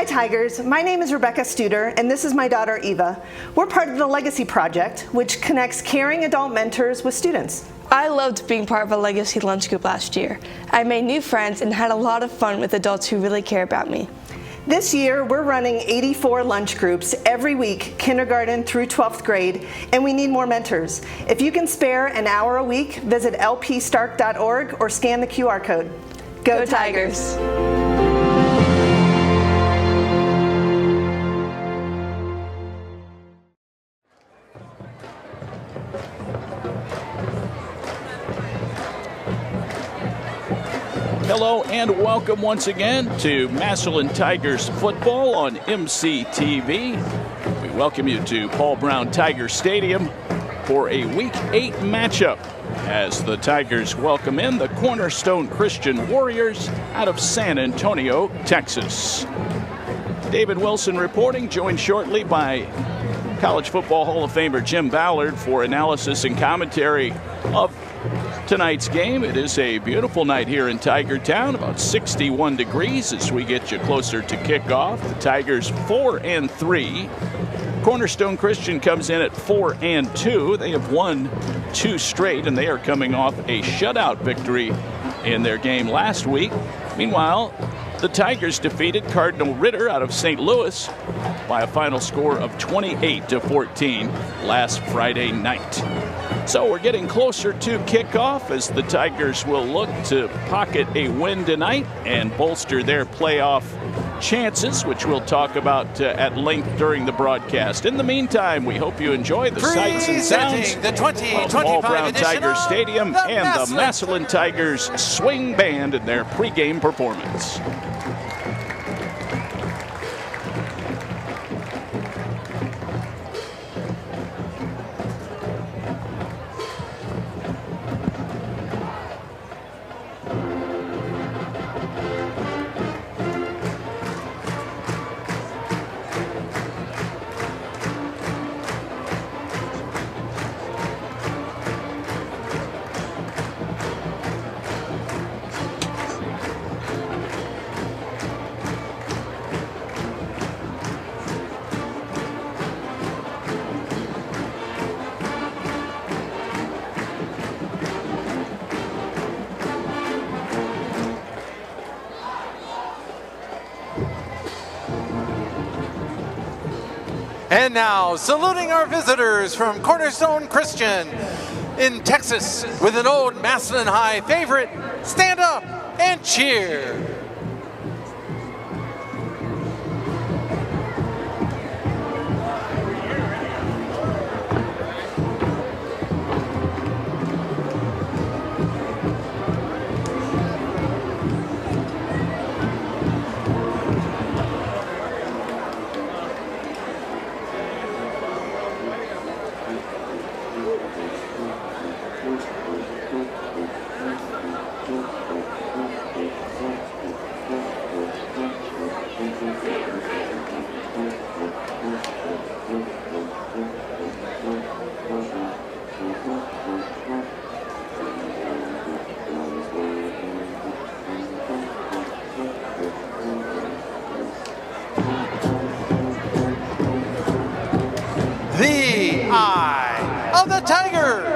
Tigers, my name is Rebecca Studer, and this is my daughter Eva. We're part of the Legacy Project, which connects caring adult mentors with students. I loved being part of a Legacy lunch group last year. I made new friends and had a lot of fun with adults who really care about me. This year, we're running 84 lunch groups every week, kindergarten through 12th grade, and we need more mentors. If you can spare an hour a week, visit lpstark.org or scan the QR code. Go Tigers! Hello and welcome once again to Massillon Tigers football on MCTV. We welcome you to Paul Brown Tiger Stadium for a Week 8 matchup as the Tigers welcome in the Cornerstone Christian Warriors out of San Antonio, Texas. David Wilson reporting, joined shortly by College Football Hall of Famer Jim Ballard for analysis and commentary of tonight's game. It is a beautiful night here in Tiger Town, about 61 degrees as we get you closer to kickoff. The Tigers 4-3. Cornerstone Christian comes in at 4-2. They have won 2 straight, and they are coming off a shutout victory in their game last week. Meanwhile, the Tigers defeated Cardinal Ritter out of St. Louis by a final score of 28-14 last Friday night. So we're getting closer to kickoff as the Tigers will look to pocket a win tonight and bolster their playoff chances, which we'll talk about at length during the broadcast. In the meantime, we hope you enjoy the sights and sounds the 2025 of Paul Brown Tiger of Stadium and the Massillon Tigers swing band in their pregame performance. And now, saluting our visitors from Cornerstone Christian in Texas with an old Massillon High favorite, stand up and cheer. The eye of the Tiger.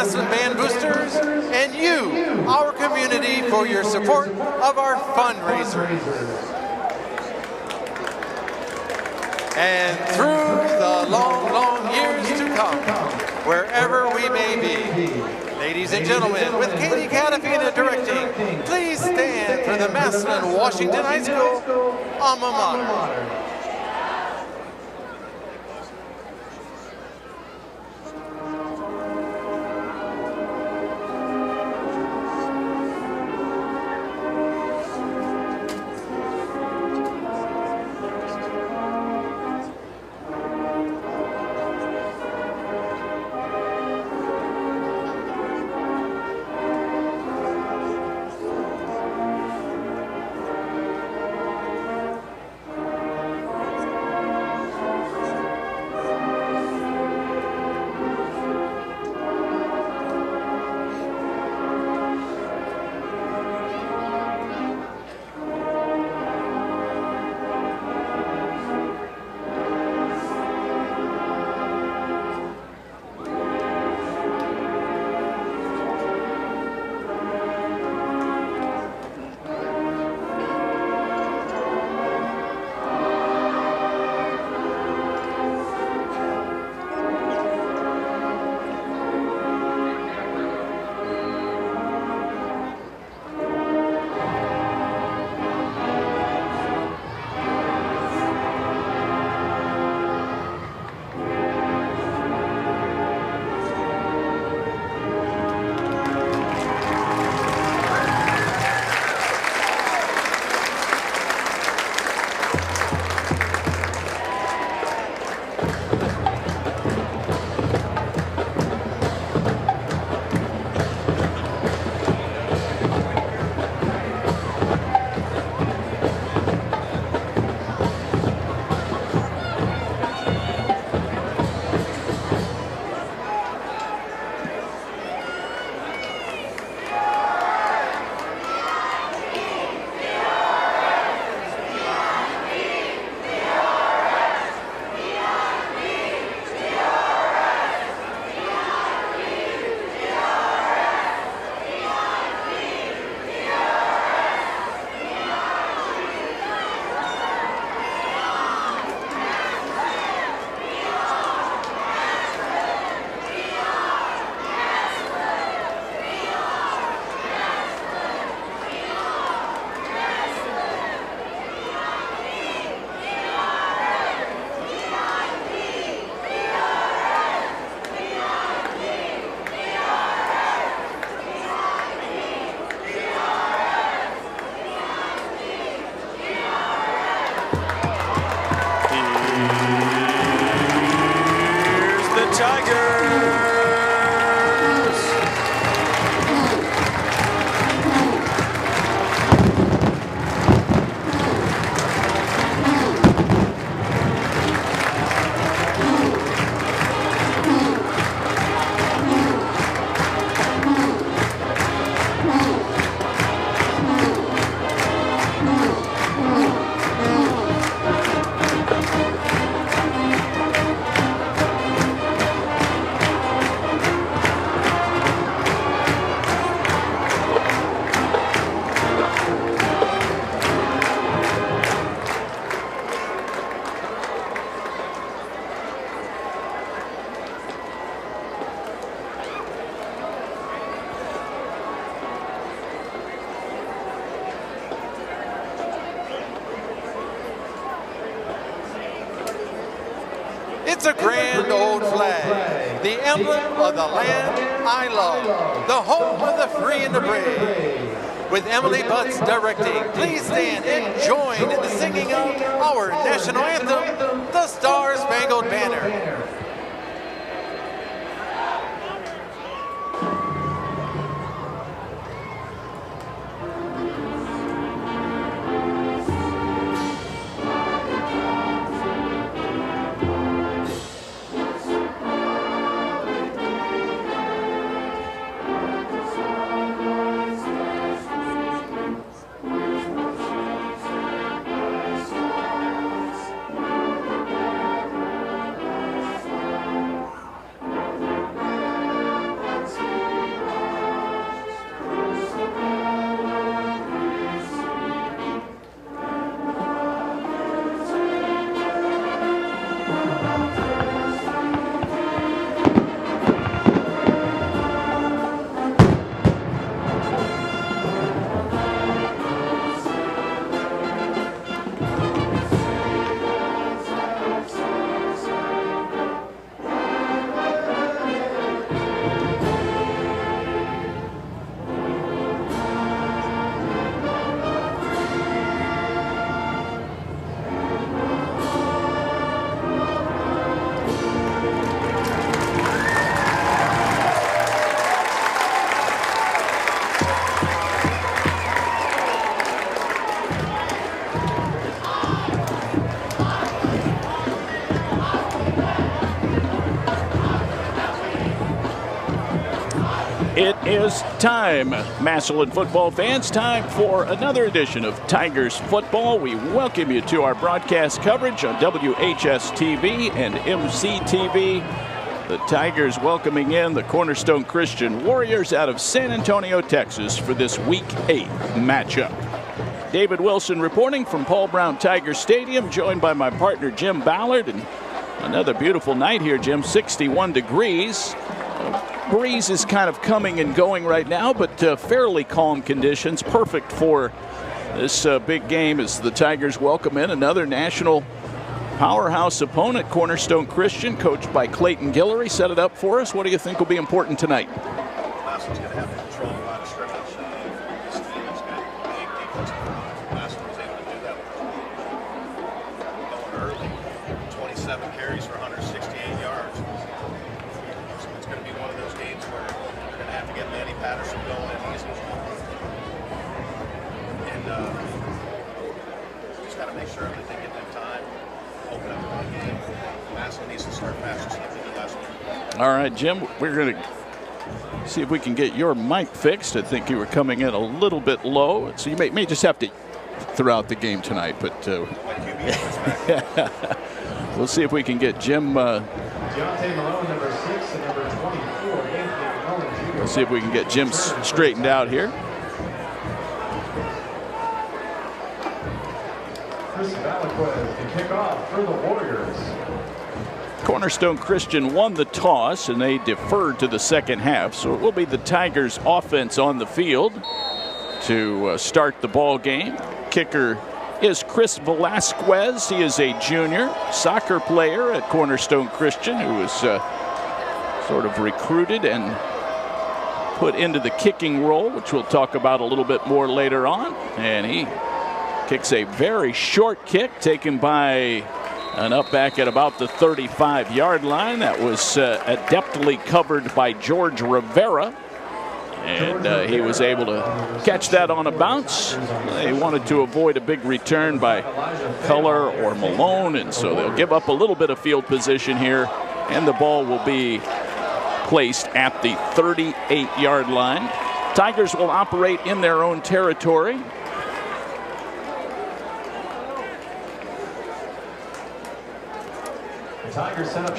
Massillon Band Boosters, and you, our community, for your support of our fundraiser. And through the long, long years to come, wherever we may be, ladies and gentlemen, with Katie Catafina directing, please stand for the Massillon Washington High School alma mater. It's a grand old flag, the emblem of the land I love, the home of the free and the brave. With Emily Butts directing, please stand and join in the singing of our national anthem, the Star-Spangled Banner. It is time, Massillon football fans, time for another edition of Tigers football. We welcome you to our broadcast coverage on WHS-TV and MC-TV. The Tigers welcoming in the Cornerstone Christian Warriors out of San Antonio, Texas for this Week 8 matchup. David Wilson reporting from Paul Brown Tiger Stadium, joined by my partner Jim Ballard. And another beautiful night here, Jim, 61 degrees. Breeze is kind of coming and going right now, but fairly calm conditions, perfect for this big game as the Tigers welcome in another national powerhouse opponent, Cornerstone Christian, coached by Clayton Guillory. Set it up for us. What do you think will be important tonight? Massillon's going to have to control a lot of scrimmage. This team has got big defensive line. Massillon was able to do that going early. 27 carries for 168 yards. So it's going to be one of those games where they're going to have to get Manny Patterson going in easy. And just got to make sure that they get them time. Open up the game. Massillon needs to start fast, just like they did last week. All right, Jim, we're going to see if we can get your mic fixed. I think you were coming in a little bit low, so you may just have to throughout the game tonight. But we'll see if we can get Jim. We'll see if we can get Jim straightened out here. The kickoff for the Warriors. Cornerstone Christian won the toss and they deferred to the second half, so it will be the Tigers offense on the field to start the ball game. Kicker is Chris Velasquez. He is a junior soccer player at Cornerstone Christian who was sort of recruited and put into the kicking role, which we'll talk about a little bit more later on. And he kicks a very short kick taken by an up back at about the 35-yard line. That was adeptly covered by George Rivera. And he was able to catch that on a bounce. They wanted to avoid a big return by Culler or Malone, and so they'll give up a little bit of field position here, and the ball will be placed at the 38-yard line. Tigers will operate in their own territory.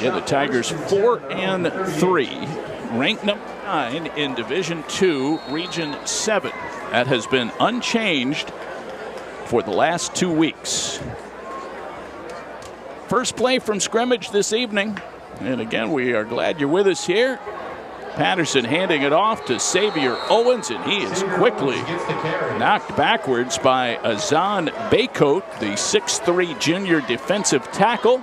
Yeah, the Tigers 4-3, ranked number 9 in Division II, Region 7. That has been unchanged for the last 2 weeks. First play from scrimmage this evening, and again, we are glad you're with us here. Patterson handing it off to Xavier Owens, and he is quickly knocked backwards by Azan Baycoat, the 6'3 junior defensive tackle.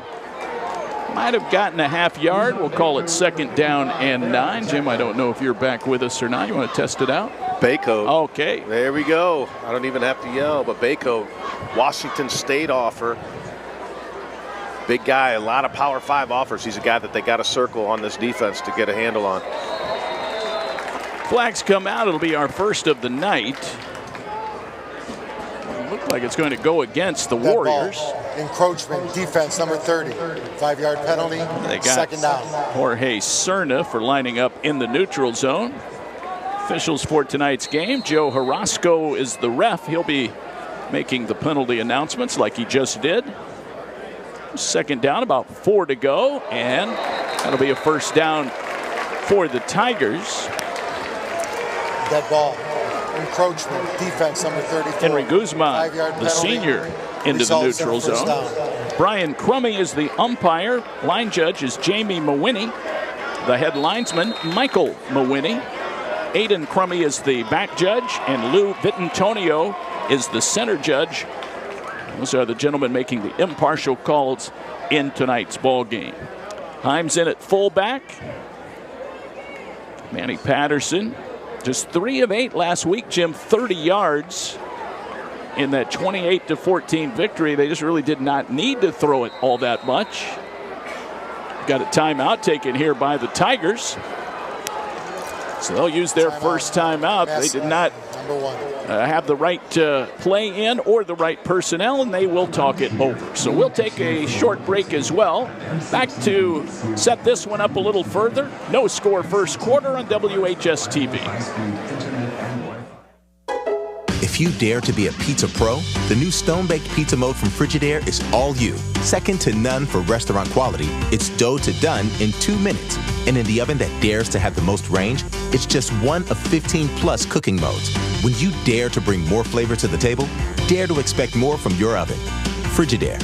Might have gotten a half yard. We'll call it second down and 9. Jim, I don't know if you're back with us or not. You want to test it out? Baycoat. Okay. There we go. I don't even have to yell, but Baycoat, Washington State offer. Big guy, a lot of Power 5 offers. He's a guy that they got to circle on this defense to get a handle on. Flags come out. It'll be our first of the night. Looks like it's going to go against the Warriors. Encroachment, defense, number 30. 5-yard penalty, they got second down. Jorge Cerna for lining up in the neutral zone. Officials for tonight's game, Joe Harasco is the ref. He'll be making the penalty announcements like he just did. Second down, about 4 to go, and that'll be a first down for the Tigers. Dead ball. Encroachment, defense, number 34. Henry Guzman, the penalty. senior, into the neutral zone. Brian Crummy is the umpire. Line judge is Jamie Mawiney. The head linesman, Michael Mawiney. Aiden Crummy is the back judge, and Lou Vittantonio is the center judge. Those are the gentlemen making the impartial calls in tonight's ball game. Himes in at fullback. Manny Patterson, just 3 of 8 last week, Jim, 30 yards in that 28-14 victory. They just really did not need to throw it all that much. Got a timeout taken here by the Tigers. So they'll use their first timeout. They did not Number 1. Have the right play in or the right personnel, and they will talk it over. So we'll take a short break as well. Back to set this one up a little further. No score first quarter on WHS-TV. If you dare to be a pizza pro, the new Stone-Baked Pizza Mode from Frigidaire is all you. Second to none for restaurant quality, it's dough to done in 2 minutes. And in the oven that dares to have the most range, it's just one of 15 plus cooking modes. When you dare to bring more flavor to the table, dare to expect more from your oven. Frigidaire.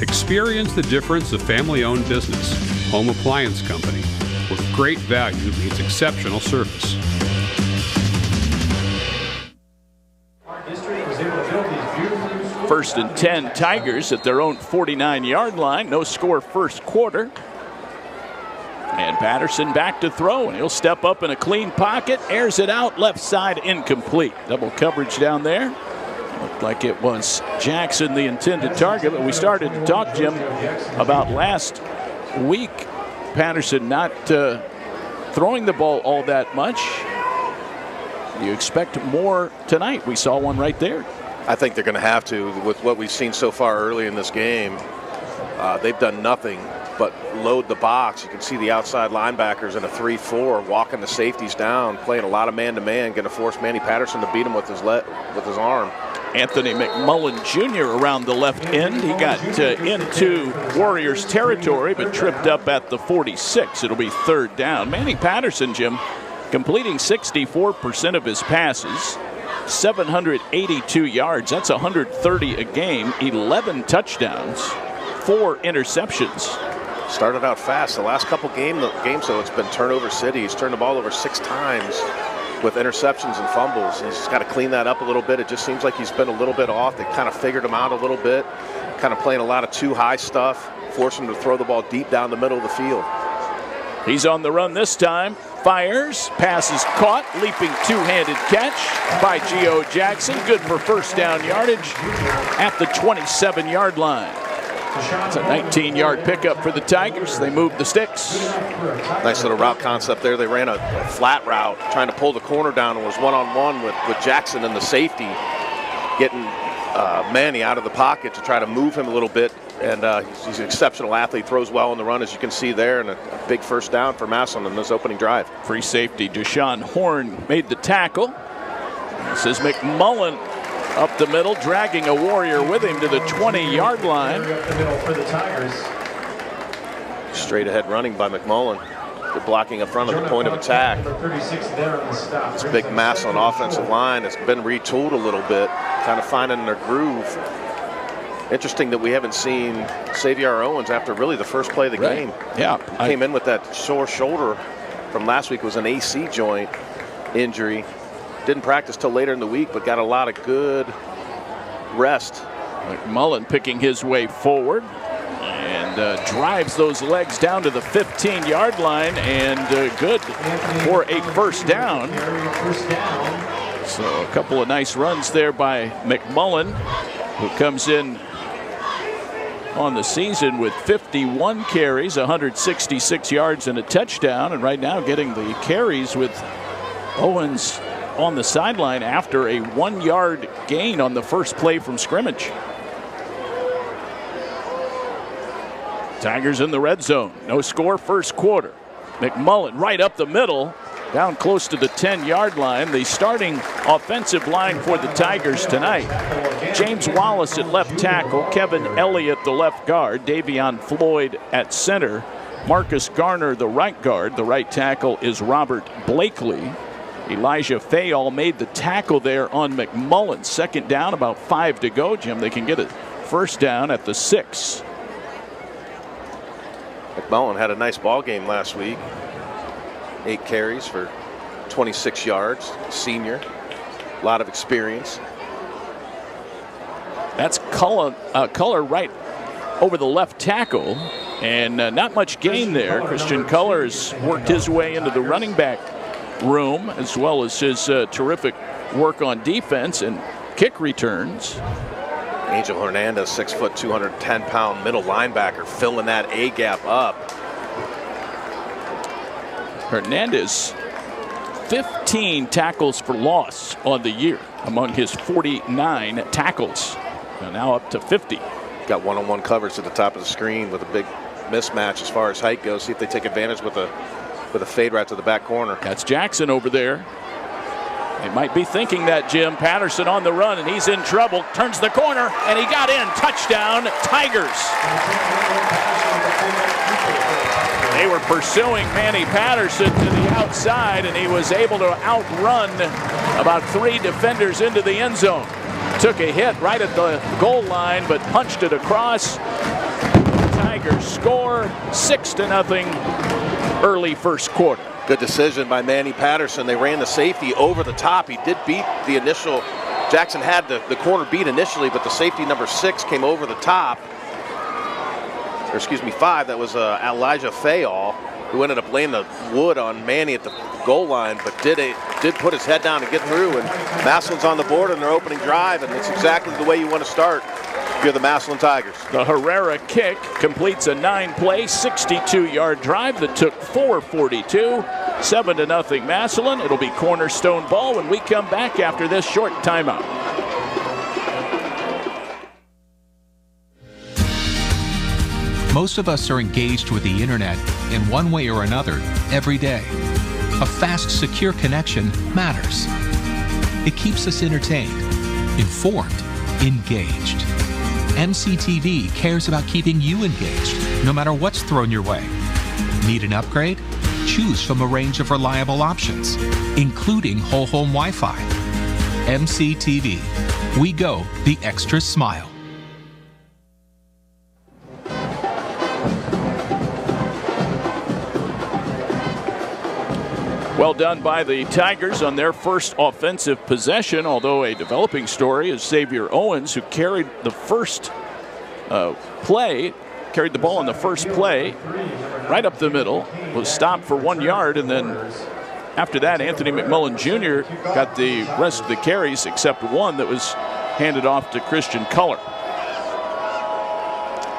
Experience the difference of family-owned business. Home Appliance Company, where great value meets exceptional service. First and 10 Tigers at their own 49-yard line. No score first quarter. And Patterson back to throw, and he'll step up in a clean pocket, airs it out, left side incomplete. Double coverage down there. Looked like it was Jackson, the intended target, but we started to talk, Jim, about last week. Patterson not throwing the ball all that much. You expect more tonight. We saw one right there. I think they're going to have to, with what we've seen so far early in this game. They've done nothing but load the box. You can see the outside linebackers in a 3-4 walking the safeties down, playing a lot of man-to-man, going to force Manny Patterson to beat him with his arm. Anthony McMullen Jr. around the left end. He got into Warriors territory, but tripped up at the 46. It'll be third down. Manny Patterson, Jim, completing 64% of his passes. 782 yards. That's 130 a game. 11 touchdowns. 4 interceptions. Started out fast. The last couple games, though, it's been turnover city. He's turned the ball over 6 times with interceptions and fumbles. He's got to clean that up a little bit. It just seems like he's been a little bit off. They kind of figured him out a little bit, kind of playing a lot of too high stuff, forcing him to throw the ball deep down the middle of the field. He's on the run this time. Fires, passes caught, leaping two-handed catch by Gio Jackson. Good for first down yardage at the 27-yard line. It's a 19-yard pickup for the Tigers. They moved the sticks. Nice little route concept there. They ran a flat route, trying to pull the corner down, and was one-on-one with Jackson and the safety, getting Manny out of the pocket to try to move him a little bit. And he's an exceptional athlete, throws well on the run, as you can see there, and a big first down for Massillon in this opening drive. Free safety Deshaun Horn made the tackle. This is McMullen up the middle, dragging a Warrior with him to the 20-yard line. Straight ahead running by McMullen. They're blocking up front of the point of attack. This big Massillon offensive line has been retooled a little bit, kind of finding their groove. Interesting that we haven't seen Xavier Owens after really the first play of the game. Yeah. He came in with that sore shoulder from last week. It was an AC joint injury. Didn't practice till later in the week, but got a lot of good rest. McMullen picking his way forward and drives those legs down to the 15-yard line, and good for a first down. So a couple of nice runs there by McMullen, who comes in on the season with 51 carries, 166 yards and a touchdown, and right now getting the carries with Owens on the sideline after a 1-yard gain on the first play from scrimmage. Tigers in the red zone. No score first quarter. McMullen right up the middle, down close to the 10-yard line. The starting offensive line for the Tigers tonight: James Wallace at left tackle, Kevin Elliott the left guard, Davion Floyd at center, Marcus Garner the right guard. The right tackle is Robert Blakely. Elijah Fayol made the tackle there on McMullen. Second down, about 5 to go, Jim. They can get a first down at the 6. McMullen had a nice ball game last week. 8 carries for 26 yards. Senior, a lot of experience. That's Color right over the left tackle, and not much gain there. Christian Culler has worked his way into the running back room, as well as his terrific work on defense and kick returns. Angel Hernandez, 6 foot, 210-pound middle linebacker, filling that A gap up. Hernandez 15 tackles for loss on the year among his 49 tackles. And now up to 50. Got one-on-one coverage at the top of the screen with a big mismatch as far as height goes. See if they take advantage with a fade right to the back corner. That's Jackson over there. They might be thinking that, Jim. Patterson on the run, and he's in trouble. Turns the corner, and he got in. Touchdown, Tigers. They were pursuing Manny Patterson to the outside, and he was able to outrun about 3 defenders into the end zone. Took a hit right at the goal line, but punched it across. Tigers score 6-0 early first quarter. Good decision by Manny Patterson. They ran the safety over the top. He did beat the initial. Jackson had the corner beat initially, but the safety number 6 came over the top. Or excuse me, 5. That was Elijah Fayol, who ended up laying the wood on Manny at the goal line, but did put his head down to get through. And Massillon's on the board in their opening drive, and it's exactly the way you want to start if you're the Massillon Tigers. The Herrera kick completes a 9-play, 62-yard drive that took 4:42. 7-0 Massillon. It'll be Cornerstone ball when we come back after this short timeout. Most of us are engaged with the internet in one way or another every day. A fast, secure connection matters. It keeps us entertained, informed, engaged. MCTV cares about keeping you engaged, no matter what's thrown your way. Need an upgrade? Choose from a range of reliable options, including whole home Wi-Fi. MCTV. We go the extra smile. Well done by the Tigers on their first offensive possession, although a developing story is Xavier Owens, who carried the first carried the ball on the first play right up the middle, was stopped for 1 yard, and then after that, Anthony McMullen Jr. got the rest of the carries except one that was handed off to Christian Culler.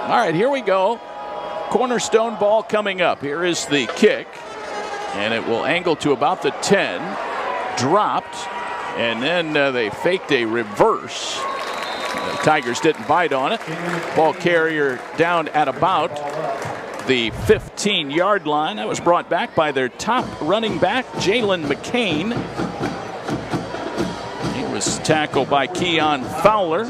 All right, here we go. Cornerstone ball coming up. Here is the kick. And it will angle to about the 10, dropped, and then they faked a reverse. The Tigers didn't bite on it. Ball carrier down at about the 15-yard line. That was brought back by their top running back, Jalen McCain. He was tackled by Keon Fowler.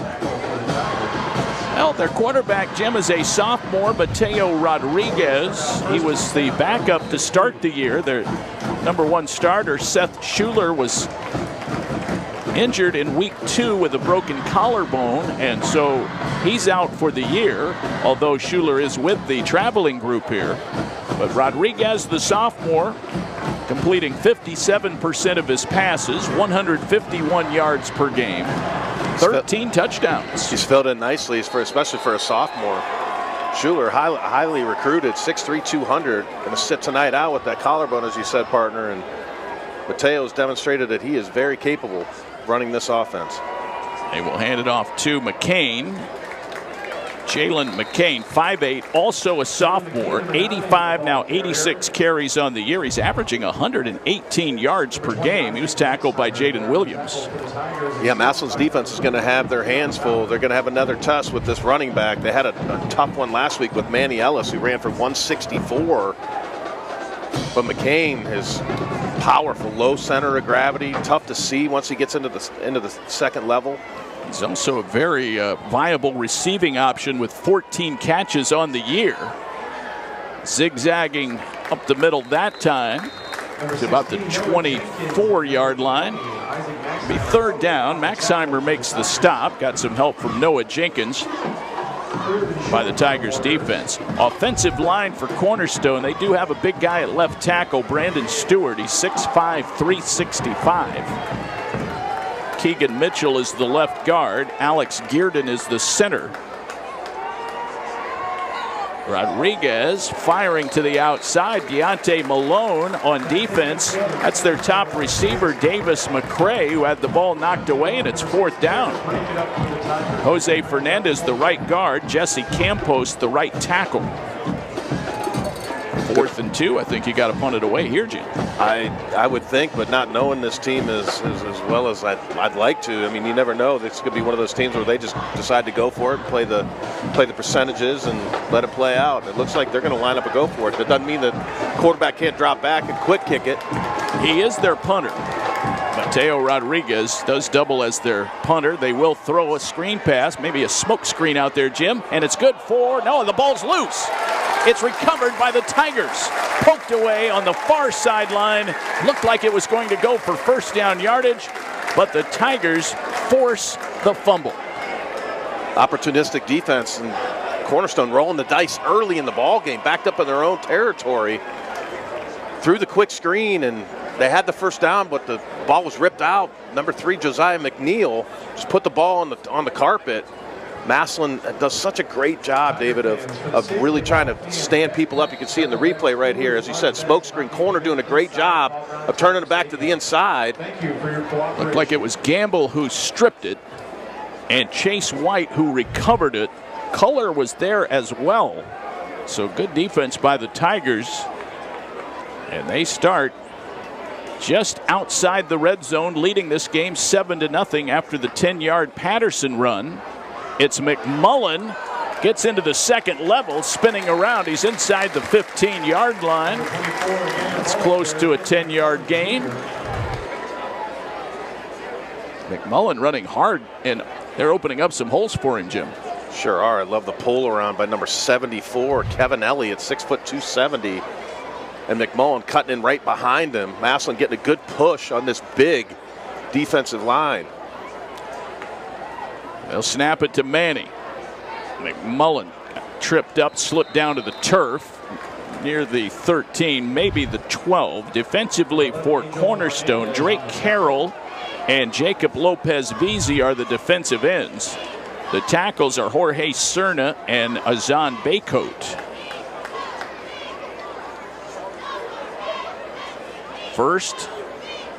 Well, their quarterback, Jim, is a sophomore, Mateo Rodriguez. He was the backup to start the year. Their #1 starter, Seth Schuler, was injured in week 2 with a broken collarbone, and so he's out for the year, although Schuler is with the traveling group here. But Rodriguez, the sophomore, completing 57% of his passes, 151 yards per game. 13 touchdowns. He's filled in nicely, especially for a sophomore. Schuler, highly recruited, 6'3", 200. Going to sit tonight out with that collarbone, as you said, partner. And Mateo's demonstrated that he is very capable of running this offense. They will hand it off to McCain. Jalen McCain, 5'8", also a sophomore, 85, now 86 carries on the year. He's averaging 118 yards per game. He was tackled by Jaden Williams. Yeah, Massillon's defense is going to have their hands full. They're going to have another test with this running back. They had a tough one last week with Manny Ellis, who ran for 164. But McCain is powerful, low center of gravity, tough to see once he gets into the second level. He's also a very viable receiving option with 14 catches on the year. Zigzagging up the middle that time to about the 24-yard line. Be 3rd down. Maxheimer makes the stop. Got some help from Noah Jenkins by the Tigers defense. Offensive line for Cornerstone. They do have a big guy at left tackle, Brandon Stewart. He's 6'5", 365. Keegan Mitchell is the left guard. Alex Gearden is the center. Rodriguez firing to the outside. Deontay Malone on defense. That's their top receiver, Davis McCray, who had the ball knocked away, and it's 4th down. Jose Fernandez, the right guard. Jesse Campos, the right tackle. 4th and 2. I think you got to punt it away here, Jim. I would think, but not knowing this team as well as I'd like to. I mean, you never know. This could be one of those teams where they just decide to go for it, and play the percentages, and let it play out. It looks like they're going to line up and go for it. That doesn't mean that quarterback can't drop back and quick kick it. He is their punter. Mateo Rodriguez does double as their punter. They will throw a screen pass, maybe a smoke screen out there, Jim, and it's good for, no, the ball's loose. It's recovered by the Tigers. Poked away on the far sideline. Looked like it was going to go for first down yardage, but the Tigers force the fumble. Opportunistic defense, and Cornerstone rolling the dice early in the ball game, backed up in their own territory. Threw the quick screen, and they had the first down, but the ball was ripped out. Number 3, Josiah McNeil, just put the ball on the carpet. Massillon does such a great job, David, of really trying to stand people up. You can see in the replay right here, as you said, smokescreen corner doing a great job of turning it back to the inside. Looked like it was Gamble who stripped it, and Chase White who recovered it. Color was there as well. So good defense by the Tigers. And they start just outside the red zone, leading this game 7-0 after the 10-yard Patterson run. It's McMullen, gets into the second level, spinning around. He's inside the 15-yard line. That's close to a 10-yard gain. McMullen running hard, and they're opening up some holes for him, Jim. Sure are. I love the pull around by number 74, Kevin Elliott, 6 foot 270. And McMullen cutting in right behind him. Massillon getting a good push on this big defensive line. They'll snap it to Manny. McMullen tripped up, slipped down to the turf near the 13, maybe the 12. Defensively for Cornerstone, Drake Carroll and Jacob Lopez-Veazey are the defensive ends. The tackles are Jorge Cerna and Azan Baycoat. 1st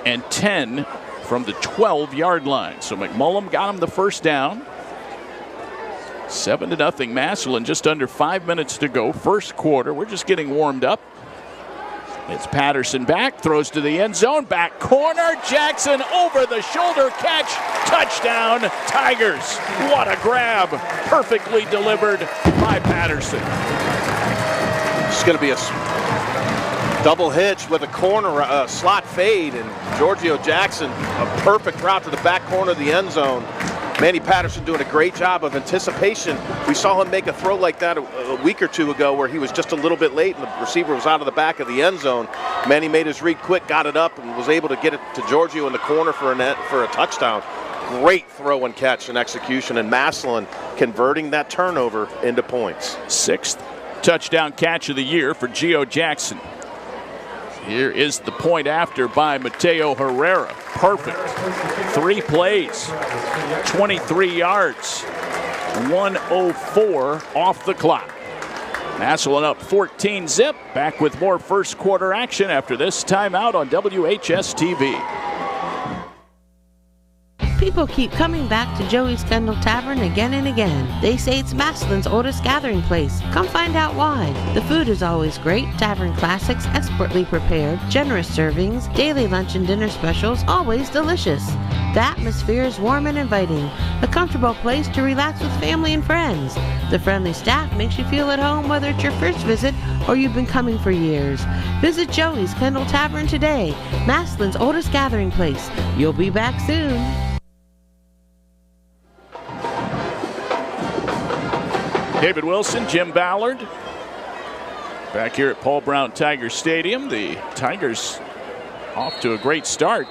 and 10 from the 12-yard line. So McMullen got him the first down. 7-0 Massillon, just under 5 minutes to go. First quarter, we're just getting warmed up. It's Patterson back, throws to the end zone, back corner, Jackson over the shoulder catch, touchdown Tigers. What a grab, perfectly delivered by Patterson. It's going to be a double hitch with a corner slot fade, and Giorgio Jackson, a perfect route to the back corner of the end zone. Manny Patterson doing a great job of anticipation. We saw him make a throw like that a week or two ago where he was just a little bit late and the receiver was out of the back of the end zone. Manny made his read quick, got it up, and was able to get it to Giorgio in the corner for a touchdown. Great throw and catch and execution, and Massillon converting that turnover into points. 6th touchdown catch of the year for Gio Jackson. Here is the point after by Mateo Herrera. Perfect. 3 plays, 23 yards, 1:04 off the clock. Massillon up 14-zip. Back with more first quarter action after this timeout on WHS-TV. People keep coming back to Joey's Kendall Tavern again and again. They say it's Massillon's oldest gathering place. Come find out why. The food is always great. Tavern classics, expertly prepared, generous servings, daily lunch and dinner specials, always delicious. The atmosphere is warm and inviting. A comfortable place to relax with family and friends. The friendly staff makes you feel at home whether it's your first visit or you've been coming for years. Visit Joey's Kendall Tavern today, Massillon's oldest gathering place. You'll be back soon. David Wilson, Jim Ballard, back here at Paul Brown Tiger Stadium. The Tigers off to a great start.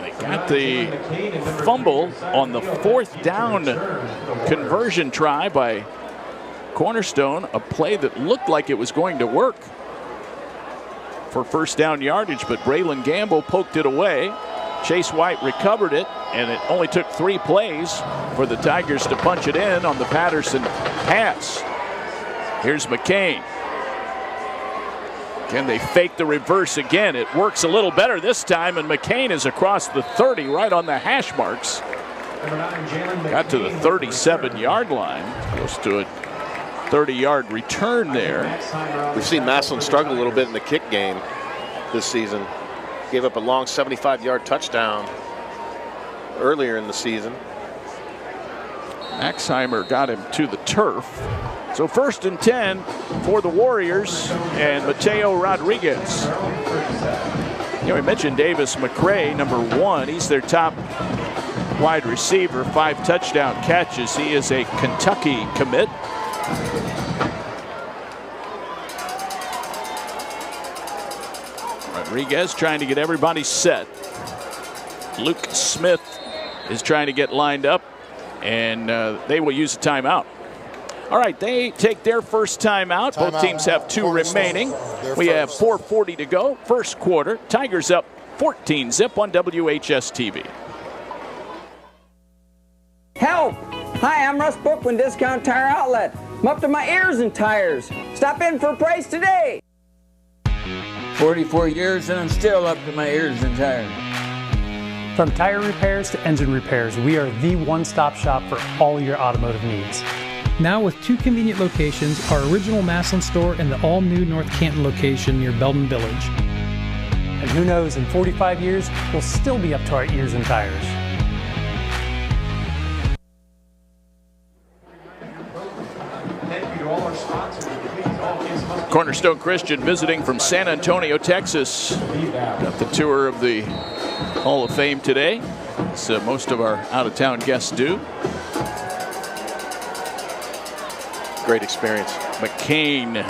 They got the fumble on the 4th down conversion try by Cornerstone, a play that looked like it was going to work for first down yardage, but Braylon Gamble poked it away. Chase White recovered it, and it only took 3 plays for the Tigers to punch it in on the Patterson pass. Here's McCain. Can they fake the reverse again? It works a little better this time, and McCain is across the 30, right on the hash marks. Got to the 37-yard line, close to a 30-yard return there. We've seen Massillon struggle a little bit in the kick game this season. Gave up a long 75-yard touchdown earlier in the season. Maxheimer got him to the turf. So 1st and 10 for the Warriors and Mateo Rodriguez. You know, we mentioned Davis McCray, number 1. He's their top wide receiver, 5 touchdown catches. He is a Kentucky commit. Rodriguez trying to get everybody set. Luke Smith is trying to get lined up, and they will use a timeout. All right, they take their first timeout. Both teams have 2 remaining. We have 4:40 to go, first quarter. Tigers up 14-zip on WHS-TV. Help! Hi, I'm Russ Bookman, Discount Tire Outlet. I'm up to my ears in tires. Stop in for a price today. 44 years and I'm still up to my ears in tires. From tire repairs to engine repairs, we are the one-stop shop for all your automotive needs. Now with 2 convenient locations, our original Massillon store and the all-new North Canton location near Belden Village. And who knows, in 45 years, we'll still be up to our ears in tires. Cornerstone Christian visiting from San Antonio, Texas. Got the tour of the Hall of Fame today, as most of our out-of-town guests do. Great experience. McCain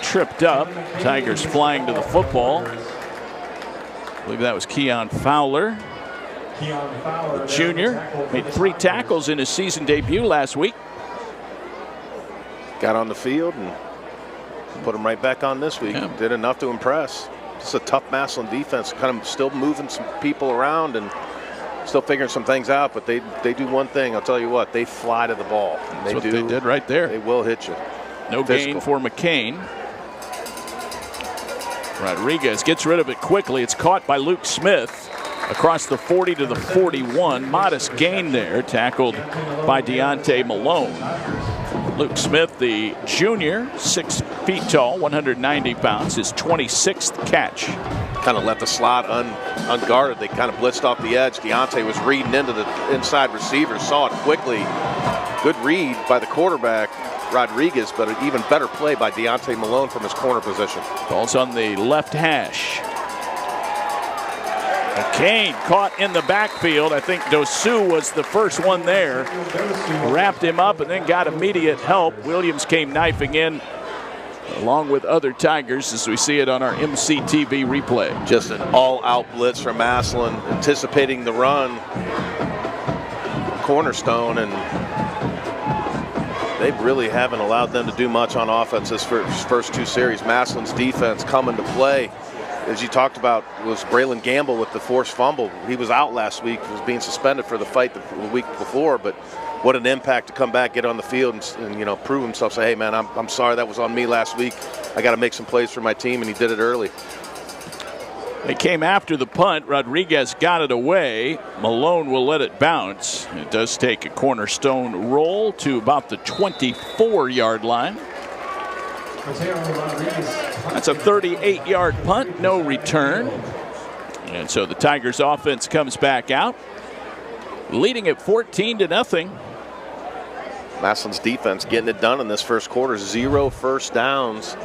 tripped up. Tigers flying to the football. I believe that was Keon Fowler. The junior made 3 tackles in his season debut last week. Got on the field and put him right back on this week. Yeah. Did enough to impress. It's a tough Massillon defense, kind of still moving some people around and still figuring some things out, but they do one thing, I'll tell you what, they fly to the ball. That's what they did right there. They will hit you. No gain for McCain. Rodriguez gets rid of it quickly. It's caught by Luke Smith across the 40 to the 41. Modest gain there, tackled by Deontay Malone. Luke Smith, the junior, 6 feet tall, 190 pounds, his 26th catch. Kind of left the slot unguarded. They kind of blitzed off the edge. Deontay was reading into the inside receiver, saw it quickly. Good read by the quarterback, Rodriguez, but an even better play by Deontay Malone from his corner position. Ball's on the left hash. McCain caught in the backfield. I think Dosu was the first one there. Wrapped him up and then got immediate help. Williams came knifing in along with other Tigers as we see it on our MCTV replay. Just an all-out blitz from Massillon, anticipating the run. Cornerstone, and they really haven't allowed them to do much on offense this first 2 series. Massillon's defense coming to play. As you talked about, was Braylon Gamble with the forced fumble. He was out last week, was being suspended for the fight the week before, but what an impact to come back, get on the field, and you know, prove himself, say, hey man, I'm sorry that was on me last week. I got to make some plays for my team, and he did it early. They came after the punt. Rodriguez got it away. Malone will let it bounce. It does take a Cornerstone roll to about the 24-yard line. That's a 38-yard punt, no return. And so the Tigers offense comes back out, leading at 14-0. Massillon's defense getting it done in this first quarter. 0 first downs,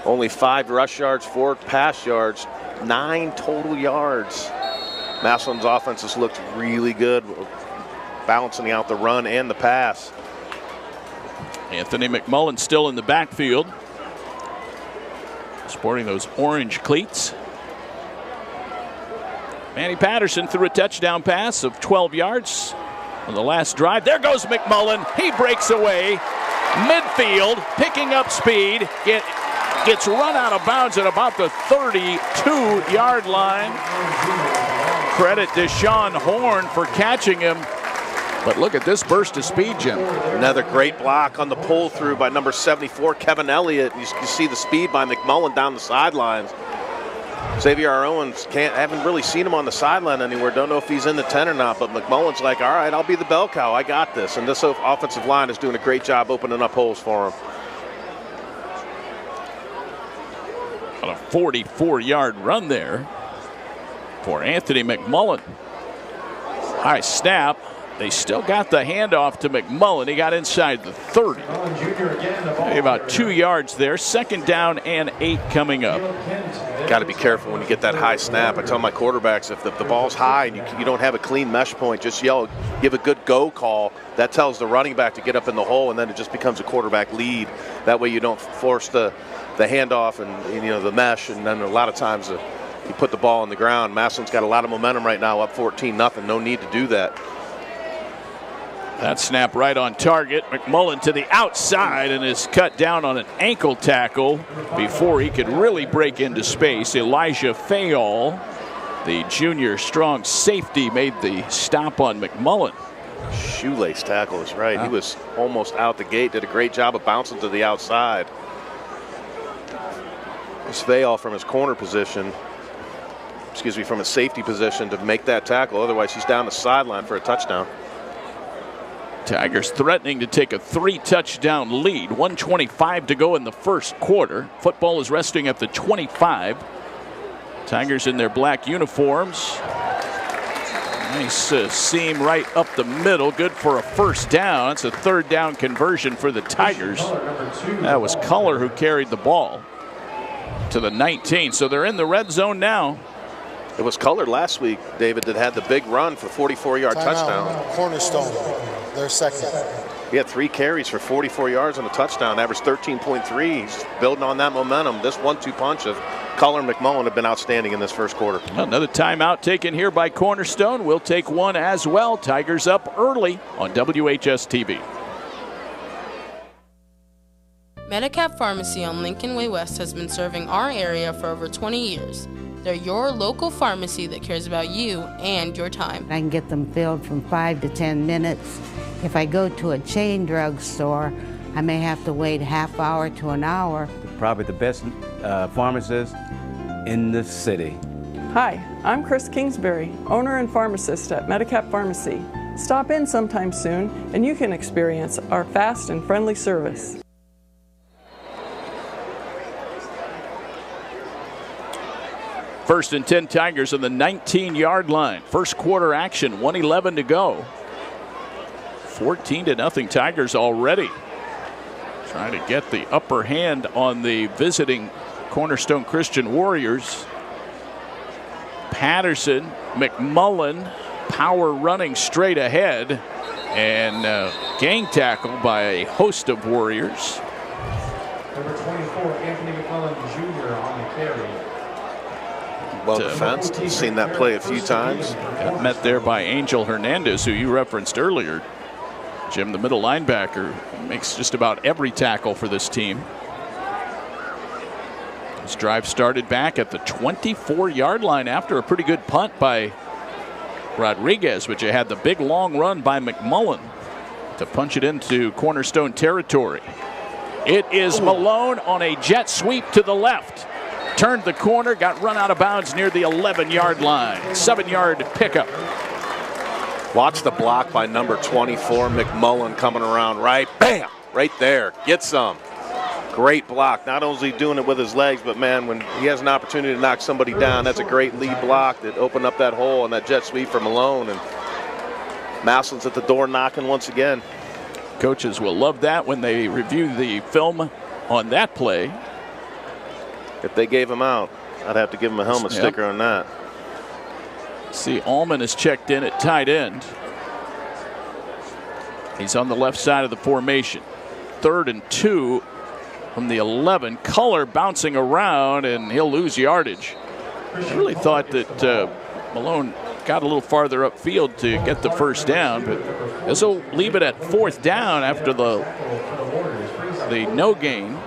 only 5 rush yards, 4 pass yards, 9 total yards. Massillon's offense has looked really good, balancing out the run and the pass. Anthony McMullen still in the backfield, sporting those orange cleats. Manny Patterson threw a touchdown pass of 12 yards on the last drive. There goes McMullen. He breaks away midfield, picking up speed. Gets run out of bounds at about the 32-yard line. Credit to Sean Horn for catching him. But look at this burst of speed, Jim. Another great block on the pull through by number 74, Kevin Elliott. You see the speed by McMullen down the sidelines. Xavier Owens haven't really seen him on the sideline anywhere. Don't know if he's in the 10 or not, but McMullen's like, all right, I'll be the bell cow. I got this. And this offensive line is doing a great job opening up holes for him. On a 44-yard run there for Anthony McMullen. High snap. They still got the handoff to McMullen. He got inside the 30. About 2 yards there. Second down and 8 coming up. Got to be careful when you get that high snap. I tell my quarterbacks, if the ball's high and you don't have a clean mesh point, just yell, give a good go call. That tells the running back to get up in the hole, and then it just becomes a quarterback lead. That way you don't force the handoff and the mesh, and then a lot of times you put the ball on the ground. Massillon's got a lot of momentum right now, up 14-0. No need to do that. That snap right on target. McMullen to the outside and is cut down on an ankle tackle before he could really break into space. Elijah Fayol, the junior strong safety, made the stop on McMullen. Shoelace tackle is right. He was almost out the gate. Did a great job of bouncing to the outside. It's Fayol from his corner position. From his safety position to make that tackle. Otherwise, he's down the sideline for a touchdown. Tigers threatening to take a 3-touchdown lead. 1:25 to go in the first quarter. Football is resting at the 25. Tigers in their black uniforms. Nice seam right up the middle. Good for a first down. It's a third down conversion for the Tigers. That was Culler who carried the ball to the 19. So they're in the red zone now. It was Culler last week, David, that had the big run for 44-yard touchdown. Cornerstone, their second. He had 3 carries for 44 yards and a touchdown, averaged 13.3. He's building on that momentum. This 1-2 punch of Culler and McMullen have been outstanding in this first quarter. Another timeout taken here by Cornerstone. We'll take one as well. Tigers up early on WHS-TV. Medicap Pharmacy on Lincoln Way West has been serving our area for over 20 years. They're your local pharmacy that cares about you and your time. I can get them filled from 5 to 10 minutes. If I go to a chain drugstore, I may have to wait a half hour to an hour. Probably the best pharmacist in the city. Hi, I'm Chris Kingsbury, owner and pharmacist at Medicap Pharmacy. Stop in sometime soon and you can experience our fast and friendly service. First and 10 Tigers on the 19-yard line. First quarter action, 1:11 to go. 14-0 Tigers already. Trying to get the upper hand on the visiting Cornerstone Christian Warriors. Patterson, McMullen, power running straight ahead, and gang tackle by a host of Warriors. Number 24, Anthony McMullen Jr. on the carry. Well defensed. Seen that play a few times. Got met there by Angel Hernandez, who you referenced earlier. Jim, the middle linebacker, makes just about every tackle for this team. This drive started back at the 24-yard line after a pretty good punt by Rodriguez, but you had the big long run by McMullen to punch it into Cornerstone territory. It is Malone on a jet sweep to the left. Turned the corner, got run out of bounds near the 11-yard line. 7-yard pickup. Watch the block by number 24, McMullen, coming around right. Bam! Right there. Get some. Great block. Not only is he doing it with his legs, but, man, when he has an opportunity to knock somebody down, that's a great lead block that opened up that hole and that jet sweep for Malone. And Massillon's at the door knocking once again. Coaches will love that when they review the film on that play. If they gave him out, I'd have to give him a helmet sticker on that. See, Allman is checked in at tight end. He's on the left side of the formation. 3rd and 2 from the 11. Culler bouncing around, and he'll lose yardage. I really thought that Malone got a little farther upfield to get the first down, but this will leave it at 4th down after the no gain.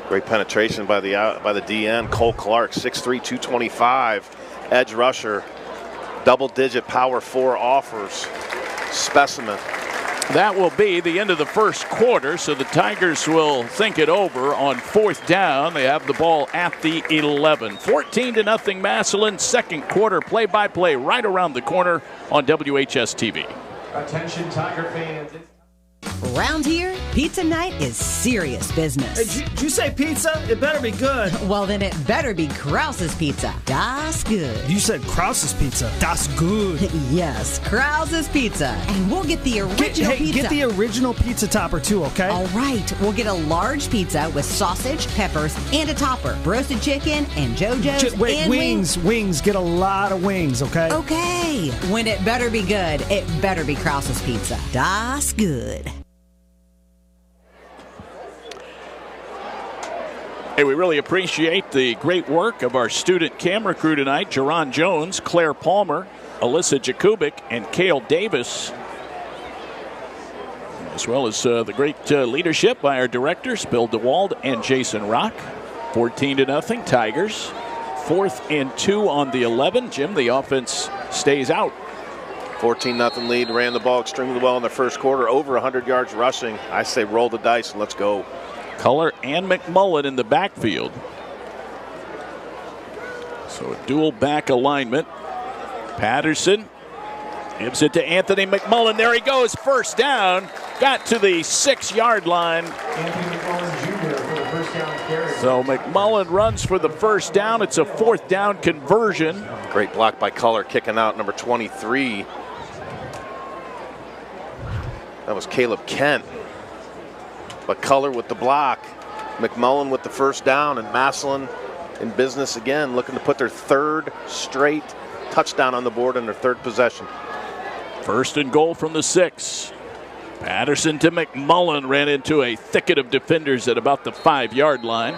Great penetration by the DN, Cole Clark, 6'3", 225, edge rusher, double-digit power 4 offers, specimen. That will be the end of the first quarter, so the Tigers will think it over on 4th down. They have the ball at the 11. 14-0 Massillon. Second quarter play-by-play right around the corner on WHS-TV. Attention Tiger fans. Around here, pizza night is serious business. Hey, did you say pizza? It better be good. Well, then it better be Krause's Pizza. Das good. You said Krause's Pizza. Das good. Yes, Krause's Pizza. And we'll get the original pizza. Get the original pizza topper too, okay? All right. We'll get a large pizza with sausage, peppers, and a topper. Roasted chicken and JoJo's and wings. Wings. Get a lot of wings, okay? Okay. When it better be good, it better be Krause's Pizza. Das good. Hey, we really appreciate the great work of our student camera crew tonight. Jerron Jones, Claire Palmer, Alyssa Jakubik, and Kale Davis. As well as the great leadership by our directors, Bill DeWald and Jason Rock. 14-0 Tigers. 4th and 2 on the 11. Jim, the offense stays out. 14-0 lead. Ran the ball extremely well in the first quarter. Over 100 yards rushing. I say roll the dice and let's go. Culler and McMullen in the backfield. So a dual back alignment. Patterson gives it to Anthony McMullen. There he goes. First down. Got to the 6-yard line. Anthony McMullen Jr. for the first down carry. So McMullen runs for the first down. It's a 4th down conversion. Great block by Culler, kicking out number 23. That was Caleb Kent. But Culler with the block, McMullen with the first down, and Massillon in business again, looking to put their 3rd straight touchdown on the board in their 3rd possession. 1st and goal from the 6. Patterson to McMullen, ran into a thicket of defenders at about the 5-yard line.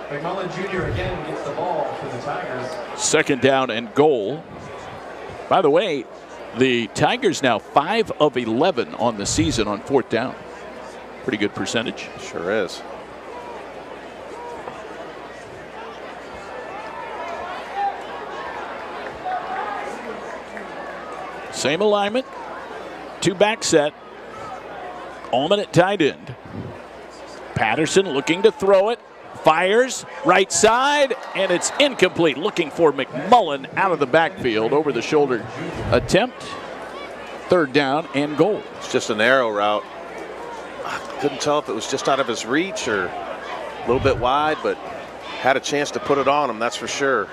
McMullen Jr. again gets the ball for the Tigers. 2nd down and goal. By the way, the Tigers now 5 of 11 on the season on 4th down. Pretty good percentage. Sure is. Same alignment. 2-back set. Allman at tight end. Patterson looking to throw it. Fires right side, and it's incomplete. Looking for McMullen out of the backfield. Over the shoulder attempt. 3rd down and goal. It's just an arrow route. I couldn't tell if it was just out of his reach or a little bit wide, but had a chance to put it on him, that's for sure.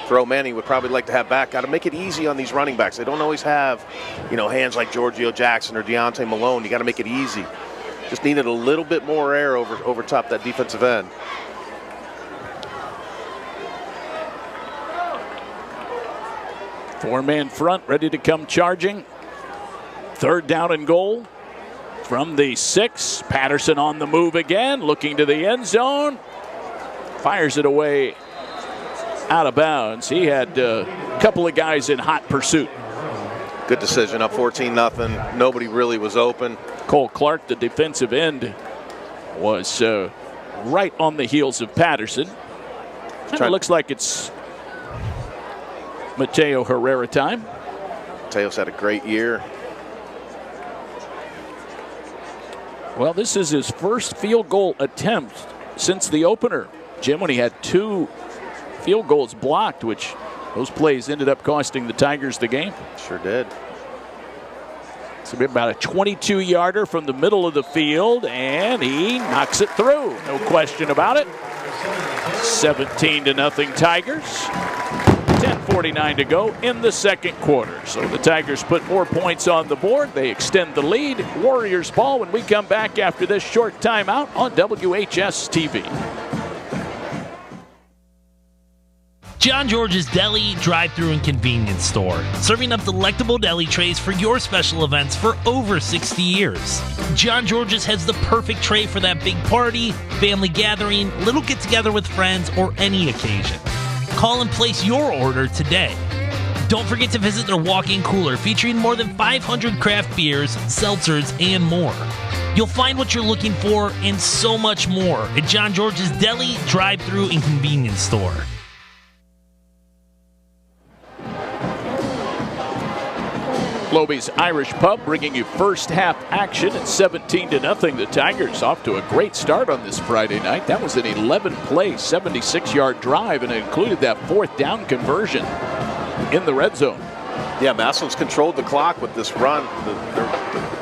Throw Manning would probably like to have back. Got to make it easy on these running backs. They don't always have, hands like Giorgio Jackson or Deontay Malone. You got to make it easy. Just needed a little bit more air over top that defensive end. Four-man front ready to come charging. 3rd down and goal from the 6. Patterson on the move again, looking to the end zone. Fires it away out of bounds. He had a couple of guys in hot pursuit. Good decision, up 14-0. Nobody really was open. Cole Clark, the defensive end, was right on the heels of Patterson. It looks like it's Mateo Herrera time. Mateo's had a great year. Well, this is his first field goal attempt since the opener, Jim, when he had 2 field goals blocked, which those plays ended up costing the Tigers the game. Sure did. It's about a 22-yarder from the middle of the field, and he knocks it through. No question about it. 17-0 Tigers. 10:49 to go in the second quarter. So the Tigers put more points on the board. They extend the lead. Warriors ball when we come back after this short timeout on WHS-TV. John George's Deli, Drive-Thru, and Convenience Store. Serving up delectable deli trays for your special events for over 60 years. John George's has the perfect tray for that big party, family gathering, little get-together with friends, or any occasion. Call and place your order today. Don't forget to visit their walk-in cooler featuring more than 500 craft beers, seltzers, and more. You'll find what you're looking for and so much more at John George's Deli, Drive-Thru, and Convenience Store. Loby's Irish Pub bringing you first half action at 17-0. The Tigers off to a great start on this Friday night. That was an 11-play, 76-yard drive, and it included that 4th down conversion in the red zone. Yeah, Massillon's controlled the clock with this run.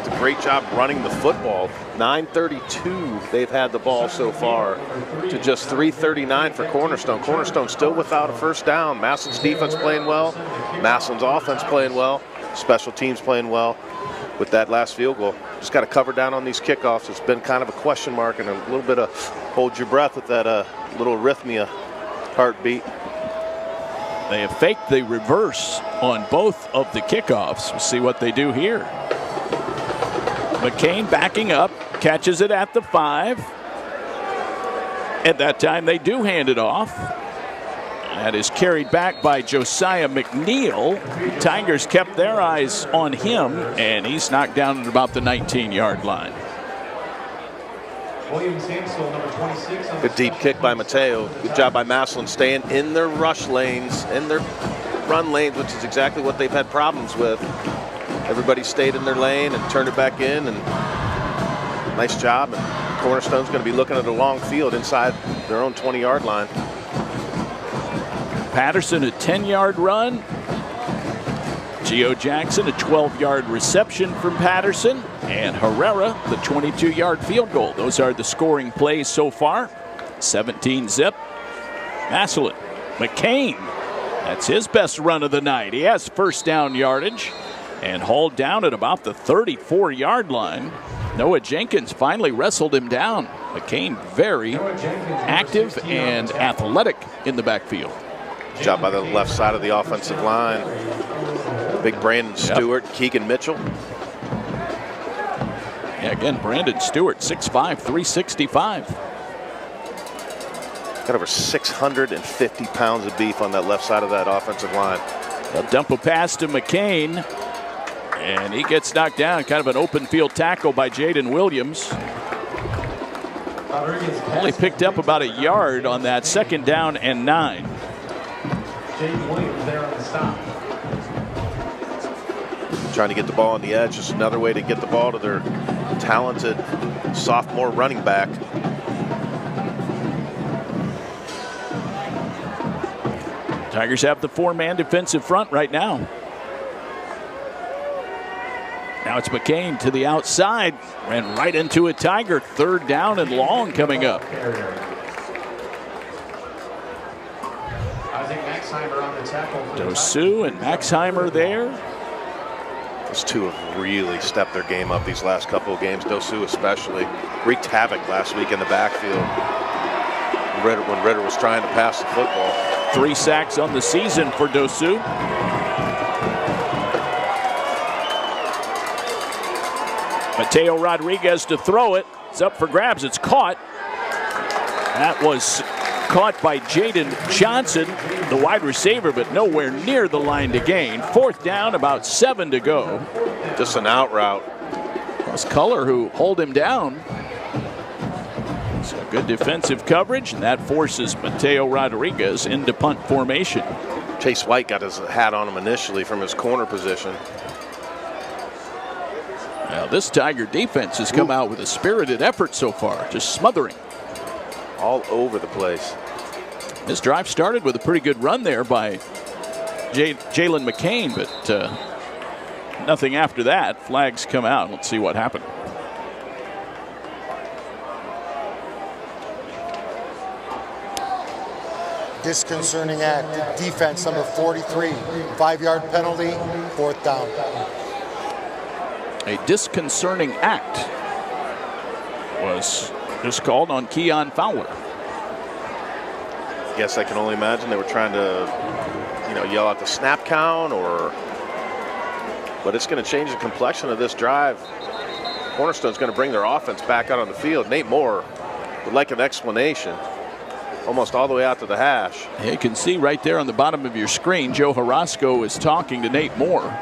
It's a great job running the football. 9:32 they've had the ball so far to just 3:39 for Cornerstone. Cornerstone still without a first down. Massillon's defense playing well. Massillon's offense playing well. Special teams playing well with that last field goal. Just got to cover down on these kickoffs. It's been kind of a question mark and a little bit of hold your breath with that little arrhythmia heartbeat. They have faked the reverse on both of the kickoffs. We'll see what they do here. McCain backing up, catches it at the 5. At that time, they do hand it off. That is carried back by Josiah McNeil. Tigers kept their eyes on him, and he's knocked down at about the 19-yard line. Good deep kick by Mateo. Good job by Massillon staying in their rush lanes, in their run lanes, which is exactly what they've had problems with. Everybody stayed in their lane and turned it back in, and nice job. And Cornerstone's going to be looking at a long field inside their own 20-yard line. Patterson, a 10-yard run. Gio Jackson, a 12-yard reception from Patterson. And Herrera, the 22-yard field goal. Those are the scoring plays so far. 17-zip. Massillon. McCain. That's his best run of the night. He has first down yardage and hauled down at about the 34-yard line. Noah Jenkins finally wrestled him down. McCain very active and athletic in the backfield. Good job by the left side of the offensive line. Big Brandon Stewart, Keegan Mitchell. Yeah, again, Brandon Stewart, 6'5", 365. Got over 650 pounds of beef on that left side of that offensive line. They'll dump a pass to McCain, and he gets knocked down. Kind of an open field tackle by Jaden Williams. Only picked up about a yard on that 2nd down and 9. Jaden Williams there on the stop. Trying to get the ball on the edge. Just another way to get the ball to their talented sophomore running back. Tigers have the 4-man defensive front right now. Now it's McCain to the outside. Ran right into a Tiger. 3rd down and long coming up. Dosu and Maxheimer there. Those two have really stepped their game up these last couple of games. Dosu especially wreaked havoc last week in the backfield when Ritter was trying to pass the football. 3 sacks on the season for Dosu. Mateo Rodriguez to throw it. It's up for grabs. It's caught. That was caught by Jaden Johnson, the wide receiver, but nowhere near the line to gain. 4th down, about 7 to go. Just an out route. It's Culler who hold him down. So good defensive coverage, and that forces Mateo Rodriguez into punt formation. Chase White got his hat on him initially from his corner position. Now this Tiger defense has come out with a spirited effort so far, just smothering. All over the place. This drive started with a pretty good run there by Jalen McCain, but nothing after that. Flags come out. Let's see what happened. Disconcerting act. Defense number 43. 5-yard penalty. 4th down. A disconcerting act was just called on Keon Fowler. Guess I can only imagine they were trying to, yell out the snap count, but it's going to change the complexion of this drive. Cornerstone's going to bring their offense back out on the field. Nate Moore would like an explanation. Almost all the way out to the hash. Yeah, you can see right there on the bottom of your screen, Joe Harasco is talking to Nate Moore.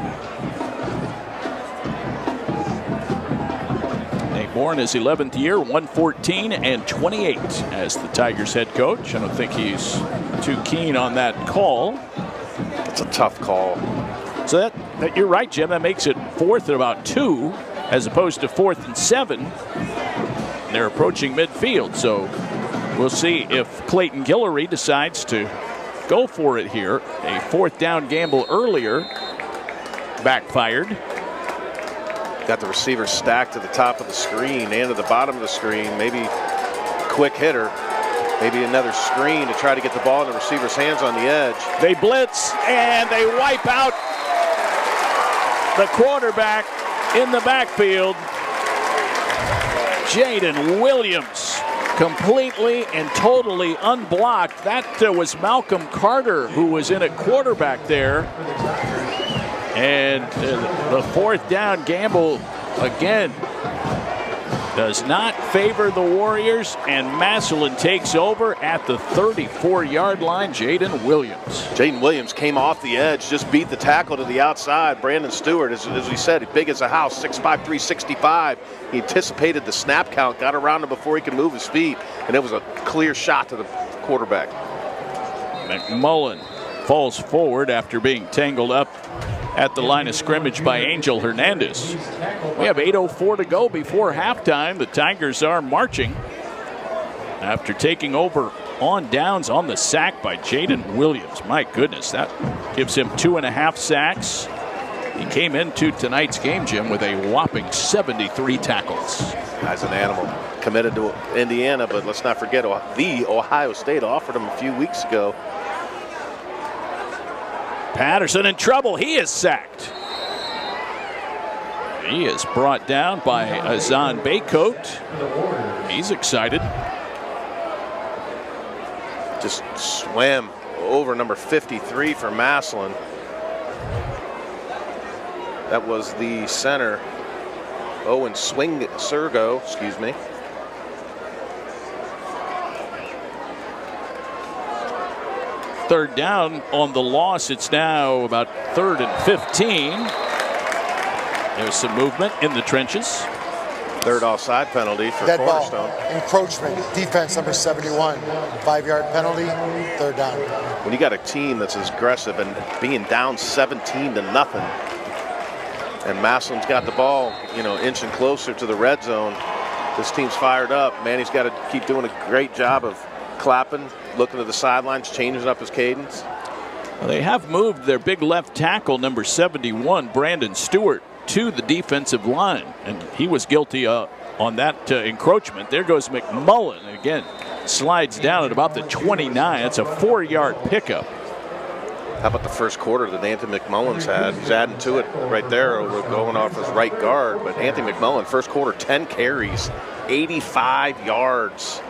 Moore in his 11th year, 114 and 28 as the Tigers head coach. I don't think he's too keen on that call. It's a tough call. So you're right, Jim. That makes it 4th and about 2 as opposed to 4th and 7. They're approaching midfield, so we'll see if Clayton Guillory decides to go for it here. A 4th down gamble earlier backfired. Got the receiver stacked to the top of the screen and to the bottom of the screen. Maybe quick hitter. Maybe another screen to try to get the ball in the receiver's hands on the edge. They blitz and they wipe out the quarterback in the backfield. Jaden Williams completely and totally unblocked. That was Malcolm Carter who was in at quarterback there. And the 4th down gamble again does not favor the Warriors, and Massillon takes over at the 34-yard line. Jaden Williams came off the edge, just beat the tackle to the outside. Brandon Stewart, as we said, big as a house, 6'5", 365. He anticipated the snap count, got around him before he could move his feet, and it was a clear shot to the quarterback. McMullen falls forward after being tangled up at the line of scrimmage by Angel Hernandez. We have 8:04 to go before halftime. The Tigers are marching after taking over on downs on the sack by Jaden Williams. My goodness, that gives him 2.5 sacks. He came into tonight's game, Jim, with a whopping 73 tackles. Guy's an animal. Committed to Indiana, but let's not forget the Ohio State offered him a few weeks ago. Patterson in trouble. He is sacked. He is brought down by Azan Baycoat. He's excited. Just swam over number 53 for Massillon. That was the center, Owen Sergo, excuse me. Third down on the loss. It's now about 3rd and 15. There's some movement in the trenches. 3rd offside penalty for Dead Cornerstone. Ball. Encroachment. Defense number 71. 5-yard penalty. 3rd down. When you got a team that's as aggressive and being down 17-0, and Massillon's got the ball, inching closer to the red zone, this team's fired up. Manny's got to keep doing a great job of clapping, looking to the sidelines, changing up his cadence. Well, they have moved their big left tackle, number 71, Brandon Stewart, to the defensive line, and he was guilty on that encroachment. There goes McMullen again, slides down at about the 29. That's a 4-yard pickup. How about the first quarter that Anthony McMullen's had? He's adding to it right there, over going off his right guard. But Anthony McMullen, first quarter, 10 carries, 85 yards.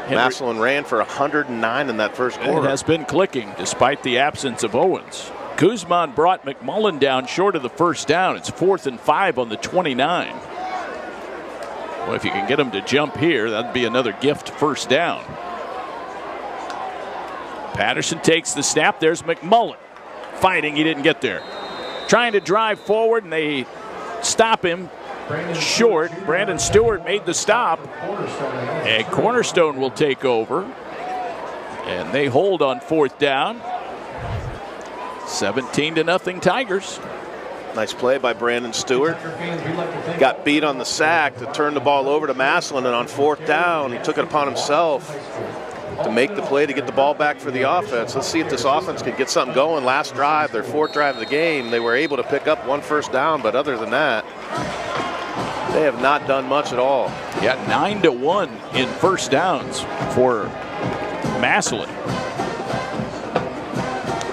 Massillon ran for 109 in that first quarter. It has been clicking despite the absence of Owens. Guzman brought McMullen down short of the first down. It's 4th and 5 on the 29. Well, if you can get him to jump here, that'd be another gift first down. Patterson takes the snap. There's McMullen fighting. He didn't get there. Trying to drive forward, and they stop him short. Brandon Stewart made the stop, and Cornerstone will take over, and they hold on 4th down. 17-0 Tigers. Nice play by Brandon Stewart. Got beat on the sack to turn the ball over to Massillon, and on 4th down, he took it upon himself to make the play to get the ball back for the offense. Let's see if this offense can get something going. Last drive, their 4th drive of the game, they were able to pick up 1 first down, but other than that, they have not done much at all. Yeah, 9-1 in first downs for Massillon.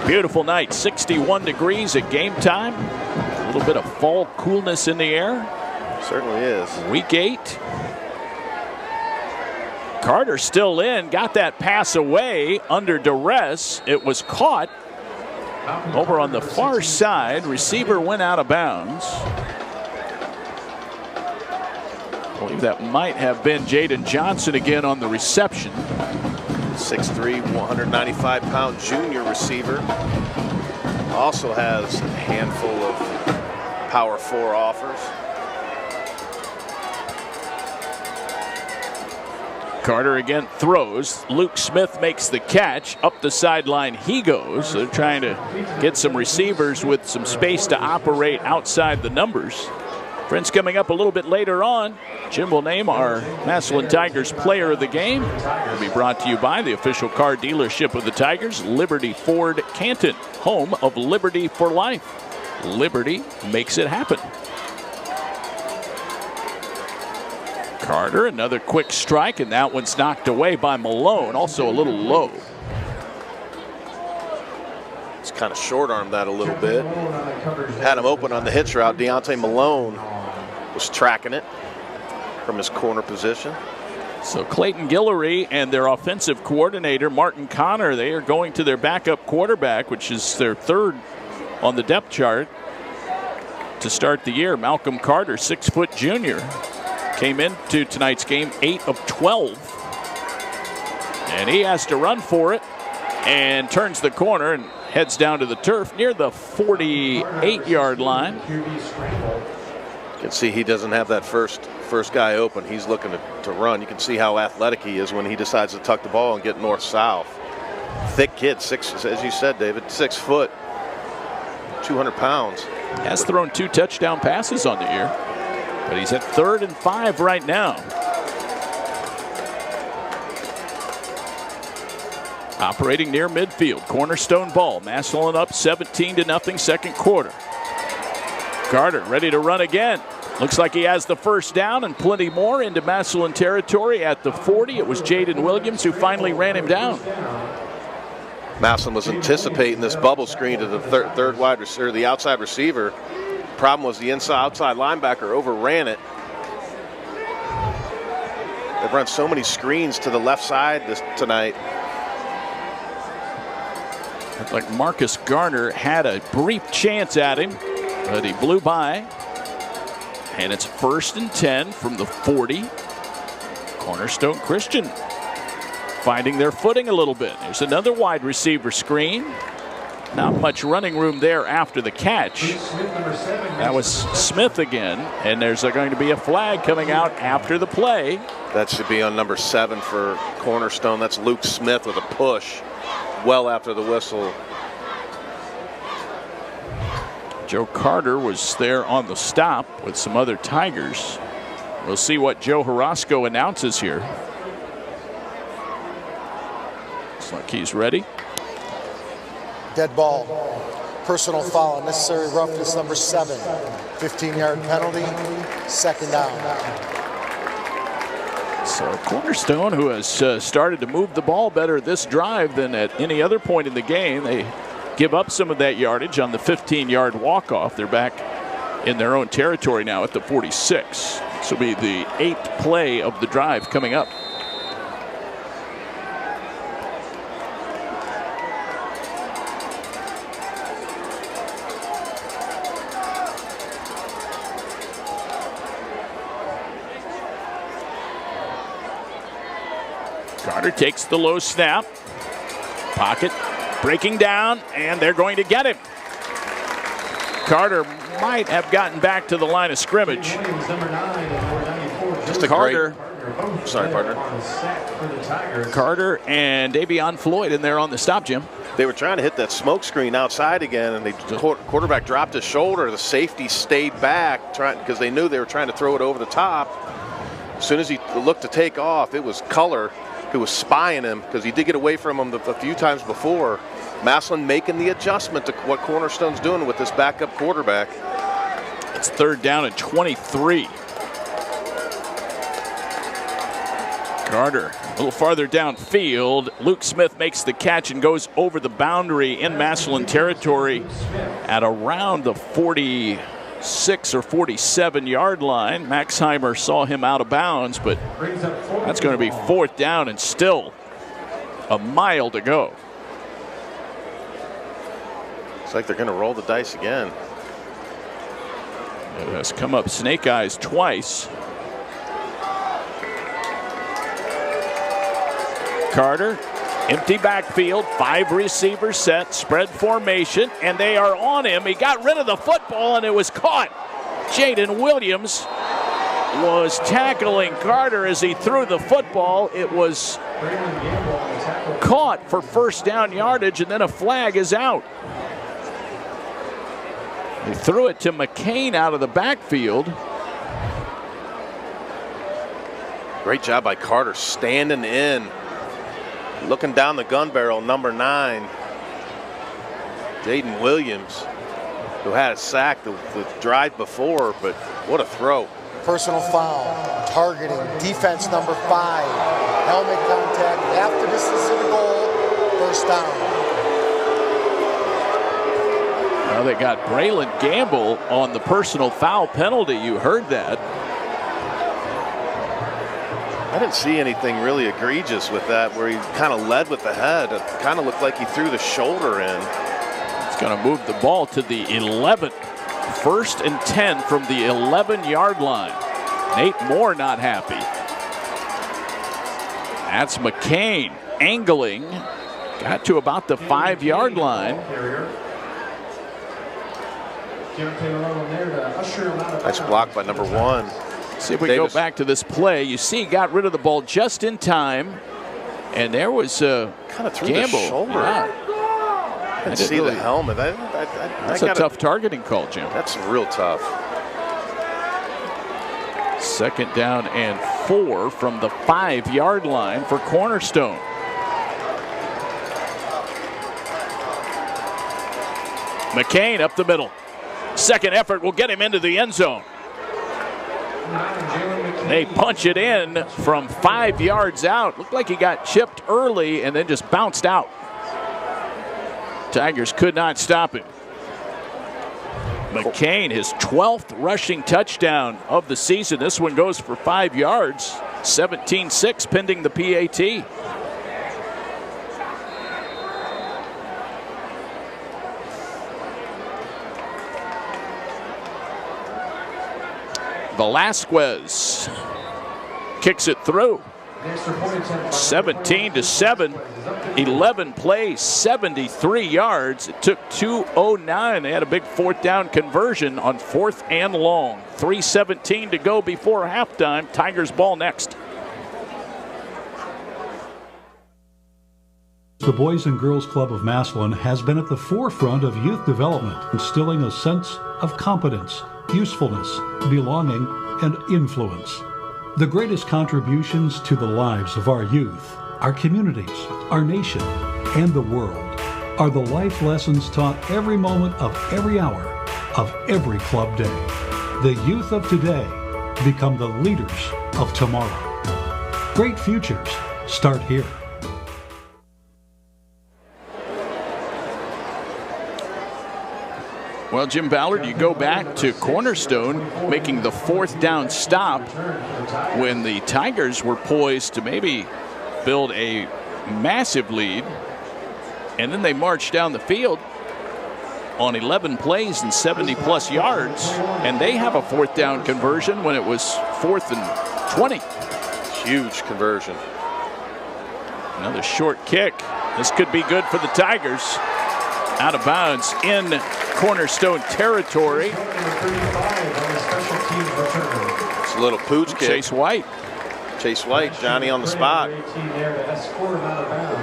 Beautiful night, 61 degrees at game time. A little bit of fall coolness in the air. Certainly is. Week 8. Carter still in, got that pass away under duress. It was caught over on the far side. Receiver went out of bounds. I believe that might have been Jaden Johnson again on the reception. 6'3", 195-pound junior receiver. Also has a handful of Power 4 offers. Carter again throws. Luke Smith makes the catch. Up the sideline he goes. They're trying to get some receivers with some space to operate outside the numbers. Friends, coming up a little bit later on, Jim will name our Massillon Tigers player of the game. It'll be brought to you by the official car dealership of the Tigers, Liberty Ford Canton, home of Liberty for Life. Liberty makes it happen. Carter, another quick strike, and that one's knocked away by Malone, also a little low. It's kind of short-armed that a little bit. Had him open on the hitch route. Deontay Malone was tracking it from his corner position. So Clayton Guillory and their offensive coordinator, Martin Connor, they are going to their backup quarterback, which is their third on the depth chart to start the year. Malcolm Carter, 6-foot junior, came into tonight's game 8 of 12. And he has to run for it and turns the corner and heads down to the turf near the 48-yard line. You can see he doesn't have that first guy open. He's looking to run. You can see how athletic he is when he decides to tuck the ball and get north-south. Thick kid, as you said, David, 6 foot, 200 pounds. Has thrown 2 touchdown passes on the year, but he's at 3rd and 5 right now. Operating near midfield, Cornerstone ball. Massillon up 17-0, second quarter. Carter ready to run again. Looks like he has the first down and plenty more into Massillon territory at the 40. It was Jaden Williams who finally ran him down. Massillon was anticipating this bubble screen to the third wide receiver, the outside receiver. Problem was the outside linebacker overran it. They've run so many screens to the left side tonight. Looked like Marcus Garner had a brief chance at him, but he blew by. And it's 1st and 10 from the 40. Cornerstone Christian finding their footing a little bit. There's another wide receiver screen. Not much running room there after the catch. That was Smith again, and there's going to be a flag coming out after the play. That should be on number 7 for Cornerstone. That's Luke Smith with a push well after the whistle. Joe Carter was there on the stop with some other Tigers. We'll see what Joe Horosco announces here. Looks like he's ready. Dead ball. Personal foul. Unnecessary roughness, number 7. 15-yard penalty. 2nd down. So Cornerstone, who has started to move the ball better this drive than at any other point in the game, they give up some of that yardage on the 15-yard walk-off. They're back in their own territory now at the 46. This will be the 8th play of the drive coming up. Carter takes the low snap. Pocket breaking down, and they're going to get him. Carter might have gotten back to the line of scrimmage. Just a Carter. Sorry, partner. Carter and Davion Floyd in there on the stop, Jim. They were trying to hit that smoke screen outside again, and the quarterback dropped his shoulder. The safety stayed back because they knew they were trying to throw it over the top. As soon as he looked to take off, it was Culler who was spying him because he did get away from him a few times before. Massillon making the adjustment to what Cornerstone's doing with this backup quarterback. It's 3rd down and 23. Carter a little farther downfield. Luke Smith makes the catch and goes over the boundary in Massillon territory at around the 46 or 47-yard line. Maxheimer saw him out of bounds, but that's going to be 4th down and still a mile to go. It's like they're going to roll the dice again. It has come up snake eyes twice. Carter, empty backfield, 5 receivers set, spread formation, and they are on him. He got rid of the football, and it was caught. Jaden Williams was tackling Carter as he threw the football. It was caught for first down yardage, and then a flag is out. He threw it to McCain out of the backfield. Great job by Carter standing in, looking down the gun barrel, number 9, Jaden Williams, who had a sack the drive before, but what a throw. Personal foul, targeting, defense number 5, helmet contact, half the distance to the goal, first down. Well, they got Braylon Gamble on the personal foul penalty. You heard that. I didn't see anything really egregious with that, where he kind of led with the head. It kind of looked like he threw the shoulder in. It's going to move the ball to the 11th. 1st and 10 from the 11-yard line. Nate Moore not happy. That's McCain angling. Got to about the 5-yard line. Nice block by number 1. See if we go back to this play. You see, he got rid of the ball just in time, and there was kind of threw Gamble. The shoulder. Yeah. I didn't see the helmet. That's a tough targeting call, Jim. That's real tough. 2nd down and 4 from the 5-yard line for Cornerstone. McCain up the middle. Second effort will get him into the end zone. They punch it in from 5 yards out. Looked like he got chipped early and then just bounced out. Tigers could not stop him. McCain, his 12th rushing touchdown of the season. This one goes for 5 yards. 17-6 pending the PAT. Velasquez kicks it through. 17-7, 11 plays, 73 yards. It took 2:09. They had a big 4th down conversion on 4th and long. 3:17 to go before halftime. Tigers ball next. The Boys and Girls Club of Massillon has been at the forefront of youth development, instilling a sense of competence, usefulness, belonging, and influence. The greatest contributions to the lives of our youth, our communities, our nation, and the world are the life lessons taught every moment of every hour of every club day. The youth of today become the leaders of tomorrow. Great futures start here. Well, Jim Ballard, you go back to Cornerstone making the 4th down stop when the Tigers were poised to maybe build a massive lead, and then they marched down the field on 11 plays and 70-plus yards, and they have a 4th down conversion when it was 4th and 20. Huge conversion. Another short kick. This could be good for the Tigers. Out of bounds in Cornerstone territory. It's a little pooch kick. Chase White, Johnny on the spot.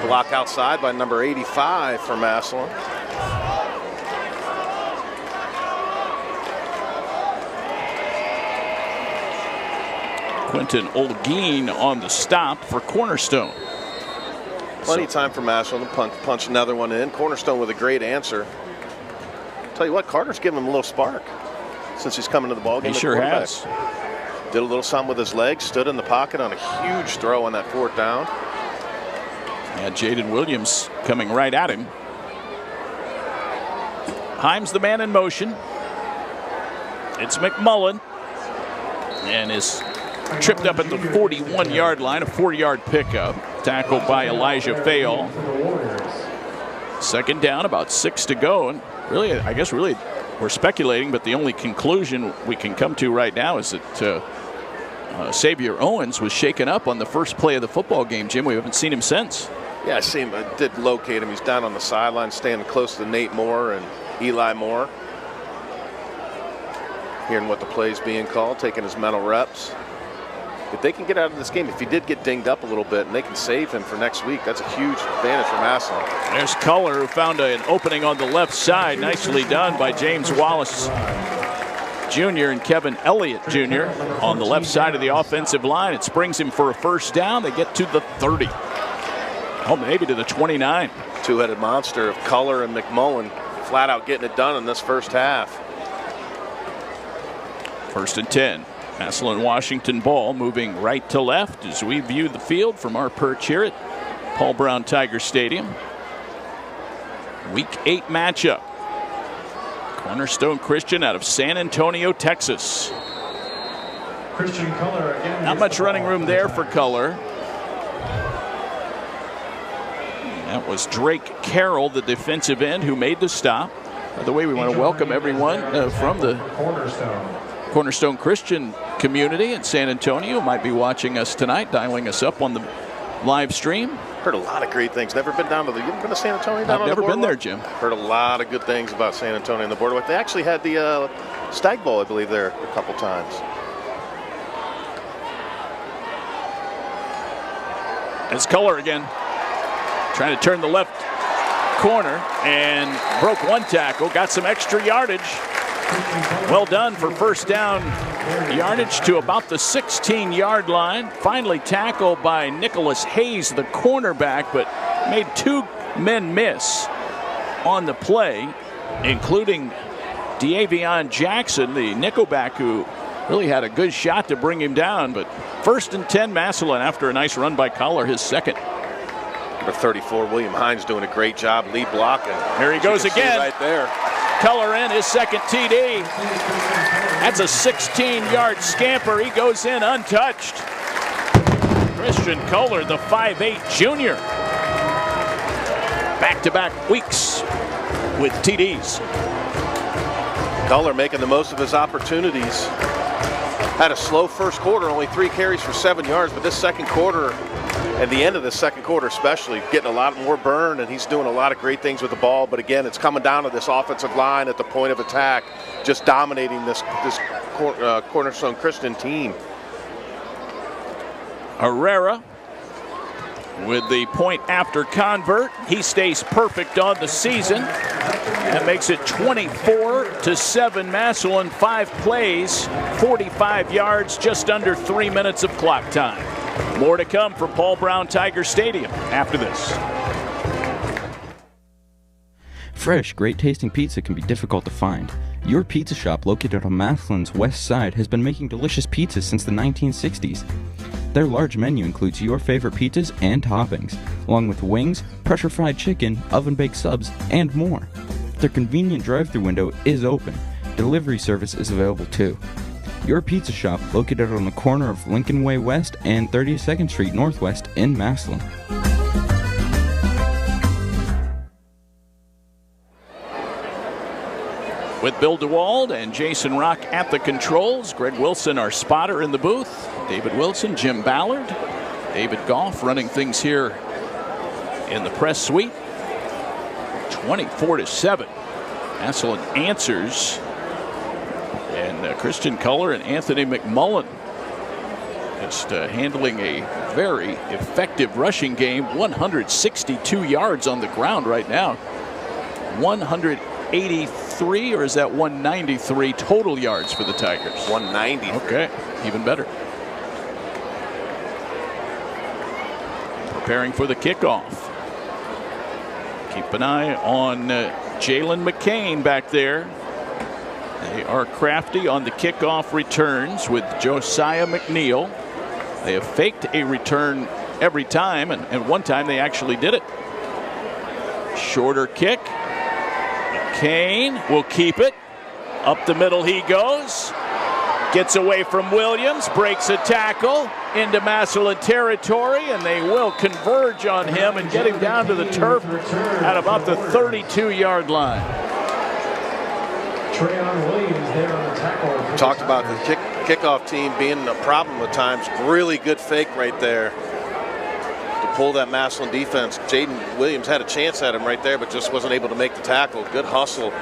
Block outside by number 85 for Massillon. Quentin Olguin on the stop for Cornerstone. Plenty of time for Massillon to punch another one in. Cornerstone with a great answer. Tell you what, Carter's giving him a little spark since he's coming to the ball game. He sure has. Did a little something with his legs, stood in the pocket on a huge throw on that 4th down. And Jaden Williams coming right at him. Himes the man in motion. It's McMullen. And is tripped up at the 41-yard line, a 4-yard pickup. Tackled by Elijah Fayol. 2nd down, about 6 to go. And really, I guess we're speculating, but the only conclusion we can come to right now is that Xavier Owens was shaken up on the first play of the football game, Jim. We haven't seen him since. Yeah, I see him. I did locate him. He's down on the sideline, standing close to Nate Moore and Eli Moore. hearing what the play's being called, taking his mental reps. If they can get out of this game, if he did get dinged up a little bit and they can save him for next week, that's a huge advantage for Massillon. There's Culler, who found an opening on the left side. Nicely done by James Wallace Jr. and Kevin Elliott Jr. on the left side of the offensive line. It springs him for a first down. They get to the 30. Oh, maybe to the 29. Two-headed monster of Culler and McMullen flat out getting it done in this first half. 1st and 10. Massillon Washington ball moving right to left as we view the field from our perch here at Paul Brown Tiger Stadium. Week 8 matchup. Cornerstone Christian out of San Antonio, Texas. Christian Culler again. Not much running room there for Culler. That was Drake Carroll, the defensive end, who made the stop. By the way, we want to welcome everyone from the Cornerstone Christian community in San Antonio. Might be watching us tonight, dialing us up on the live stream. Heard a lot of great things. Never been down to the. You ever been to San Antonio? I've never been there, Jim. Heard a lot of good things about San Antonio and the boardwalk. They actually had the Stag Bowl, I believe, there a couple times. It's Culler again, trying to turn the left corner and broke one tackle. Got some extra yardage. Well done for first down yardage to about the 16-yard line. Finally tackled by Nicholas Hayes, the cornerback, but made 2 men miss on the play, including D'Avion Jackson, the nickelback, who really had a good shot to bring him down. But 1st and 10 Massillon after a nice run by Culler, his second. Number 34, William Hines, doing a great job lead blocking. Here he goes again. Right there. Culler in his second TD. That's a 16-yard scamper. He goes in untouched. Christian Culler, the 5'8 junior. Back-to-back weeks with TDs. Culler making the most of his opportunities. Had a slow first quarter, only 3 carries for 7 yards, but this second quarter, at the end of the second quarter especially, getting a lot more burn, and he's doing a lot of great things with the ball. But again, it's coming down to this offensive line at the point of attack, just dominating this Cornerstone Christian team. Herrera with the point after convert. He stays perfect on the season. That makes it 24-7 Massillon. 5 plays, 45 yards, just under 3 minutes of clock time. More to come from Paul Brown Tiger Stadium after this. Fresh, great-tasting pizza can be difficult to find. Your pizza shop, located on Massillon's west side, has been making delicious pizzas since the 1960s. Their large menu includes your favorite pizzas and toppings, along with wings, pressure-fried chicken, oven-baked subs, and more. Their convenient drive-thru window is open. Delivery service is available too. Your pizza shop, located on the corner of Lincoln Way West and 32nd Street Northwest in Massillon. With Bill DeWald and Jason Rock at the controls, Greg Wilson, our spotter, in the booth, David Wilson, Jim Ballard, David Goff running things here in the press suite. 24-7. Massillon answers. And Christian Culler and Anthony McMullen just handling a very effective rushing game. 162 yards on the ground right now. 183, or is that 193 total yards for the Tigers? 190. Okay, even better. Preparing for the kickoff. Keep an eye on Jalen McCain back there. They are crafty on the kickoff returns with Josiah McNeil. They have faked a return every time, and one time they actually did it. Shorter kick. McCain will keep it. Up the middle he goes. Gets away from Williams, breaks a tackle into Massillon territory, and they will converge on him and get him down to the turf at about the 32-yard line. Williams there on the tackle. Talked about the kickoff team being a problem at times. Really good fake right there to pull that Massillon defense. Jaden Williams had a chance at him right there, but just wasn't able to make the tackle. Good hustle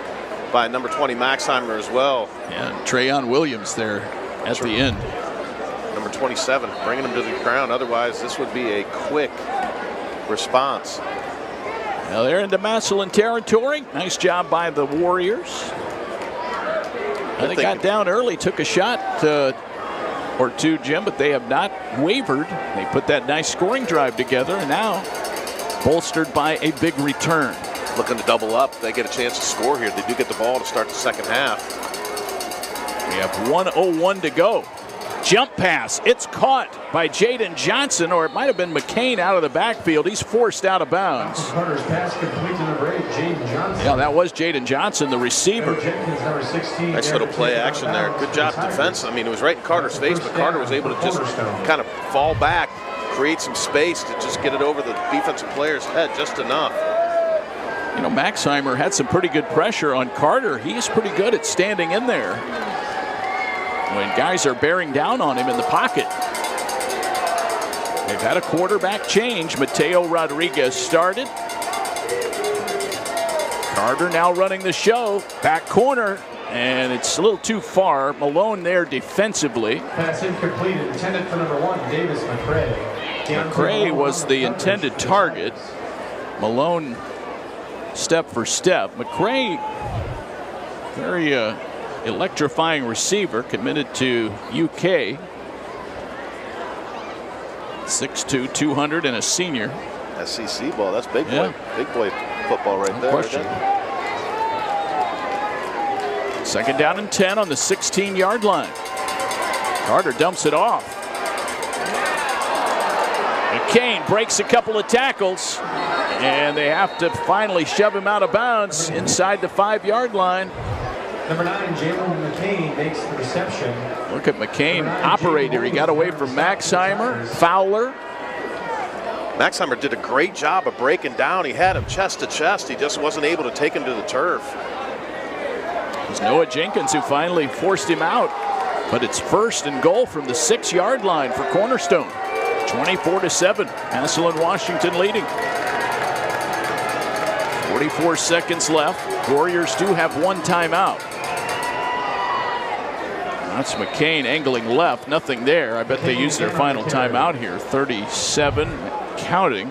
by number 20 Maxheimer as well. And Trayon Williams there at the end. Number 27, bringing him to the ground. Otherwise, this would be a quick response. Now they're into Massillon territory. Nice job by the Warriors. They got down early, took a shot or two, Jim, but they have not wavered. They put that nice scoring drive together, and now bolstered by a big return. Looking to double up. They get a chance to score here. They do get the ball to start the second half. We have 1:01 to go. Jump pass. It's caught by Jaden Johnson, or it might have been McCain out of the backfield. He's forced out of bounds. Carter's pass complete to number 8, Jaden Johnson. Yeah, that was Jaden Johnson, the receiver. Jenkins, number 16. Nice little play action there. Good job defense. I mean, it was right in Carter's face, but Carter was able to just kind of fall back, create some space to just get it over the defensive player's head just enough. You know, Maxheimer had some pretty good pressure on Carter. He's pretty good at standing in there when guys are bearing down on him in the pocket. They've had a quarterback change. Mateo Rodriguez started. Carter now running the show. Back corner, and it's a little too far. Malone there defensively. Pass incomplete, intended for number 1, Davis McCray. McCray was the intended target. Malone step for step. McCray, very electrifying receiver, committed to UK. 6'2", 200, and a senior. SEC ball, that's big boy, big boy football right there. Question. Second down and 10 on the 16-yard line. Carter dumps it off. McCain breaks a couple of tackles, and they have to finally shove him out of bounds inside the 5-yard line. Number 9, Jalen McCain makes the reception. Look at McCain, operator. He got away from Maxheimer, Fowler. Maxheimer did a great job of breaking down. He had him chest to chest. He just wasn't able to take him to the turf. It was Noah Jenkins who finally forced him out. But it's first and goal from the 6-yard line for Cornerstone. 24-7, Massillon, Washington leading. 44 seconds left. Warriors do have one timeout. That's McCain angling left, nothing there. I bet they use their final timeout here. 37 counting.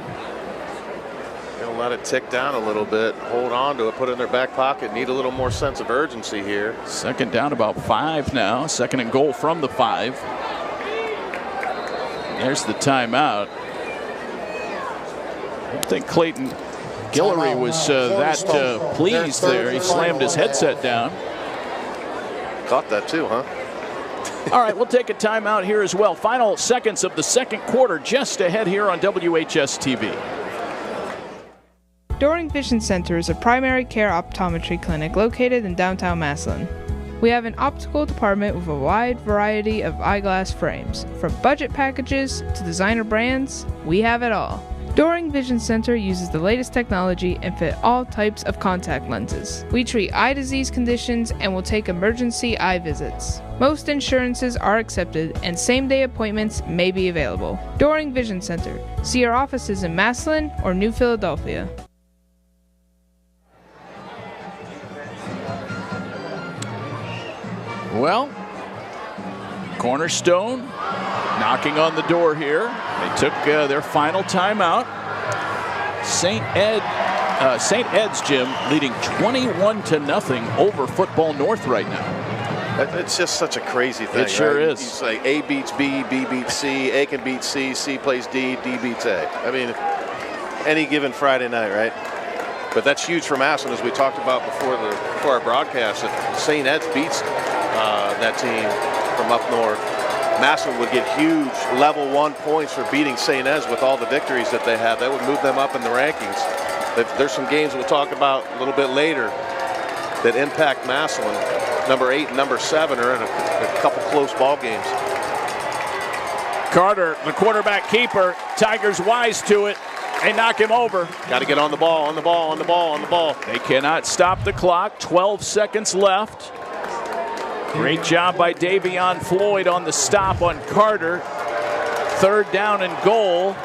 Gonna let it tick down a little bit, hold on to it, put it in their back pocket, need a little more sense of urgency here. Second down, about 5 now. Second and goal from the 5. There's the timeout. I don't think Clayton Guillory was that pleased there. He slammed his headset down. Caught that too, huh? All right, we'll take a timeout here as well. Final seconds of the second quarter just ahead here on WHS-TV. Doring Vision Center is a primary care optometry clinic located in downtown Massillon. We have an optical department with a wide variety of eyeglass frames. From budget packages to designer brands, we have it all. Doring Vision Center uses the latest technology and fit all types of contact lenses. We treat eye disease conditions and will take emergency eye visits. Most insurances are accepted and same-day appointments may be available. Doring Vision Center. See our offices in Massillon or New Philadelphia. Well, Cornerstone knocking on the door here. They took their final timeout. St. Ed's, Jim, leading 21-0 over Football North right now. It's just such a crazy thing. It sure is. It's like A beats B, B beats C, A can beat C, C plays D, D beats A. I mean, any given Friday night, right? But that's huge for Massillon, as we talked about before our broadcast. If St. Ed's beats that team from up north, Massillon would get huge level 1 points for beating St. Ed's with all the victories that they have. That would move them up in the rankings. There's some games we'll talk about a little bit later that impact Massillon. Number 8 and number 7 are in a couple close ball games. Carter, the quarterback keeper, Tigers wise to it. They knock him over. Got to get on the ball, on the ball, on the ball, on the ball. They cannot stop the clock. 12 seconds left. Great job by Davion Floyd on the stop on Carter. Third down and goal.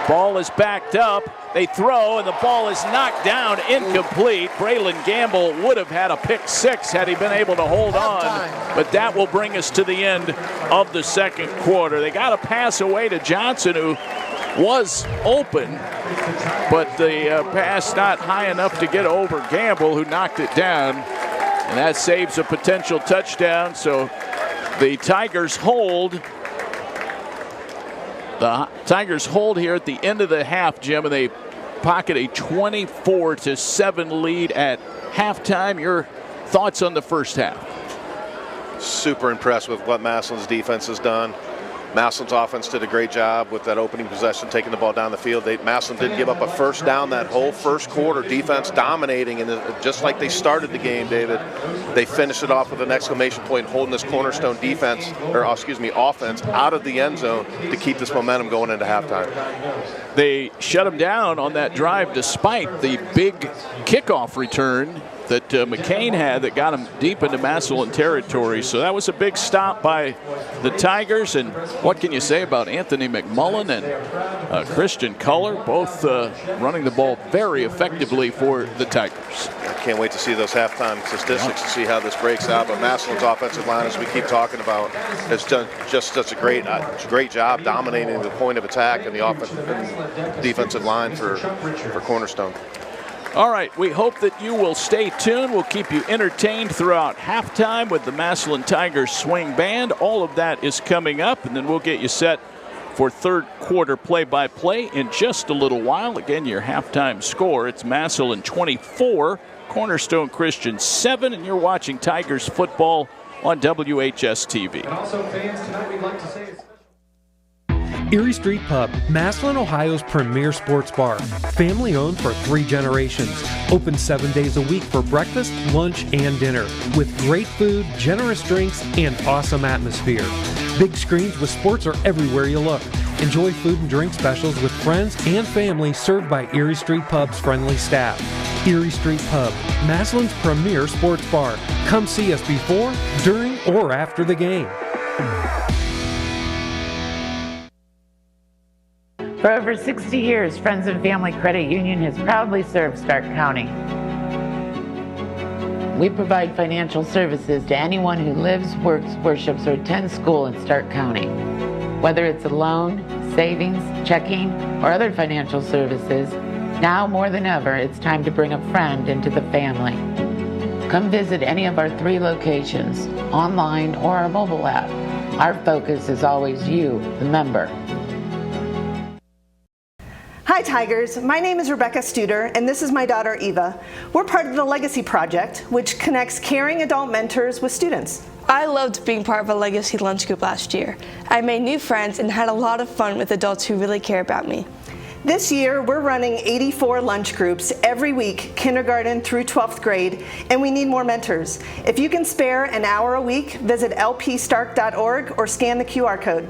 Ball is backed up. They throw, and the ball is knocked down, incomplete. Braylon Gamble would have had a pick six had he been able to hold on, but that will bring us to the end of the second quarter. They got a pass away to Johnson, who was open, but the pass not high enough to get over Gamble, who knocked it down, and that saves a potential touchdown. So the Tigers hold. The Tigers hold here at the end of the half, Jim, and they pocket a 24-7 lead at halftime. Your thoughts on the first half? Super impressed with what Massillon's defense has done. Massillon's offense did a great job with that opening possession, taking the ball down the field. Massillon didn't give up a first down that whole first quarter. Defense dominating, and just like they started the game, David, they finished it off with an exclamation point, holding this Cornerstone offense out of the end zone to keep this momentum going into halftime. They shut them down on that drive despite the big kickoff return that McCain had that got him deep into Massillon territory. So that was a big stop by the Tigers. And what can you say about Anthony McMullen and Christian Culler, both running the ball very effectively for the Tigers? I can't wait to see those halftime statistics to see how this breaks out. But Massillon's offensive line, as we keep talking about, has done just such a great job dominating the point of attack and the defensive line for Cornerstone. All right, we hope that you will stay tuned. We'll keep you entertained throughout halftime with the Massillon Tigers Swing Band. All of that is coming up, and then we'll get you set for third quarter play-by-play in just a little while. Again, your halftime score, it's Massillon 24, Cornerstone Christian 7, and you're watching Tigers football on WHS-TV. And also, fans, tonight we'd like to say Erie Street Pub, Massillon, Ohio's premier sports bar. Family owned for 3 generations. Open 7 days a week for breakfast, lunch, and dinner. With great food, generous drinks, and awesome atmosphere. Big screens with sports are everywhere you look. Enjoy food and drink specials with friends and family served by Erie Street Pub's friendly staff. Erie Street Pub, Massillon's premier sports bar. Come see us before, during, or after the game. For over 60 years, Friends and Family Credit Union has proudly served Stark County. We provide financial services to anyone who lives, works, worships, or attends school in Stark County. Whether it's a loan, savings, checking, or other financial services, now more than ever, it's time to bring a friend into the family. Come visit any of our 3 locations, online or our mobile app. Our focus is always you, the member. Hi Tigers, my name is Rebecca Studer and this is my daughter Eva. We're part of the Legacy Project, which connects caring adult mentors with students. I loved being part of a Legacy lunch group last year. I made new friends and had a lot of fun with adults who really care about me. This year, we're running 84 lunch groups every week, kindergarten through 12th grade, and we need more mentors. If you can spare an hour a week, visit lpstark.org or scan the QR code.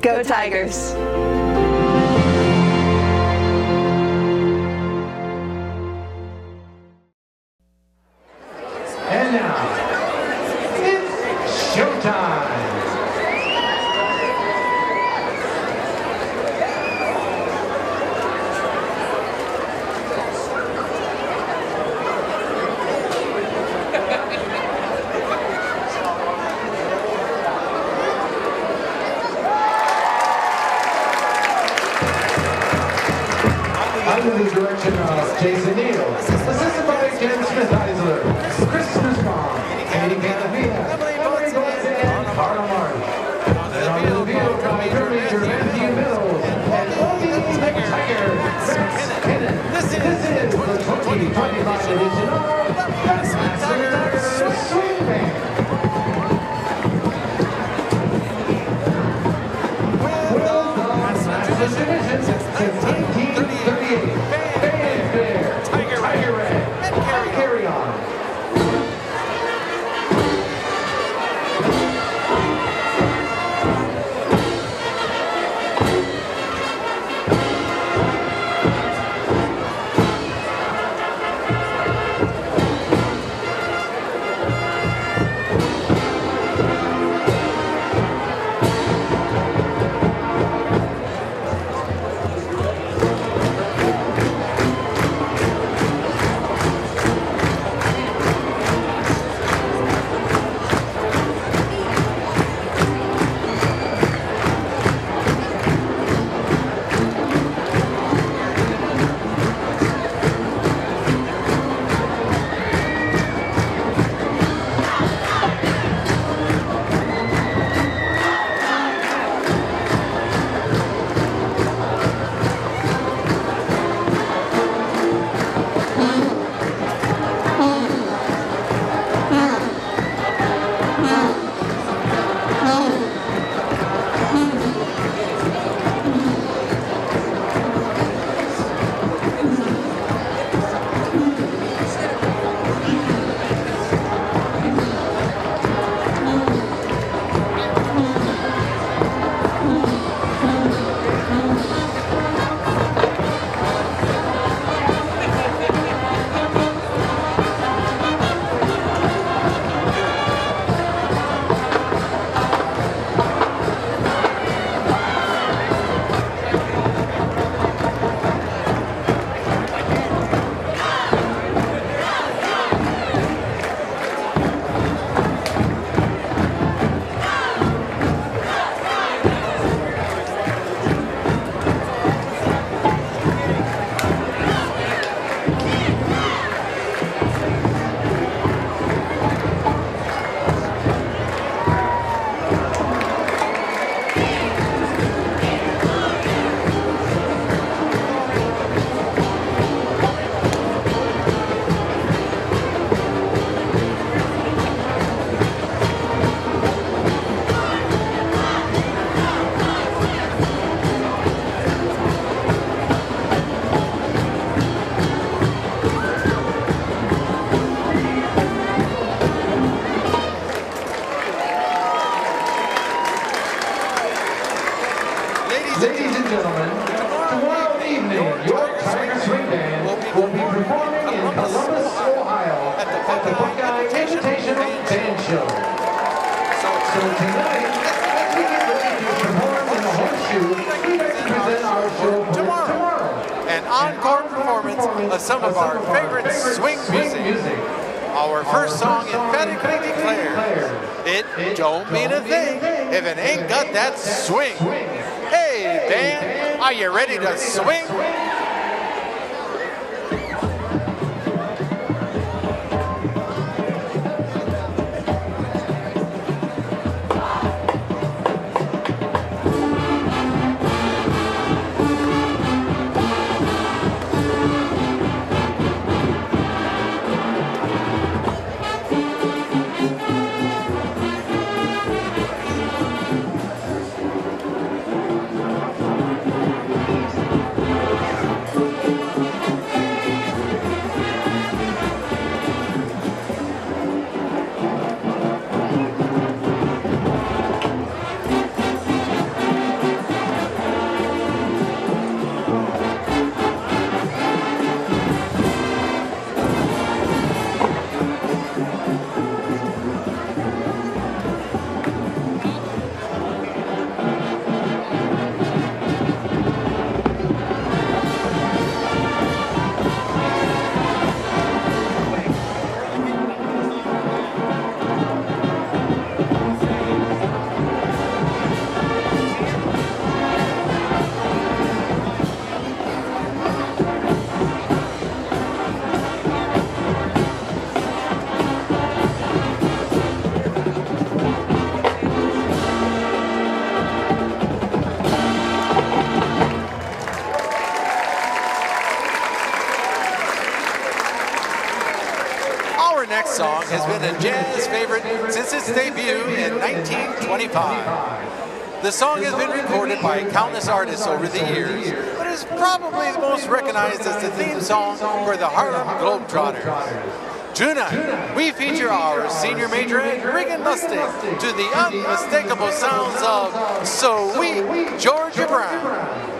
Go Tigers! And now, it's showtime. Under the direction of Jason Neal, assisted by Ken Smith-Heisler, Christmas Mom, Katie Canavia, Emily Glasson, and Carla Marty. And on the field by your major Matthew Mills and Oldie Tiger Rex Kennan. This is the 2025 edition of the Massillon Tigers Swing Band. With the Massillon Division since 1938. Fanfare, Tiger Red, carry on. Ladies and gentlemen, tomorrow evening, your Tiger Swing Band will be performing in Columbus, Ohio at the Buckeye Invitational Band Show. So tonight, as we get ready to perform in the horseshoe, we'd like to present our show for tomorrow. An encore performance of some of our favorite swing music. Our first song emphatically declares, it don't mean a thing if it ain't got that swing. Hey, band, are you ready to swing? Next song has been a jazz favorite since its debut in 1925. The song has been recorded by countless artists over the years, but is probably the most recognized as the theme song for the Harlem Globetrotters. Tonight, we feature our senior majorette, Regan Lustig, to the unmistakable sounds of Sweet Georgia Brown.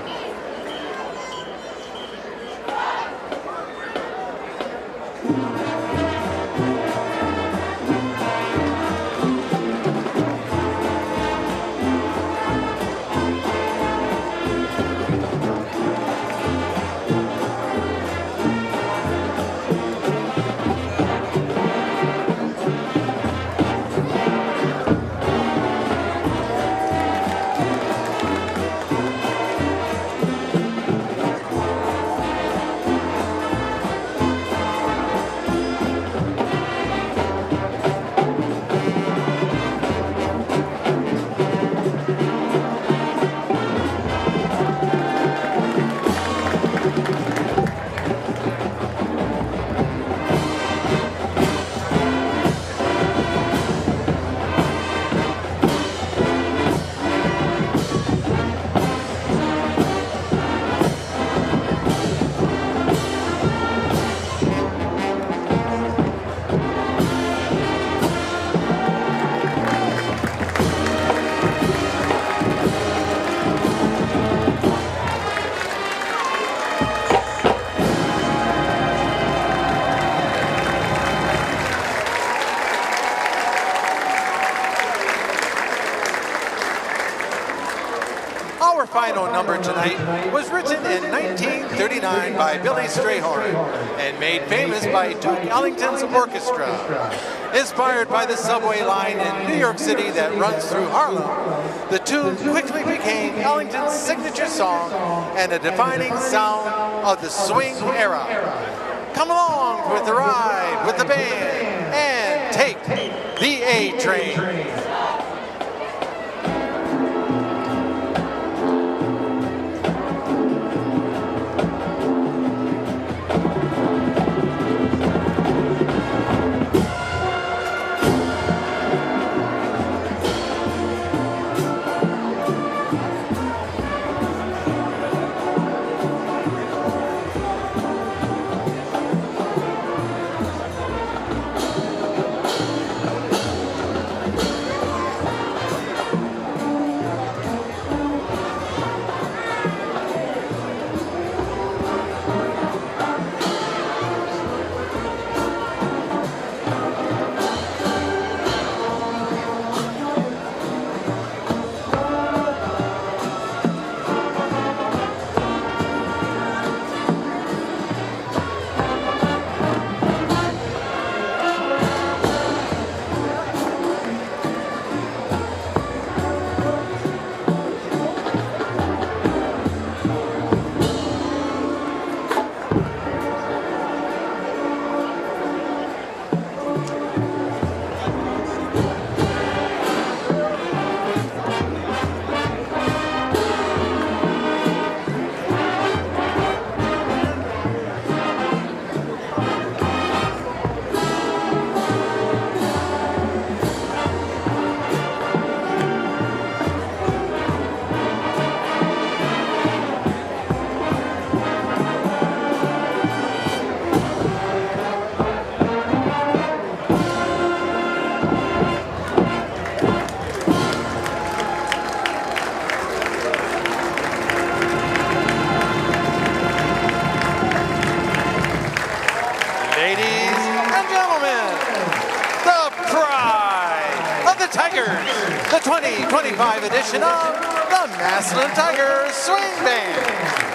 Our final number tonight was written in 1939 by Billy Strayhorn and made famous by Duke Ellington's orchestra. Inspired by the subway line in New York City that runs through Harlem, the tune quickly became Ellington's signature song and a defining sound of the swing era. Come along for the ride with the band and take the A train. Tigers, the 2025 edition of the Massillon Tigers Swing Band.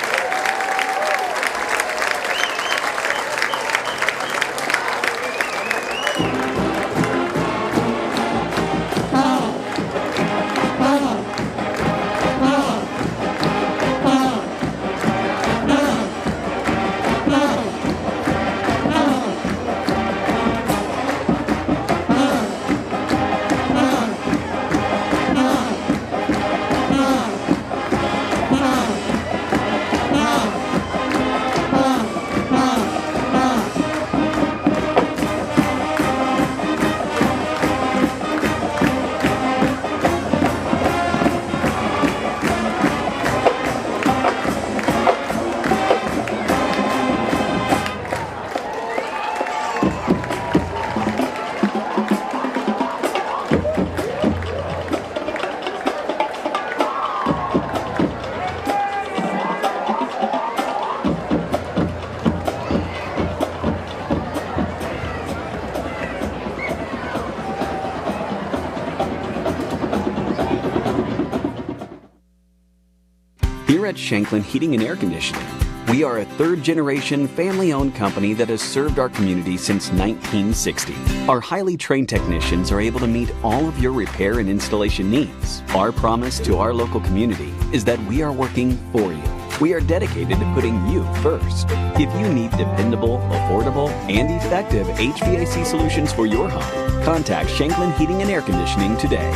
Here at Shanklin Heating and Air Conditioning, we are a third-generation family-owned company that has served our community since 1960. Our highly trained technicians are able to meet all of your repair and installation needs. Our promise to our local community is that we are working for you. We are dedicated to putting you first. If you need dependable, affordable, and effective HVAC solutions for your home, contact Shanklin Heating and Air Conditioning today.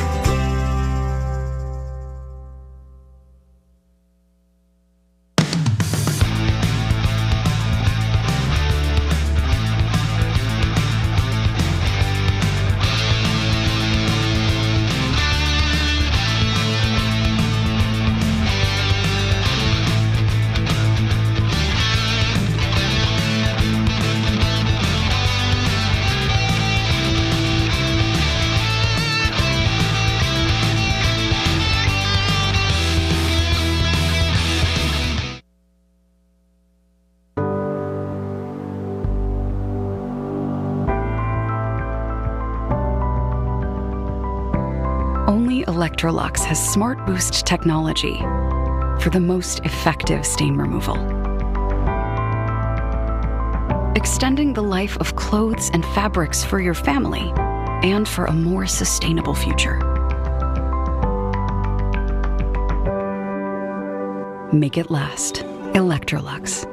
Only Electrolux has Smart Boost technology for the most effective stain removal. Extending the life of clothes and fabrics for your family and for a more sustainable future. Make it last. Electrolux.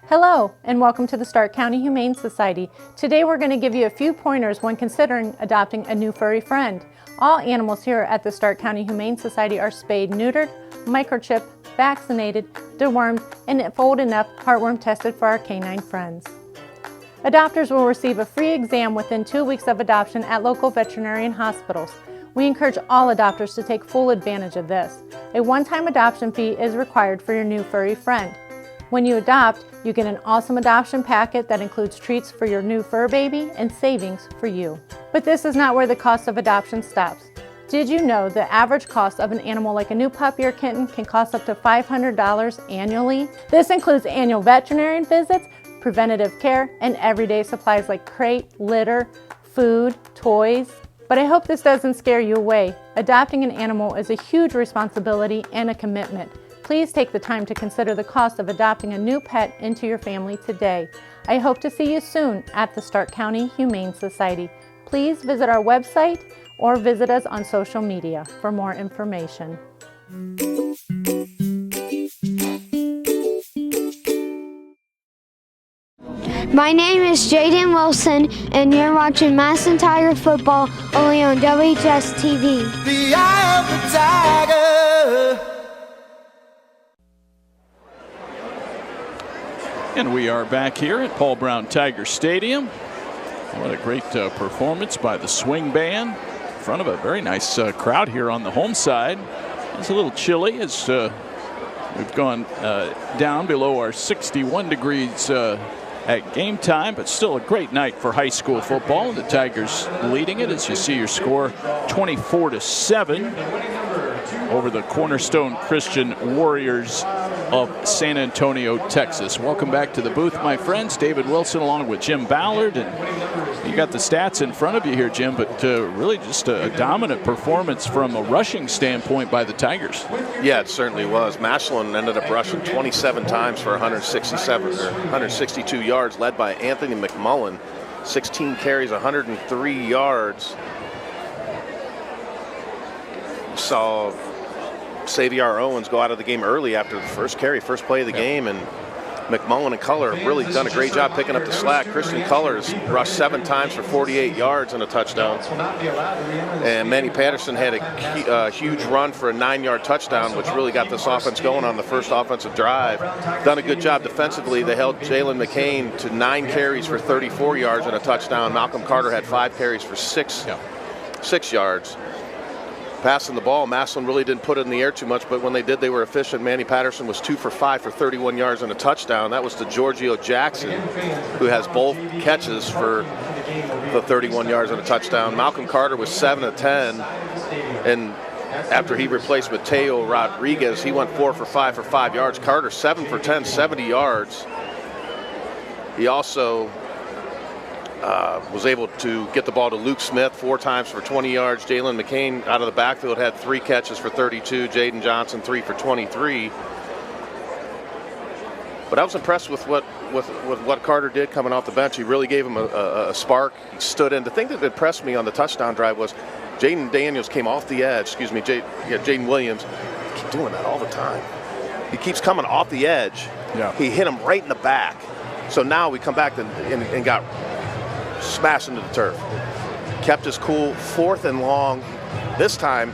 Hello, and welcome to the Stark County Humane Society. Today we're going to give you a few pointers when considering adopting a new furry friend. All animals here at the Stark County Humane Society are spayed, neutered, microchipped, vaccinated, dewormed, and if old enough, heartworm tested for our canine friends. Adopters will receive a free exam within 2 weeks of adoption at local veterinarian hospitals. We encourage all adopters to take full advantage of this. A one-time adoption fee is required for your new furry friend. When you adopt, you get an awesome adoption packet that includes treats for your new fur baby and savings for you. But this is not where the cost of adoption stops. Did you know the average cost of an animal like a new puppy or kitten can cost up to $500 annually? This includes annual veterinarian visits, preventative care, and everyday supplies like crate, litter, food, toys. But I hope this doesn't scare you away. Adopting an animal is a huge responsibility and a commitment. Please take the time to consider the cost of adopting a new pet into your family today. I hope to see you soon at the Stark County Humane Society. Please visit our website or visit us on social media for more information. My name is Jaden Wilson, and you're watching Massillon Tiger football only on WHS-TV. The eye of the tiger. And we are back here at Paul Brown Tiger Stadium. What a great performance by the swing band in front of a very nice crowd here on the home side. It's a little chilly as we've gone down below our 61 degrees at game time, but still a great night for high school football. The Tigers leading it as you see your score 24-7 over the Cornerstone Christian Warriors of San Antonio, Texas. Welcome back to the booth, my friends. David Wilson along with Jim Ballard. And you got the stats in front of you here, Jim, but really just a dominant performance from a rushing standpoint by the Tigers. Yeah, it certainly was. Massillon ended up rushing 27 times for 162 yards, led by Anthony McMullen. 16 carries, 103 yards. Saw Xavier Owens go out of the game early after the first carry, first play of the game, and McMullen and Culler have really done a great job picking up the slack. Christian Culler has rushed 7 times for 48 yards and a touchdown. And Manny Patterson had a huge run for a 9-yard touchdown, which really got this offense going on the first offensive drive. Done a good job defensively. They held Jalen McCain to 9 carries for 34 yards and a touchdown. Malcolm Carter had 5 carries for 6 yards. Passing the ball, Massillon really didn't put it in the air too much, but when they did, they were efficient. Manny Patterson was 2 for 5 for 31 yards and a touchdown. That was to Giorgio Jackson, who has both catches for the 31 yards and a touchdown. Malcolm Carter was 7 of 10, and after he replaced Mateo Rodriguez, he went 4 for 5 for 5 yards. Carter 7 for 10, 70 yards. He also was able to get the ball to Luke Smith 4 times for 20 yards. Jalen McCain out of the backfield had 3 catches for 32. Jaden Johnson 3 for 23. But I was impressed with what Carter did coming off the bench. He really gave him a spark. He stood in. The thing that impressed me on the touchdown drive was Jaden Daniels came off the edge. Excuse me, Jaden Williams. I keep doing that all the time. He keeps coming off the edge. Yeah. He hit him right in the back. So now we come back and got smashed into the turf. Kept his cool, 4th and long. This time,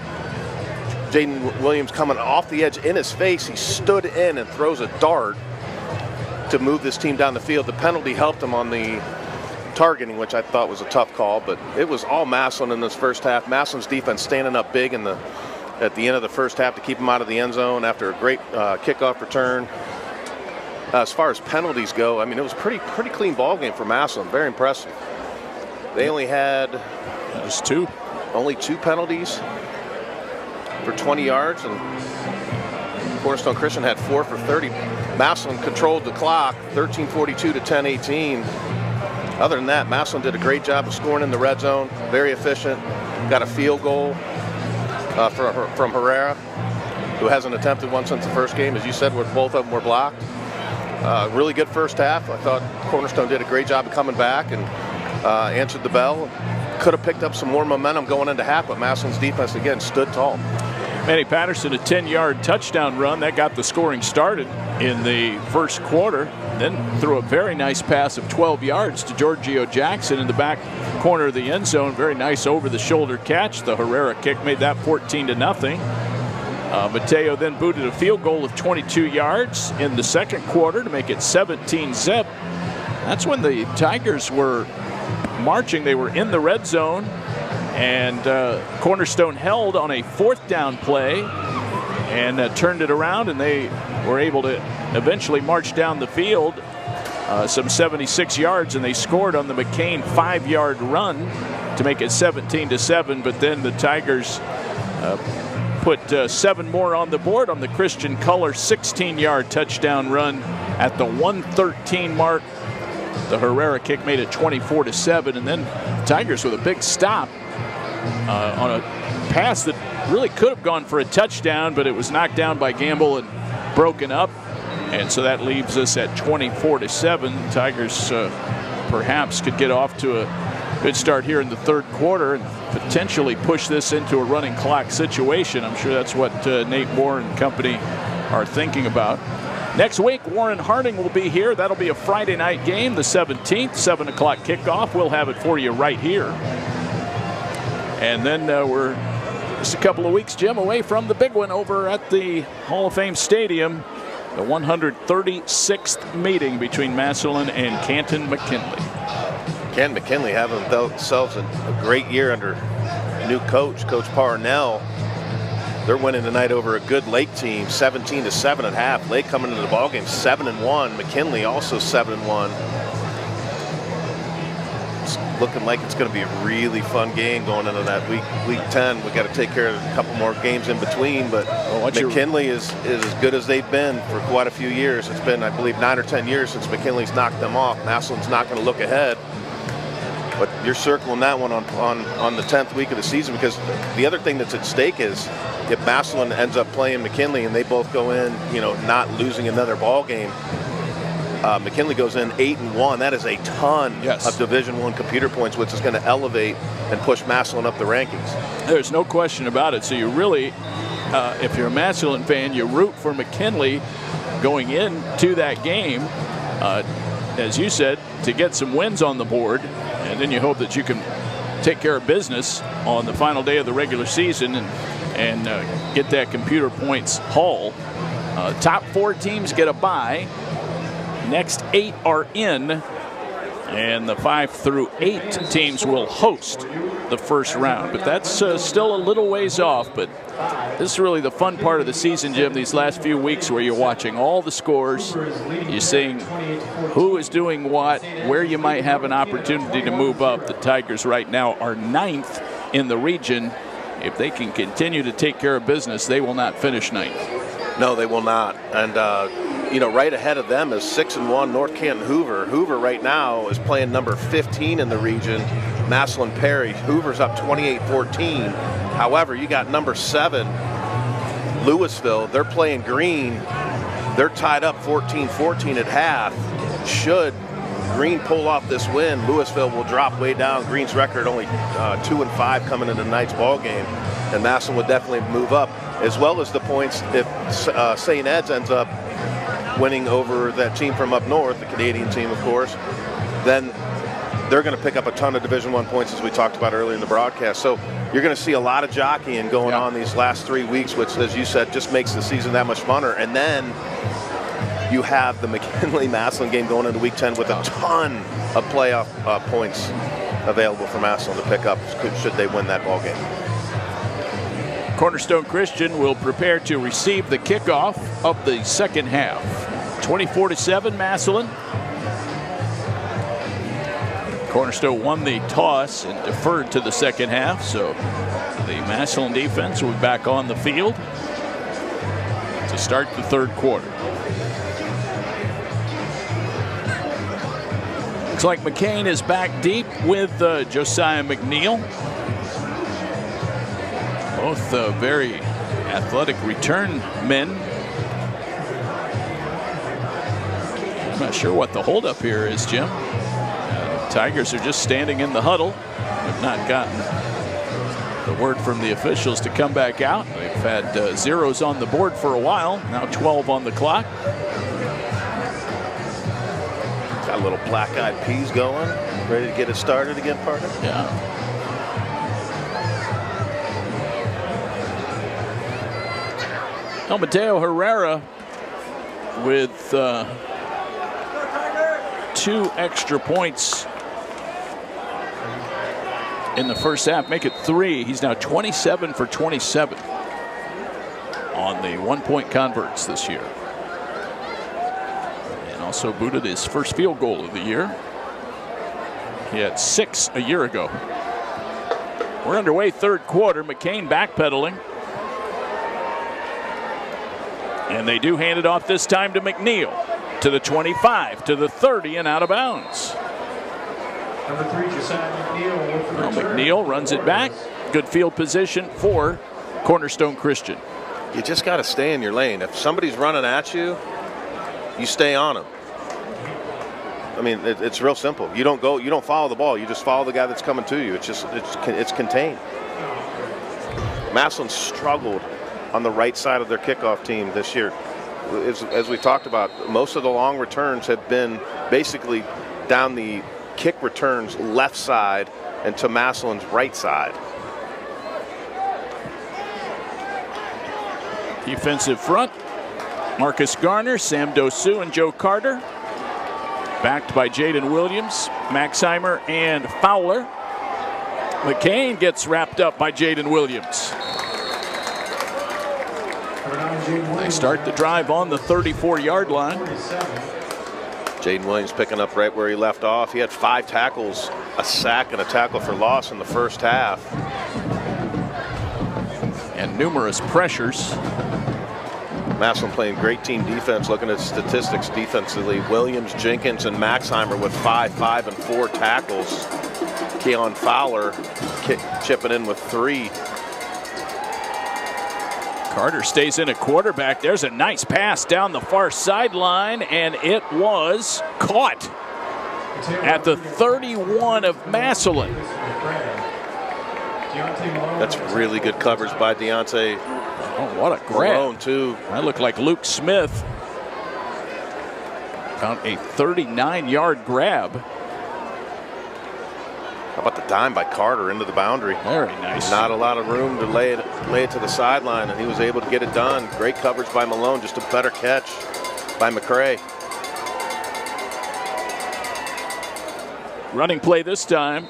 Jaden Williams coming off the edge in his face. He stood in and throws a dart to move this team down the field. The penalty helped him on the targeting, which I thought was a tough call, but it was all Massillon in this first half. Massillon's defense standing up big at the end of the first half to keep him out of the end zone after a great kickoff return. As far as penalties go, I mean, it was pretty clean ball game for Massillon. Very impressive. They only had only 2 penalties for 20 yards, and Cornerstone Christian had 4 for 30. Massillon controlled the clock, 13:42 to 10:18. Other than that, Massillon did a great job of scoring in the red zone. Very efficient. Got a field goal from Herrera, who hasn't attempted one since the first game. As you said, both of them were blocked. Really good first half. I thought Cornerstone did a great job of coming back and answered the bell. Could have picked up some more momentum going into half, but Massillon's defense again stood tall. Manny Patterson, a 10-yard touchdown run. That got the scoring started in the first quarter. Then threw a very nice pass of 12 yards to Giorgio Jackson in the back corner of the end zone. Very nice over-the-shoulder catch. The Herrera kick made that 14-0. Mateo then booted a field goal of 22 yards in the second quarter to make it 17-zip. That's when the Tigers were marching. They were in the red zone, and Cornerstone held on a 4th down play and turned it around, and they were able to eventually march down the field some 76 yards, and they scored on the McCain 5-yard run to make it 17-7. But then the Tigers put 7 more on the board on the Christian Culler 16-yard touchdown run at the 1:13 mark. The Herrera kick made it 24-7, and then Tigers with a big stop on a pass that really could have gone for a touchdown, but it was knocked down by Gamble and broken up, and so that leaves us at 24-7. Tigers perhaps could get off to a good start here in the third quarter and potentially push this into a running clock situation. I'm sure that's what Nate Moore and company are thinking about. Next week, Warren Harding will be here. That'll be a Friday night game, the 17th, 7 o'clock kickoff. We'll have it for you right here. And then we're just a couple of weeks, Jim, away from the big one over at the Hall of Fame Stadium, the 136th meeting between Massillon and Canton McKinley. Canton McKinley having themselves a great year under new coach, Coach Parnell. They're winning tonight over a good Lake team, 17-7 at half. Lake coming into the ballgame 7-1. McKinley also 7-1. it's looking like it's going to be a really fun game going into that week 10. We got to take care of a couple more games in between, but McKinley is as good as they've been for quite a few years. It's been, I believe, 9 or 10 years since McKinley's knocked them off. Massillon's not going to look ahead, but you're circling that one on the 10th week of the season, because the other thing that's at stake is if Massillon ends up playing McKinley and they both go in, not losing another ball game, McKinley goes in 8-1. That is a ton of Division I computer points, which is going to elevate and push Massillon up the rankings. There's no question about it. So you really, if you're a Massillon fan, you root for McKinley going into that game, as you said, to get some wins on the board, and then you hope that you can take care of business on the final day of the regular season and get that computer points haul. Top 4 teams get a bye. Next 8 are in, and the 5 through 8 teams will host the first round. But that's still a little ways off, but this is really the fun part of the season, Jim, these last few weeks where you're watching all the scores, you're seeing who is doing what, where you might have an opportunity to move up. The Tigers right now are 9th in the region. If they can continue to take care of business, they will not finish 9th. No, they will not. And right ahead of them is 6-1 North Canton Hoover. Hoover right now is playing number 15 in the region, Massillon Perry. Hoover's up 28-14. However, you got number 7, Louisville. They're playing Green. They're tied up 14-14 at half. Should Green pull off this win, Louisville will drop way down. Green's record only 2-5 coming into tonight's ball game, and Massillon would definitely move up, as well as the points if St. Ed's ends up winning over that team from up north, the Canadian team, of course. Then they're going to pick up a ton of Division I points, as we talked about earlier in the broadcast. So you're going to see a lot of jockeying going on these last 3 weeks, which, as you said, just makes the season that much funner. And then you have the McKinley-Massillon game going into Week 10 with a ton of playoff points available for Massillon to pick up should they win that ball game. Cornerstone Christian will prepare to receive the kickoff of the second half. 24-7 Massillon. Cornerstone won the toss and deferred to the second half, so the Massillon defense will be back on the field to start the third quarter. Looks like McCain is back deep with Josiah McNeil. Both very athletic return men. I'm not sure what the holdup here is, Jim. The Tigers are just standing in the huddle. Have not gotten the word from the officials to come back out. They've had zeros on the board for a while. Now 12 on the clock. Got a little black-eyed peas going. Ready to get it started again, partner? Yeah. Mateo Herrera with 2 extra points in the first half, make it 3. He's now 27 for 27 on the 1-point converts this year. And also booted his first field goal of the year. He had 6 a year ago. We're underway, third quarter. McCain backpedaling. And they do hand it off this time to McNeil, to the 25, to the 30, and out of bounds. Number 3, Josiah McNeil. McNeil runs it back. Good field position for Cornerstone Christian. You just got to stay in your lane. If somebody's running at you, you stay on them. I mean, it's real simple. You don't follow the ball. You just follow the guy that's coming to you. It's contained. Massillon struggled on the right side of their kickoff team this year. As we talked about, most of the long returns have been basically down the kick returns left side and to Massillon's right side. Defensive front, Marcus Garner, Sam Dosu, and Joe Carter. Backed by Jaden Williams, Maxheimer, and Fowler. McCain gets wrapped up by Jaden Williams. They start the drive on the 34-yard line. Jaden Williams picking up right where he left off. He had 5 tackles, a sack, and a tackle for loss in the first half. And numerous pressures. Massillon playing great team defense. Looking at statistics defensively, Williams, Jenkins, and Maxheimer with 5, 5, and 4 tackles. Keon Fowler chipping in with 3. Carter stays in at quarterback. There's a nice pass down the far sideline, and it was caught at the 31 of Massillon. That's really good coverage by Deontay. Oh, what a grab. Too. That looked like Luke Smith. Found a 39-yard grab. How about the dime by Carter into the boundary? Very nice. Not a lot of room to lay it to the sideline, and he was able to get it done. Great coverage by Malone, just a better catch by McCray. Running play this time.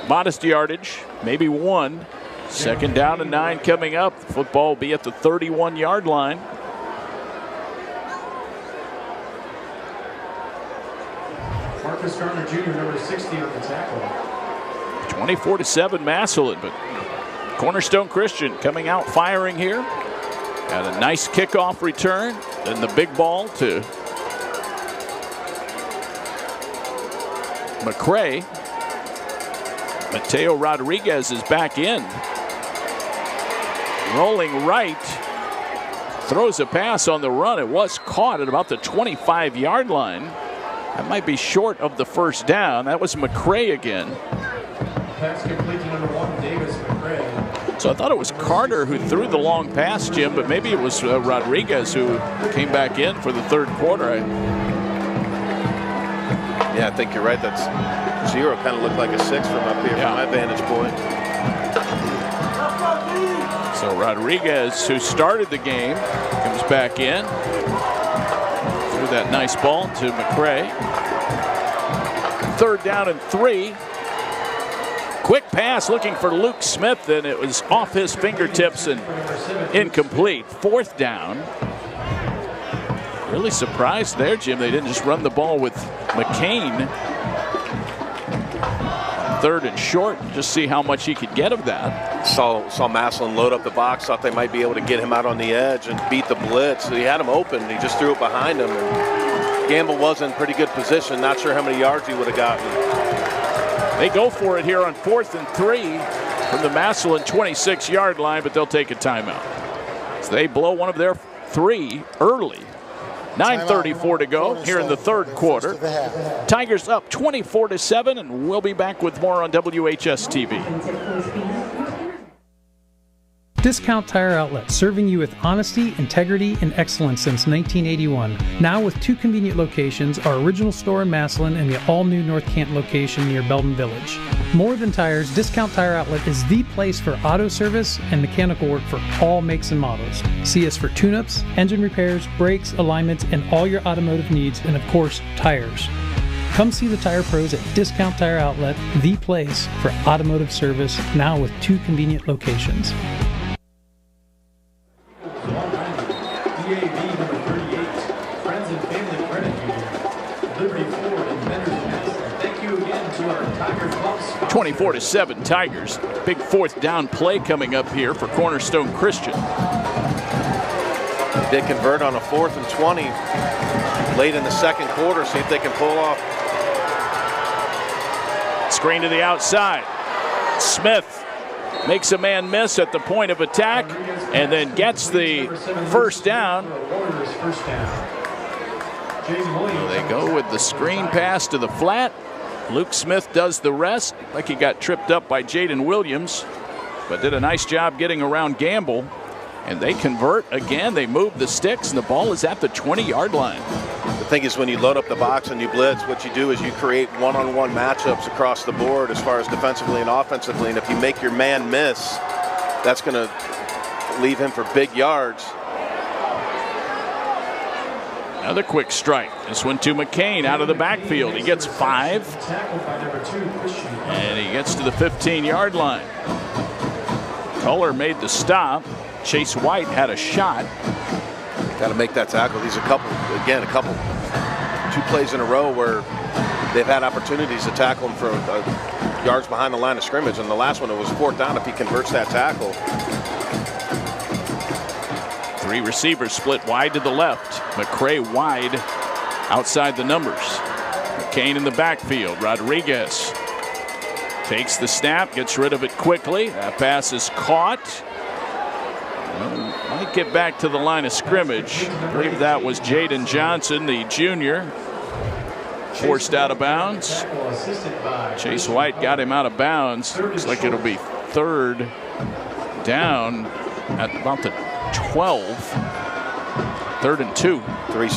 Modest yardage, maybe 1. 2nd down and 9 coming up. The football will be at the 31-yard line. Marcus Garner Jr., number 60 on the tackle. 24-7 Massillon, but Cornerstone Christian coming out firing here. Had a nice kickoff return. Then the big ball to McCray. Mateo Rodriguez is back in. Rolling right. Throws a pass on the run. It was caught at about the 25-yard line. That might be short of the first down. That was McCray again. Pass complete to number 1, Davis McCray. So I thought it was Carter who threw the long pass, Jim, but maybe it was Rodriguez who came back in for the 3rd quarter. Yeah, I think you're right. That's 0 kind of looked like a 6 from up here from my vantage point. So Rodriguez, who started the game, comes back in. Threw that nice ball to McCray. 3rd down and 3. Quick pass looking for Luke Smith, and it was off his fingertips and incomplete. 4th down. Really surprised there, Jim. They didn't just run the ball with McCain. 3rd and short, just see how much he could get of that. Saw Massillon load up the box, thought they might be able to get him out on the edge and beat the blitz. So he had him open, and he just threw it behind him. And Gamble was in pretty good position. Not sure how many yards he would have gotten. They go for it here on 4th and 3 from the Massillon 26-yard line, but they'll take a timeout. So they blow one of their 3 early. 9:34 to go here in the 3rd quarter. Tigers up 24-7, and we'll be back with more on WHS-TV. Discount Tire Outlet, serving you with honesty, integrity, and excellence since 1981. Now with 2 convenient locations, our original store in Massillon and the all-new North Canton location near Belden Village. More than tires, Discount Tire Outlet is the place for auto service and mechanical work for all makes and models. See us for tune-ups, engine repairs, brakes, alignments, and all your automotive needs, and of course, tires. Come see the tire pros at Discount Tire Outlet, the place for automotive service, now with 2 convenient locations. DAV number 38, Friends and Family Credit Union, Liberty Ford and Vendors Massillon. Thank you again to our Tiger Club sponsors. 24-7 Tigers. Big 4th down play coming up here for Cornerstone Christian. They did convert on a 4th and 20 late in the 2nd quarter. See if they can pull off. Screen to the outside. Smith makes a man miss at the point of attack and then gets the first down. They go with the screen pass to the flat. Luke Smith does the rest. Like he got tripped up by Jaden Williams, but did a nice job getting around Gamble. And they convert again. They move the sticks, and the ball is at the 20-yard line. The thing is, when you load up the box and you blitz, what you do is you create one-on-one matchups across the board as far as defensively and offensively. And if you make your man miss, that's going to leave him for big yards. Another quick strike. This one to McCain out of the backfield. He gets 5. And he gets to the 15-yard line. Culler made the stop. Chase White had a shot. Got to make that tackle. He's a couple 2 plays in a row where they've had opportunities to tackle him for yards behind the line of scrimmage. And the last one, it was 4th down if he converts that tackle. 3 receivers split wide to the left. McCray wide outside the numbers. McCain in the backfield. Rodriguez takes the snap, gets rid of it quickly. That pass is caught. Might get back to the line of scrimmage. I believe that was Jaden Johnson, the junior, forced out of bounds. Chase White got him out of bounds. Looks like it'll be 3rd down at about the 12. 3rd and 2. 3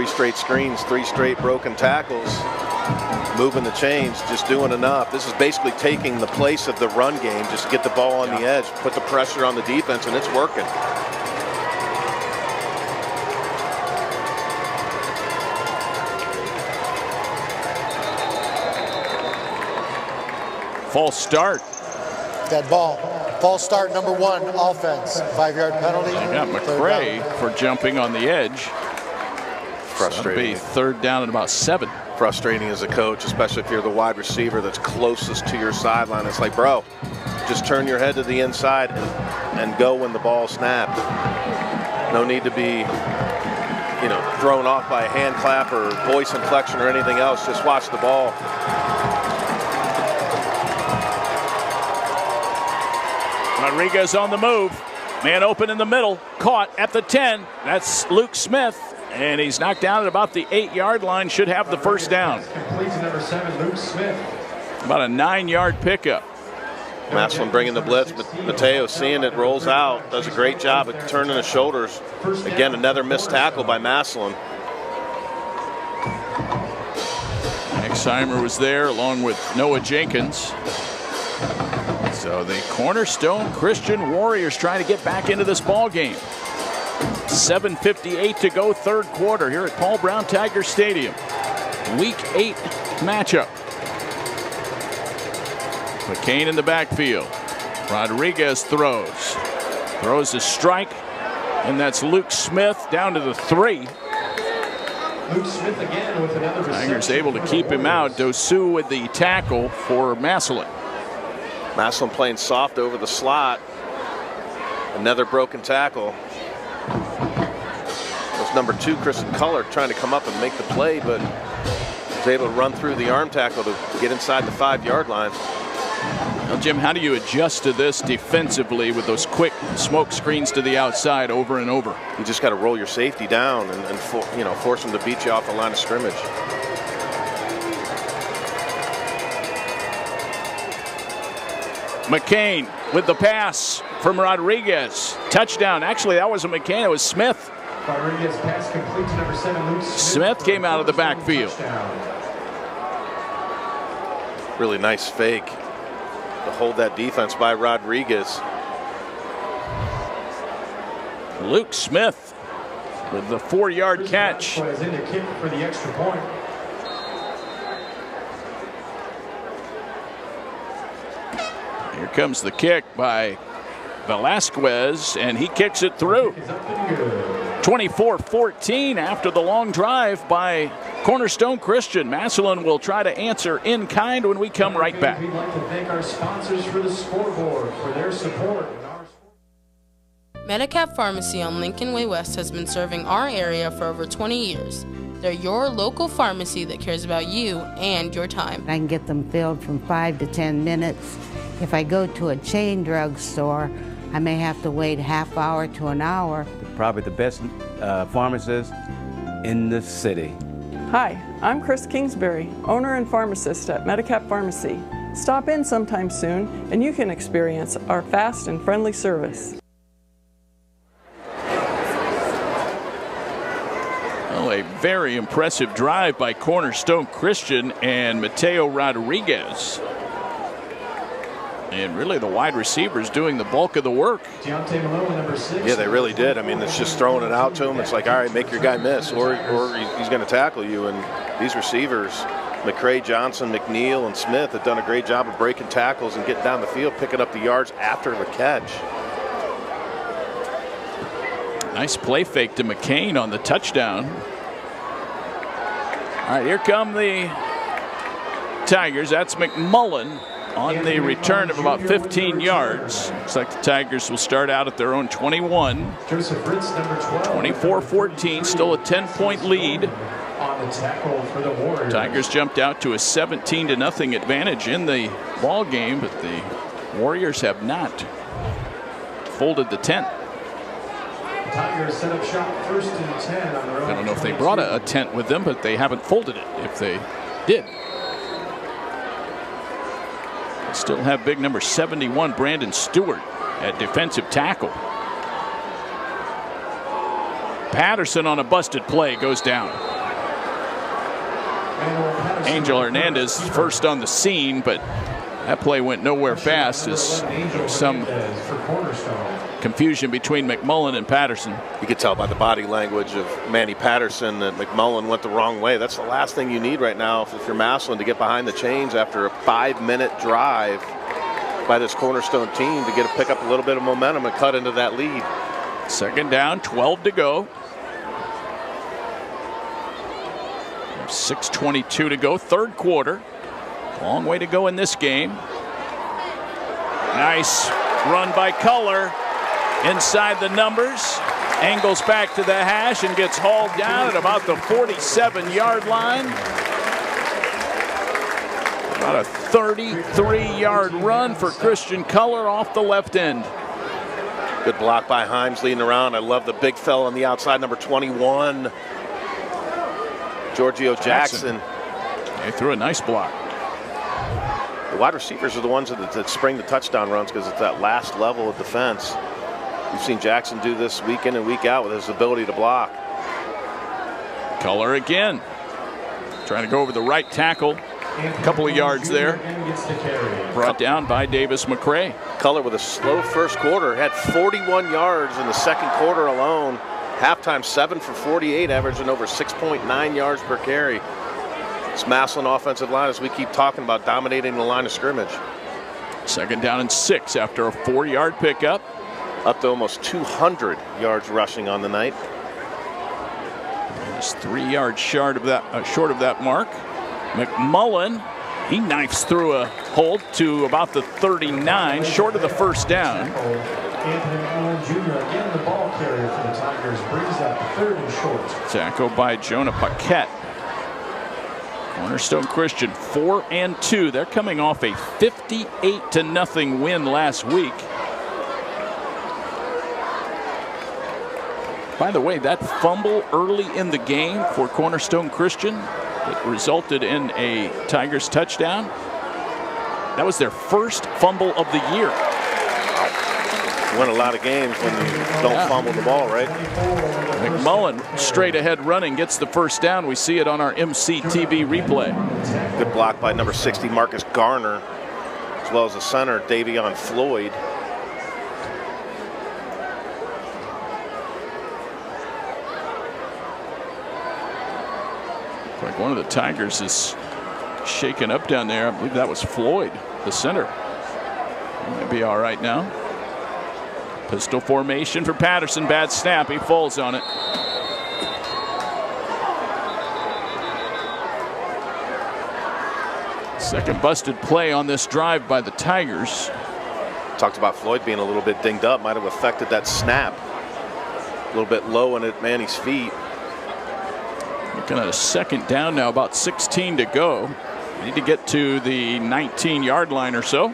straight screens, 3 straight broken tackles. Moving the chains, just doing enough. This is basically taking the place of the run game, just get the ball on the edge, put the pressure on the defense, and it's working. False start. Dead ball. False start, number 1, offense. 5-yard penalty. They got McCray for jumping on the edge. Frustrating. So that'll be 3rd down at about 7. Frustrating as a coach, especially if you're the wide receiver that's closest to your sideline. It's like, bro, just turn your head to the inside and go when the ball snapped. No need to be, thrown off by a hand clap or voice inflection or anything else. Just watch the ball. Rodriguez on the move. Man open in the middle. Caught at the 10. That's Luke Smith. And he's knocked down at about the 8-yard line. Should have the 1st down. Complete to number 7, Luke Smith. About a 9-yard pickup. Massillon bringing the blitz, but Mateo seeing it, rolls out, does a great job at turning his shoulders. Again, another missed tackle by Massillon. Exheimer was there along with Noah Jenkins. So the Cornerstone Christian Warriors trying to get back into this ball game. 7:58 to go, 3rd quarter here at Paul Brown Tiger Stadium. Week 8 matchup. McCain in the backfield. Rodriguez throws a strike, and that's Luke Smith down to the 3. Luke Smith again with another reception. Tigers able to keep him out. Dosu with the tackle for Massillon. Massillon playing soft over the slot. Another broken tackle. Was number 2, Kristen Culler, trying to come up and make the play, but was able to run through the arm tackle to get inside the 5-yard line. Now, Jim, how do you adjust to this defensively with those quick smoke screens to the outside over and over? You just got to roll your safety down and force them to beat you off the line of scrimmage. McCain with the pass from Rodriguez. Touchdown. Actually, that wasn't McCain, it was Smith. Rodriguez pass complete to number 7, Luke Smith. Smith came out of the backfield. Really nice fake to hold that defense by Rodriguez. Luke Smith with the 4-yard catch. In to kick for the extra point. Here comes the kick by Velasquez, and he kicks it through. 24-14 after the long drive by Cornerstone Christian. Massillon will try to answer in kind when we come right back. We'd like to thank our sponsors for the scoreboard for their support. Medicap Pharmacy on Lincoln Way West has been serving our area for over 20 years. They're your local pharmacy that cares about you and your time. I can get them filled from 5 to 10 minutes. If I go to a chain drugstore, I may have to wait a half hour to an hour. Probably the best pharmacist in the city. Hi, I'm Chris Kingsbury, owner and pharmacist at Medicap Pharmacy. Stop in sometime soon and you can experience our fast and friendly service. Well, a very impressive drive by Cornerstone Christian and Mateo Rodriguez. And really the wide receivers doing the bulk of the work. Deontay Malone, number 6. Yeah, they really did. I mean, it's just throwing it out to him. It's like, all right, make your guy miss, or he's going to tackle you. And these receivers, McCray, Johnson, McNeil, and Smith have done a great job of breaking tackles and getting down the field, picking up the yards after the catch. Nice play fake to McCain on the touchdown. right, here come the Tigers. That's McMullen on the return of about 15 yards. Looks like the Tigers will start out at their own 21. 24-14, still a 10-point lead. On the tackle for the Warriors. Tigers jumped out to a 17-0 advantage in the ball game, but the Warriors have not folded the tent. Tigers set up shop 1st and 10 on their own. I don't know if they brought a tent with them, but they haven't folded it. If they did. They still have big number 71, Brandon Stewart, at defensive tackle. Patterson on a busted play goes down. Angel Hernandez first on the scene, but that play went nowhere fast as some confusion between McMullen and Patterson. You could tell by the body language of Manny Patterson that McMullen went the wrong way. That's the last thing you need right now if you're Massillon, to get behind the chains after a 5-minute drive by this Cornerstone team to pick up a little bit of momentum and cut into that lead. 2nd down, 12 to go. 6:22 to go, 3rd quarter. Long way to go in this game. Nice run by Culler inside the numbers. Angles back to the hash and gets hauled down at about the 47-yard line. About a 33-yard run for Christian Culler off the left end. Good block by Himes leading around. I love the big fella on the outside, number 21. Giorgio Jackson. He threw a nice block. The wide receivers are the ones that spring the touchdown runs because it's that last level of defense. You've seen Jackson do this week in and week out with his ability to block. Culler again. Trying to go over the right tackle. A couple of yards there. Brought down by Davis McCray. Culler with a slow first quarter. Had 41 yards in the 2nd quarter alone. Halftime 7 for 48, averaging over 6.9 yards per carry. This Massillon offensive line, as we keep talking about, dominating the line of scrimmage. 2nd down and 6 after a 4-yard pickup. Up to almost 200 yards rushing on the night. Just 3 yards short of that mark. McMullen, he knifes through a hold to about the 39, short of the 1st down. Anthony Allen Jr. again, the ball carrier for the Tigers, brings up 3rd and short. Tackle by Jonah Paquette. Cornerstone Christian 4-2. They're coming off a 58-0 win last week. By the way, that fumble early in the game for Cornerstone Christian that resulted in a Tigers touchdown, that was their first fumble of the year. Win a lot of games when you don't fumble the ball, right? McMullen straight ahead running gets the 1st down. We see it on our MC-TV replay. Good block by number 60, Marcus Garner, as well as the center, Davion Floyd. Like one of the Tigers is shaken up down there. I believe that was Floyd, the center. He might be all right now. Pistol formation for Patterson. Bad snap. He falls on it. Second busted play on this drive by the Tigers. Talked about Floyd being a little bit dinged up. Might have affected that snap. A little bit low at Manny's feet. Looking at a 2nd down now, about 16 to go. Need to get to the 19-yard line or so.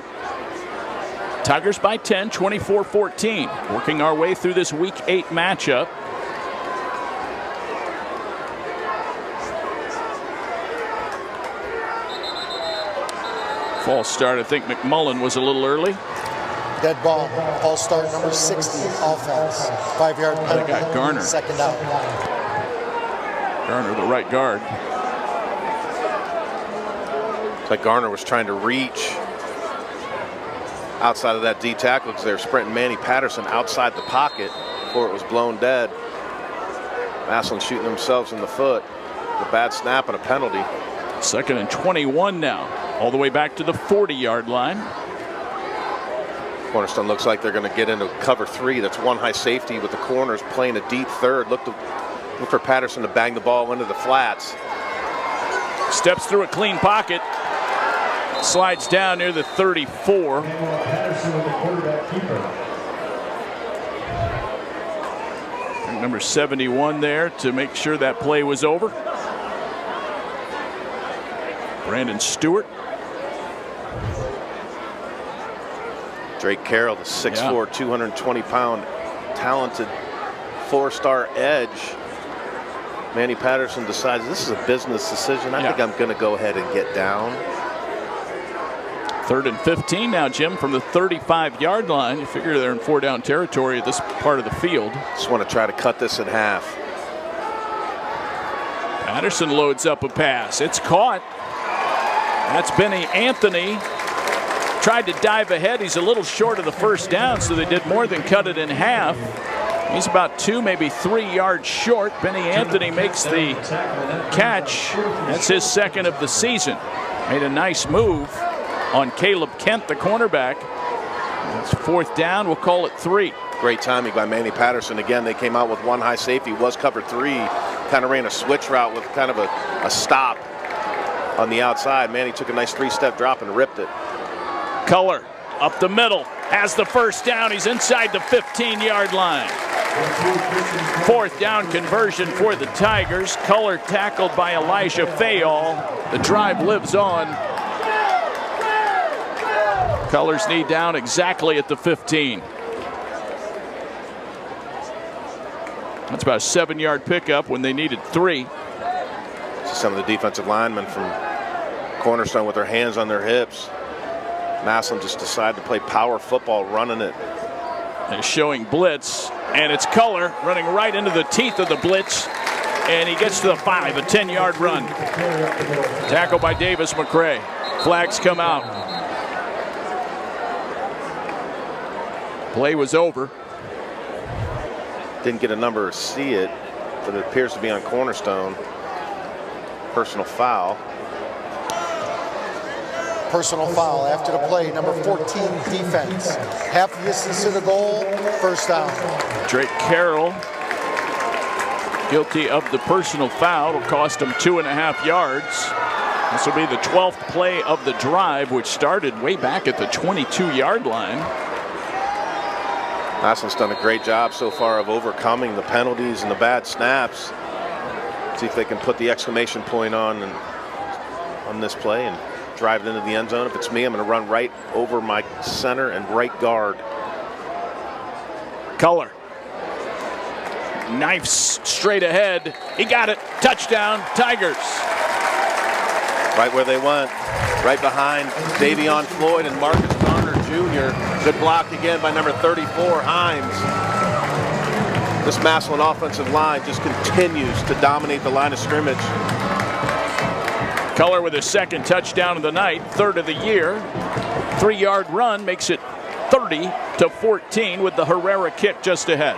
Tigers by 10, 24-14. Working our way through this Week 8 matchup. False start. I think McMullen was a little early. Dead ball. False start number 60, offense. 5-yard penalty. They got Garner. 2nd down. Garner, the right guard. It's like Garner was trying to reach outside of that D tackle because they were sprinting Manny Patterson outside the pocket before it was blown dead. Massillon shooting themselves in the foot. A bad snap and a penalty. 2nd and 21 now. All the way back to the 40-yard line. Cornerstone looks like they're going to get into cover 3. That's one high safety with the corners playing a deep third. Look for Patterson to bang the ball into the flats. Steps through a clean pocket. Slides down near the 34. Number 71 there to make sure that play was over. Brandon Stewart. Drake Carroll, the 6'4", 220-pound, talented four-star edge. Manny Patterson decides this is a business decision. I think I'm going to go ahead and get down. 3rd and 15 now, Jim, from the 35-yard line. You figure they're in 4-down territory at this part of the field. Just want to try to cut this in half. Patterson loads up a pass. It's caught. That's Benny Anthony. Tried to dive ahead. He's a little short of the first down, so they did more than cut it in half. He's about 2, maybe 3 yards short. Benny Anthony makes the catch. That's his second of the season. Made a nice move on Caleb Kent, the cornerback. It's 4th down. We'll call it 3. Great timing by Manny Patterson. Again, they came out with one high safety, was cover 3, kind of ran a switch route with kind of a stop on the outside. Manny took a nice 3-step drop and ripped it. Culler up the middle, has the first down. He's inside the 15-yard line. 4th down conversion for the Tigers. Culler tackled by Elijah Fayol. The drive lives on. Culler's knee down exactly at the 15. That's about a 7-yard pickup when they needed 3. Some of the defensive linemen from Cornerstone with their hands on their hips. Massillon just decided to play power football, running it. They're showing blitz, and it's Culler running right into the teeth of the blitz, and he gets to the 5, a 10-yard run. Tackle by Davis McCray. Flags come out. Play was over. Didn't get a number or see it, but it appears to be on Cornerstone. Personal foul. Personal foul after the play, number 14, defense. Half the distance to the goal, 1st down. Drake Carroll guilty of the personal foul. It'll cost him 2.5 yards. This will be the 12th play of the drive, which started way back at the 22-yard line. Massillon's done a great job so far of overcoming the penalties and the bad snaps. See if they can put the exclamation point on this play and drive it into the end zone. If it's me, I'm going to run right over my center and right guard. Culler. Knifes straight ahead. He got it. Touchdown, Tigers. Right where they went. Right behind Davion Floyd and Marcus Garner Jr. Good block again by number 34, Himes. This Massillon offensive line just continues to dominate the line of scrimmage. Culler with his 2nd touchdown of the night, 3rd of the year. 3-yard run makes it 30-14 with the Herrera kick just ahead.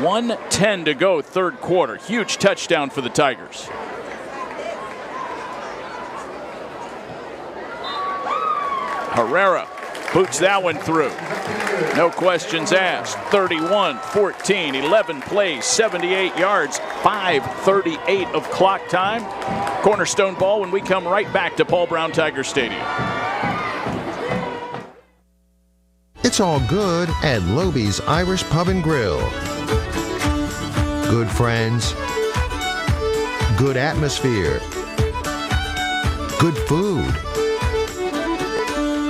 1:10 to go, 3rd quarter. Huge touchdown for the Tigers. Herrera boots that one through. No questions asked. 31-14, 11 plays, 78 yards, 5:38 of clock time. Cornerstone ball when we come right back to Paul Brown Tiger Stadium. It's all good at Lobie's Irish Pub and Grill. Good friends, good atmosphere, good food,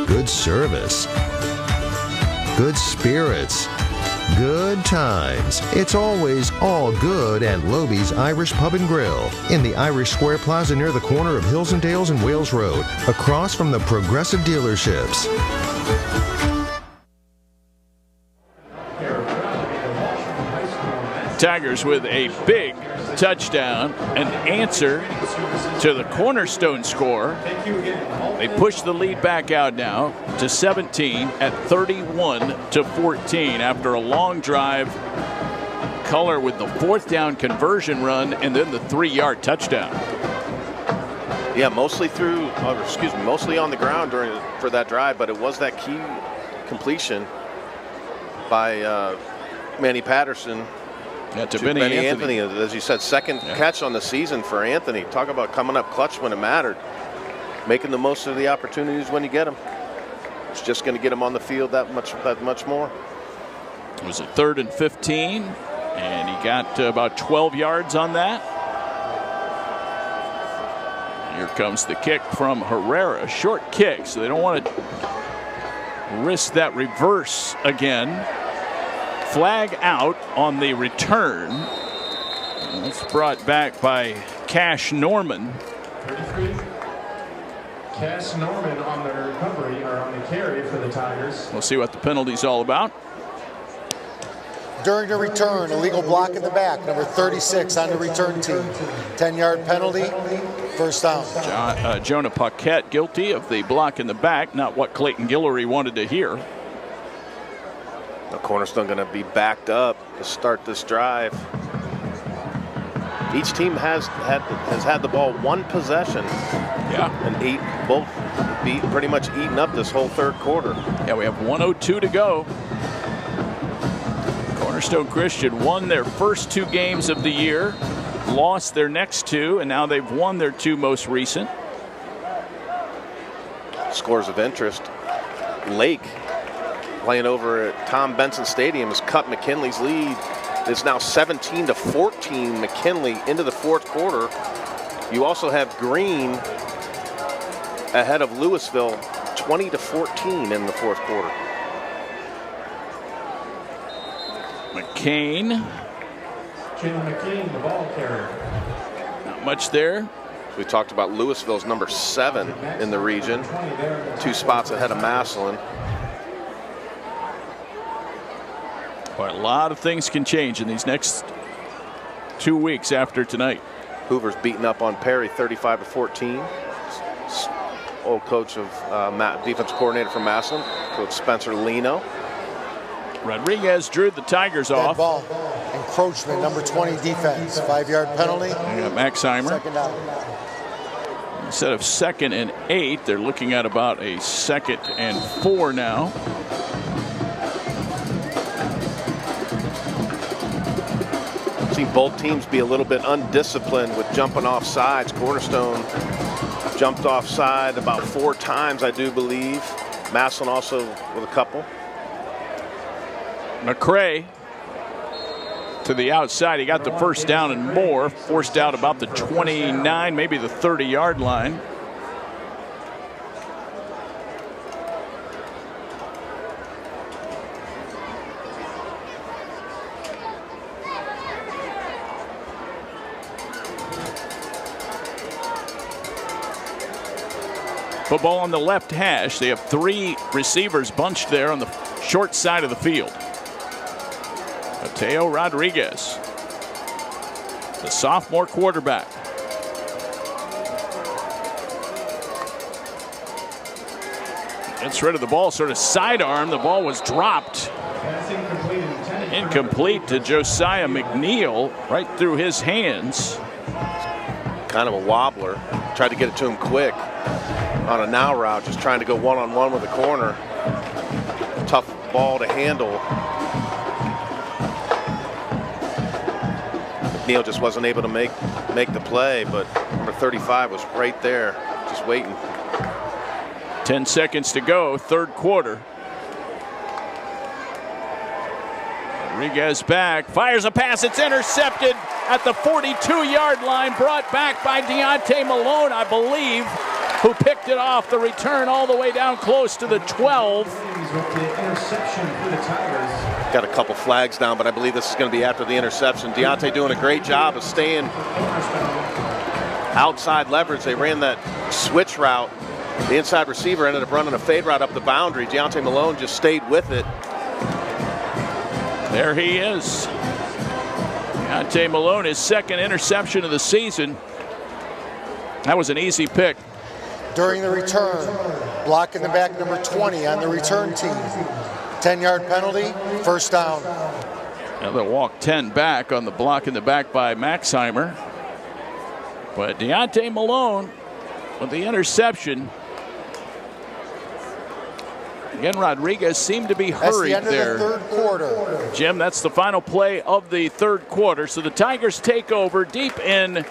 good service, good spirits, good times. It's always all good at Lobie's Irish Pub and Grill in the Irish Square Plaza near the corner of Hills and Dales and Wales Road, across from the Progressive dealerships. Tigers with a big touchdown, an answer to the Cornerstone score. They push the lead back out now to 17 at 31-14 after a long drive. Culler with the 4th down conversion run and then the 3-yard touchdown. Yeah, mostly mostly on the ground for that drive, but it was that key completion by Manny Patterson Yeah, to Benny Anthony. As you said, second catch on the season for Anthony. Talk about coming up clutch when it mattered. Making the most of the opportunities when you get them. It's just going to get him on the field that much more. It was a 3rd and 15, and he got about 12 yards on that. Here comes the kick from Herrera, short kick, so they don't want to risk that reverse again. Flag out on the return. It's brought back by Cash Norman. 33. Cash Norman on the recovery, or on the carry for the Tigers. We'll see what the penalty's all about. During the return, illegal block in the back, number 36 on the return team. 10-yard penalty, first down. Jonah Paquette guilty of the block in the back, not what Clayton Guillory wanted to hear. The Cornerstone going to be backed up to start this drive. Each team has had the ball one possession. Yeah. And both pretty much eaten up this whole third quarter. Yeah, we have 1:02 to go. Cornerstone Christian won their first 2 games of the year, lost their next 2, and now they've won their 2 most recent. Scores of interest. Lake, playing over at Tom Benson Stadium, has cut McKinley's lead. It's now 17-14 McKinley into the fourth quarter. You also have Green ahead of Louisville 20-14 in the fourth quarter. McCain. Jalen McCain, the ball carrier. Not much there. We talked about Louisville's number 7 in the region. 2 spots ahead of Massillon. Boy, a lot of things can change in these next 2 weeks after tonight. Hoover's beating up on Perry 35-14. Old coach of defensive coordinator for Massillon, Coach Spencer Lino. Rodriguez drew the Tigers Dead off. Ball. Encroachment, number 20 defense. 5-yard penalty. We got Maxheimer. Second down. Instead of 2nd and 8, they're looking at about a 2nd and 4 now. Seen both teams be a little bit undisciplined with jumping off sides. Cornerstone jumped offside about 4 times, I do believe. Massillon also with a couple. McCray to the outside. He got the first down and more. Forced out about the 29, maybe the 30-yard line. Football on the left hash. They have 3 receivers bunched there on the short side of the field. Mateo Rodriguez, the sophomore quarterback. Gets rid of the ball, sort of sidearm. The ball was dropped. Incomplete to Josiah McNeil, right through his hands. Kind of a wobbler. Tried to get it to him quick on a now route, just trying to go one-on-one with the corner. Tough ball to handle. McNeil just wasn't able to make the play, but number 35 was right there, just waiting. 10 seconds to go, third quarter. Rodriguez back, fires a pass, it's intercepted at the 42-yard line, brought back by Deontay Malone, I believe, who picked it off the return all the way down close to the 12. Got a couple flags down, but I believe this is going to be after the interception. Deontay doing a great job of staying outside leverage. They ran that switch route. The inside receiver ended up running a fade route up the boundary. Deontay Malone just stayed with it. There he is. Deontay Malone, his 2nd interception of the season. That was an easy pick. During the return, block in the back, number 20 on the return team. 10-yard penalty, first down. Now they'll walk 10 back on the block in the back by Maxheimer. But Deontay Malone with the interception. Again, Rodriguez seemed to be hurried That's the end of the third quarter. Jim, that's the final play of the third quarter. So the Tigers take over deep in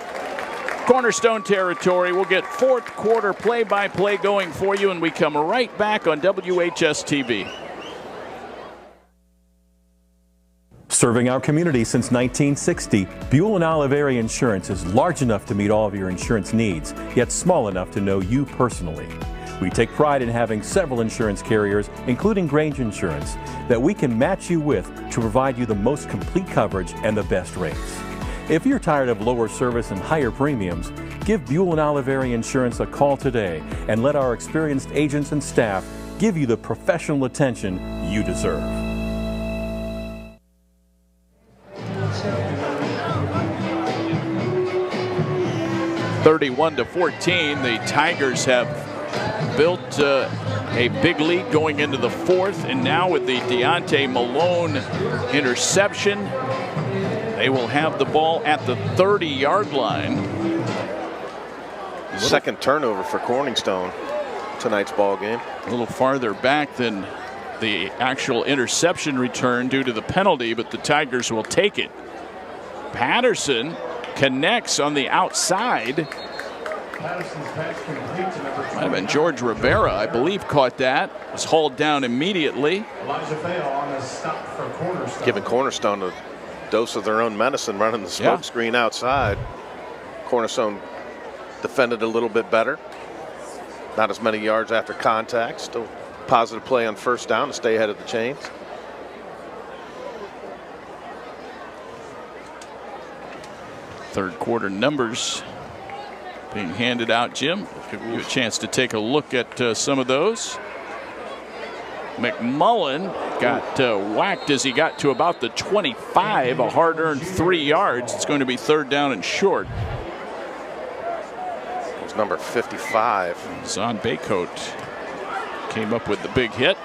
Cornerstone territory. We'll get fourth quarter play-by-play going for you, and we come right back on WHS-TV. Serving our community since 1960, Buell and Oliveri Insurance is large enough to meet all of your insurance needs, yet small enough to know you personally. We take pride in having several insurance carriers, including Grange Insurance, that we can match you with to provide you the most complete coverage and the best rates. If you're tired of lower service and higher premiums, give Buell and Oliveri Insurance a call today and let our experienced agents and staff give you the professional attention you deserve. (31-14), the Tigers have built a big lead going into the fourth, and now with the Deontay Malone interception, they will have the ball at the 30-yard line. Second turnover for Cornerstone tonight's ball game. A little farther back than the actual interception return due to the penalty, but the Tigers will take it. Patterson connects on the outside. Might have been George Rivera, I believe, caught that. Was hauled down immediately. Giving Cornerstone a dose of their own medicine, running the smoke screen outside. Cornerstone defended a little bit better. Not as many yards after contact. Still positive play on first down to stay ahead of the chains. Third quarter numbers being handed out, Jim. I'll give you a chance to take a look at some of those. McMullen got whacked as he got to about the 25, a hard-earned 3 yards. It's going to be third down and short. It was number 55. Zon Baycoat came up with the big hit.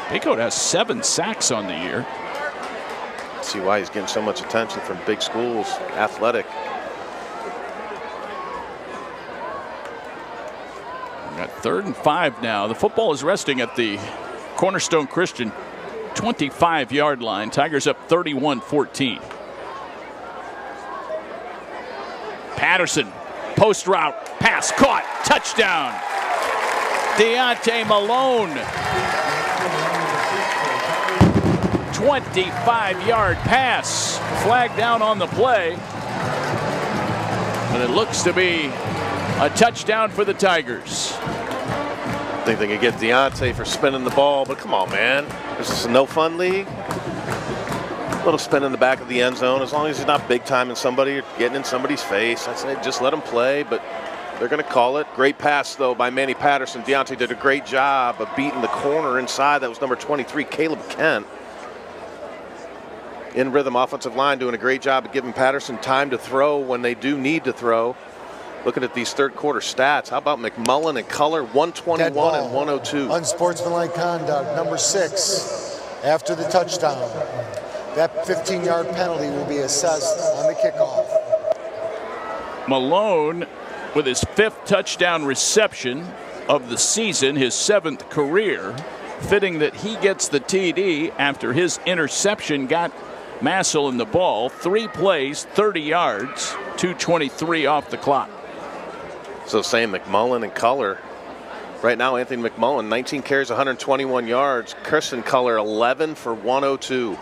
Baycoat has 7 sacks on the year. See why he's getting so much attention from big schools, athletic. We got 3rd and 5 now. The football is resting at the Cornerstone Christian 25-yard line. Tigers up 31-14. Patterson, post route, pass caught, touchdown. Deontay Malone. 25-yard pass, flag down on the play, but it looks to be a touchdown for the Tigers. I think they could get Deontay for spinning the ball, but come on, man. This is a no-fun league. A little spin in the back of the end zone, as long as he's not big-timing somebody or getting in somebody's face. I say just let him play, but they're going to call it. Great pass, though, by Manny Patterson. Deontay did a great job of beating the corner inside. That was number 23, Caleb Kent. In rhythm, offensive line doing a great job of giving Patterson time to throw when they do need to throw. Looking at these third quarter stats, how about McMullen and Color, 121 and 102. Unsportsmanlike conduct, number 6, after the touchdown. That 15-yard penalty will be assessed on the kickoff. Malone with his 5th touchdown reception of the season, his 7th career. Fitting that he gets the TD after his interception got Massillon the ball. 3 plays, 30 yards, 2:23 off the clock. So same McMullen and Color. Right now, Anthony McMullen, 19 carries, 121 yards. Kirsten Color, 11 for 102.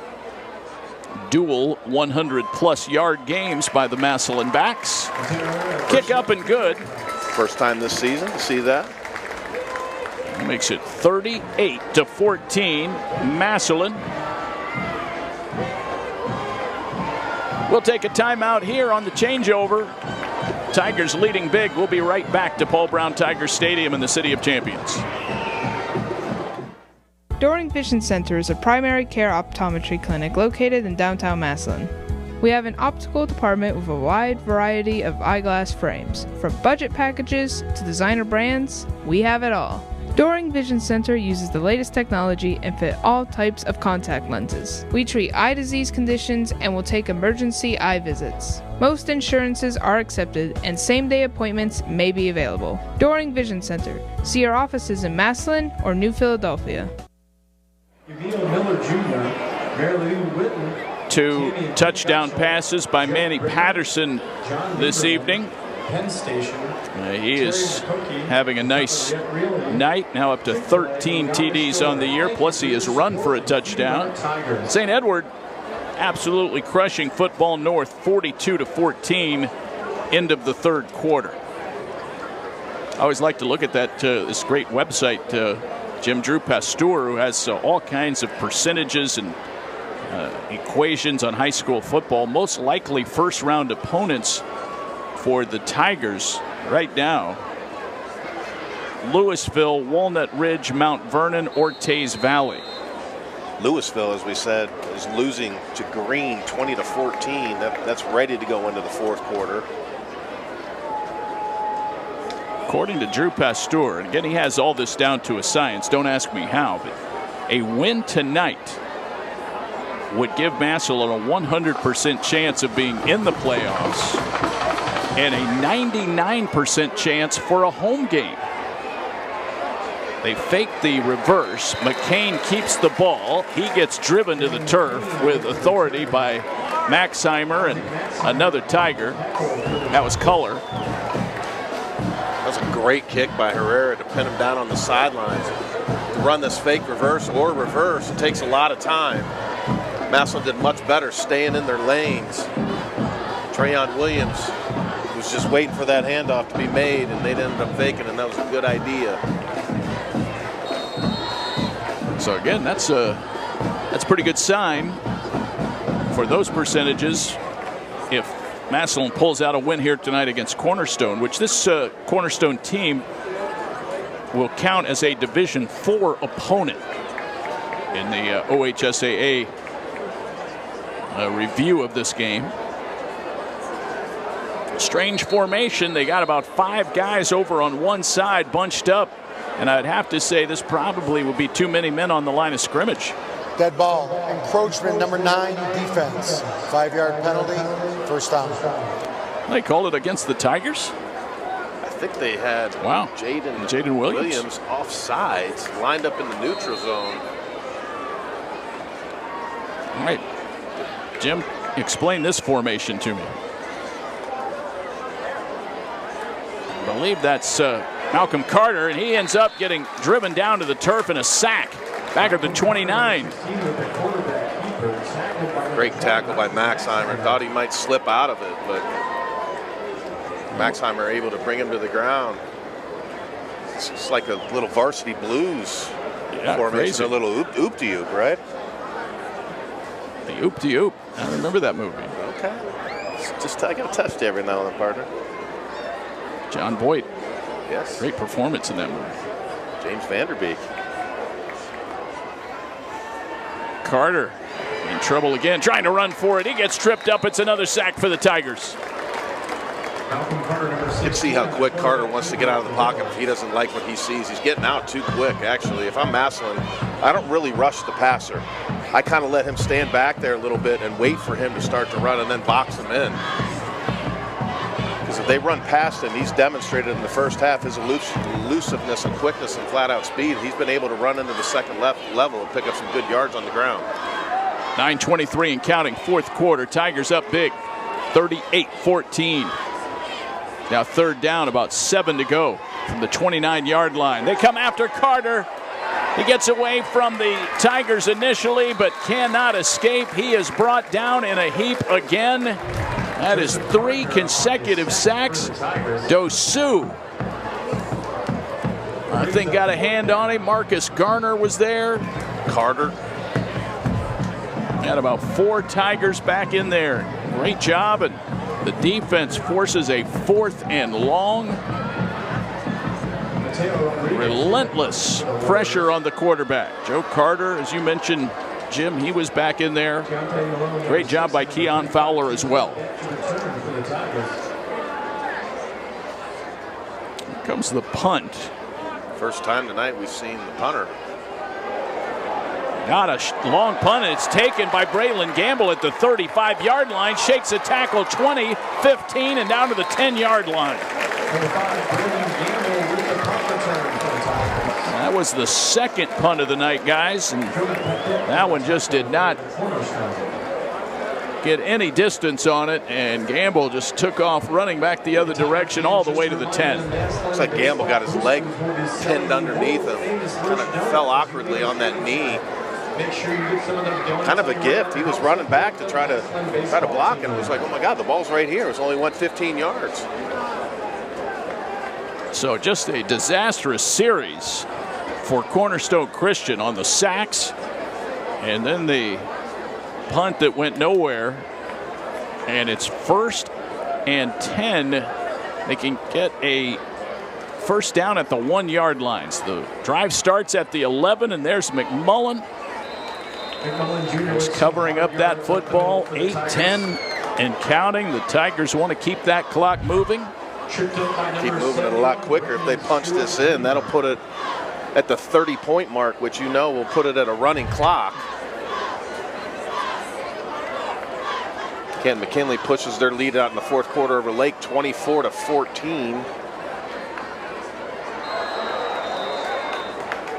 Dual 100-plus yard games by the Massillon backs. Kick up and good. First time this season to see that. Makes it 38-14, Massillon. We'll take a timeout here on the changeover. Tigers leading big. We'll be right back to Paul Brown Tiger Stadium in the City of Champions. Doring Vision Center is a primary care optometry clinic located in downtown Massillon. We have an optical department with a wide variety of eyeglass frames. From budget packages to designer brands, we have it all. Doring Vision Center uses the latest technology and fit all types of contact lenses. We treat eye disease conditions and will take emergency eye visits. Most insurances are accepted and same-day appointments may be available. Doring Vision Center. See our offices in Massillon or New Philadelphia. Miller Jr., Mary Lou Whitten, 2 touchdown passes by Manny Patterson this evening. Penn Station. He is having a nice night, now up to 13 TDs on the year, plus he has run for a touchdown. St. Edward absolutely crushing Football North 42-14, end of the third quarter. I always like to look at that this great website, Jim Drew Pasteur, who has all kinds of percentages and equations on high school football. Most likely first round opponents for the Tigers right now: Louisville, Walnut Ridge, Mount Vernon, Ortiz Valley. Louisville, as we said, is losing to Green 20-14. That's ready to go into the fourth quarter. According to Drew Pasteur, and again, he has all this down to a science, don't ask me how, but a win tonight would give Massillon a 100% chance of being in the playoffs and a 99% chance for a home game. They fake the reverse. McCain keeps the ball. He gets driven to the turf with authority by Maxheimer and another Tiger. That was Culler. That was a great kick by Herrera to pin him down on the sidelines. To run this fake reverse or reverse, it takes a lot of time. Massillon did much better staying in their lanes. Trayon Williams was just waiting for that handoff to be made, and they'd ended up faking, and that was a good idea. So again, that's a pretty good sign for those percentages if Massillon pulls out a win here tonight against Cornerstone, which this Cornerstone team will count as a Division IV opponent in the OHSAA review of this game. Strange formation. They got about 5 guys over on one side bunched up, and I'd have to say this probably would be too many men on the line of scrimmage. Dead ball, encroachment, number 9, defense. 5-yard penalty, first down. They called it against the Tigers? I think they had Jaden Williams off sides, lined up in the neutral zone. All right, Jim, explain this formation to me. I believe that's Malcolm Carter, and he ends up getting driven down to the turf in a sack back at the 29. Great tackle by Maxheimer. Thought he might slip out of it, but Maxheimer able to bring him to the ground. It's like a little Varsity Blues formation, crazy. a little oop-de-oop, right? The oop-de-oop. I remember that movie. Okay. Just I got a touch every now and then, partner. John Boyd. Yes. Great performance in that movie. James Vanderbeek. Carter in trouble again, trying to run for it. He gets tripped up. It's another sack for the Tigers. You can see how quick Carter wants to get out of the pocket if he doesn't like what he sees. He's getting out too quick, actually. If I'm Massillon, I don't really rush the passer. I kind of let him stand back there a little bit and wait for him to start to run and then box him in. Because if they run past him, he's demonstrated in the first half his elusiveness and quickness and flat-out speed. He's been able to run into the second level and pick up some good yards on the ground. 9:23 and counting, fourth quarter. Tigers up big, 38-14. Now third down, about 7 to go from the 29-yard line. They come after Carter. He gets away from the Tigers initially, but cannot escape. He is brought down in a heap again. That is 3 consecutive sacks. Dosu, I think, got a hand on him. Marcus Garner was there. Carter. Had about 4 Tigers back in there. Great job, and the defense forces a 4th and long. Relentless pressure on the quarterback. Joe Carter, as you mentioned, Jim, he was back in there. Great job by Keon Fowler as well. Here comes the punt First time tonight we've seen the punter. Got a long punt, and it's taken by Braylon Gamble at the 35-yard line. Shakes a tackle 20, 15, and down to the 10-yard line. That was the second punt of the night, guys, and that one just did not get any distance on it, and Gamble just took off running back the other direction all the way to the 10. Looks like Gamble got his leg pinned underneath him. Kind of fell awkwardly on that knee. Kind of a gift. He was running back to try to block, and it was like, oh my God, the ball's right here. It was only went 15 yards. So just a disastrous series for Cornerstone Christian on the sacks, and then the punt that went nowhere, and it's 1st and 10. They can get a first down at the 1-yard lines. The drive starts at the 11, and there's McMullen. Just covering up that football. 8-10 and counting. The Tigers want to keep that clock moving. Keep moving it a lot quicker. If they punch this in, that'll put it at the 30-point mark, which you know will put it at a running clock. Ken McKinley pushes their lead out in the fourth quarter over Lake, 24-14.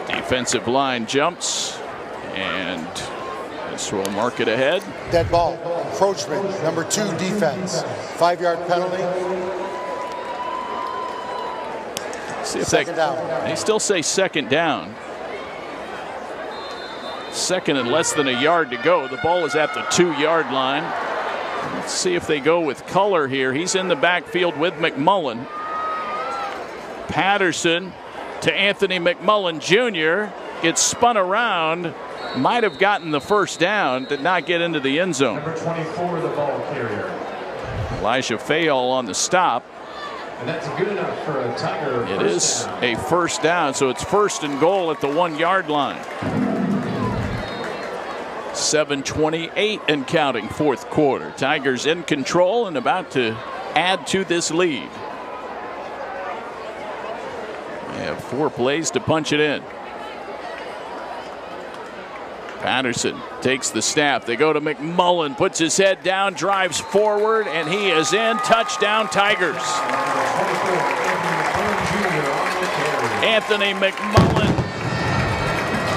Defensive line jumps, and this will mark it ahead. Dead ball, encroachment, number 2 defense, 5-yard penalty. See if second down. They still say second down. Second and less than a yard to go. The ball is at the 2-yard line. Let's see if they go with color here. He's in the backfield with McMullen. Patterson to Anthony McMullen Jr. Gets spun around. Might have gotten the first down. Did not get into the end zone. Number 24, the ball carrier. Elijah Fayol on the stop. And that's good enough for a Tiger. It is a first down, so it's 1st and goal at the 1-yard line. 7:28 and counting, fourth quarter. Tigers in control and about to add to this lead. They have 4 plays to punch it in. Patterson takes the snap. They go to McMullen, puts his head down, drives forward, and he is in. Touchdown, Tigers. Anthony McMullen.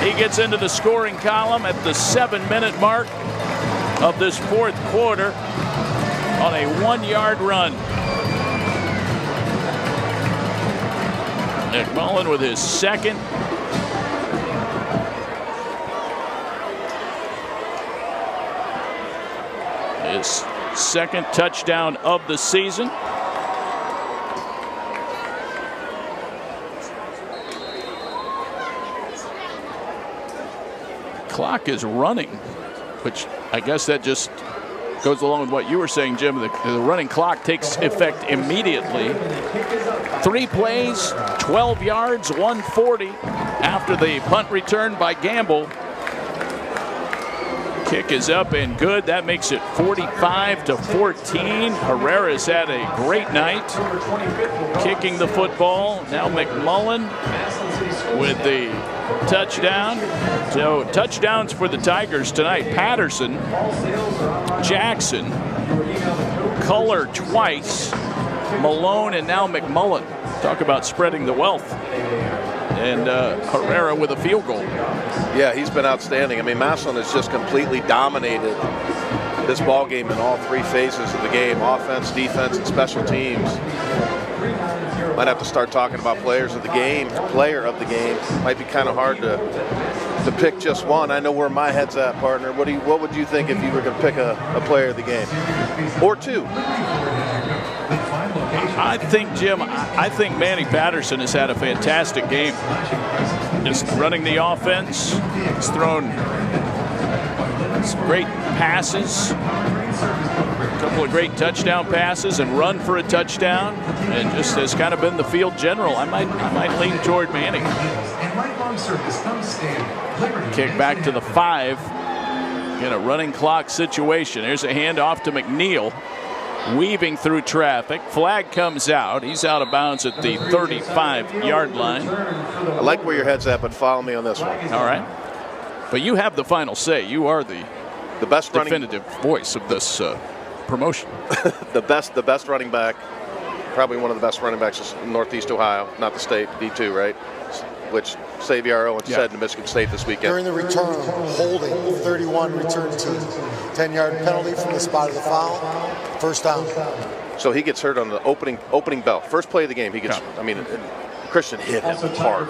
He gets into the scoring column at the 7-minute mark of this fourth quarter on a 1-yard run. McMullen with his second. His second touchdown of the season. Clock is running, which I guess that just goes along with what you were saying, Jim. The running clock takes effect immediately. 3 plays, 12 yards, 140 after the punt return by Gamble. Kick is up and good. That makes it 45-14. Herrera's had a great night kicking the football. Now McMullen with the touchdown. So touchdowns for the Tigers tonight. Patterson, Jackson, Culler twice, Malone, and now McMullen. Talk about spreading the wealth. And Herrera with a field goal. Yeah, he's been outstanding. I mean, Massillon has just completely dominated this ball game in all 3 phases of the game: offense, defense, and special teams. Might have to start talking about players of the game. Player of the game might be kind of hard to pick just one. I know where my head's at, partner. What would you think if you were going to pick a player of the game, or 2? I think, Jim, I think Manny Patterson has had a fantastic game. Just running the offense. He's thrown some great passes, a couple of great touchdown passes, and run for a touchdown, and just has kind of been the field general. I might lean toward Manny. Kick back to the 5 in a running clock situation. There's a handoff to McNeil. weaving through traffic. Flag comes out. He's out of bounds at the 35-yard line. I like where your head's at, but follow me on this one. All right. But you have the final say. You are the best definitive voice of this promotion. the best running back, probably one of the best running backs in Northeast Ohio, not the state, D2, right? Which Xavier Owens said to Michigan State this weekend. During the return, holding, 31 return to 10-yard penalty from the spot of the foul, first down. So he gets hurt on the opening bell. First play of the game, he gets, Christian hit him hard.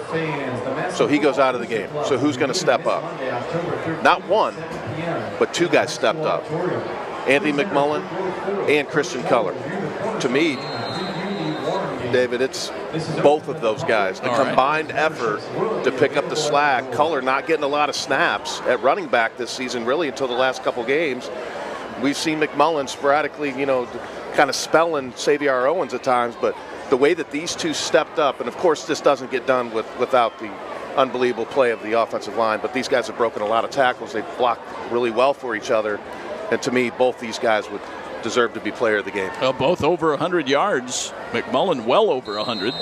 So he goes out of the game. So who's going to step up? Not one, but two guys stepped up. Anthony McMullen and Christian Culler. To me, David, it's both of those guys. The combined effort to pick up the slack. Culler not getting a lot of snaps at running back this season, really, until the last couple games. We've seen McMullen sporadically, kind of spelling Xavier Owens at times, but the way that these two stepped up, and of course this doesn't get done without the unbelievable play of the offensive line, but these guys have broken a lot of tackles. They've blocked really well for each other, and to me, both these guys would deserve to be player of the game. Well, both over 100 yards. McMullen well over 100.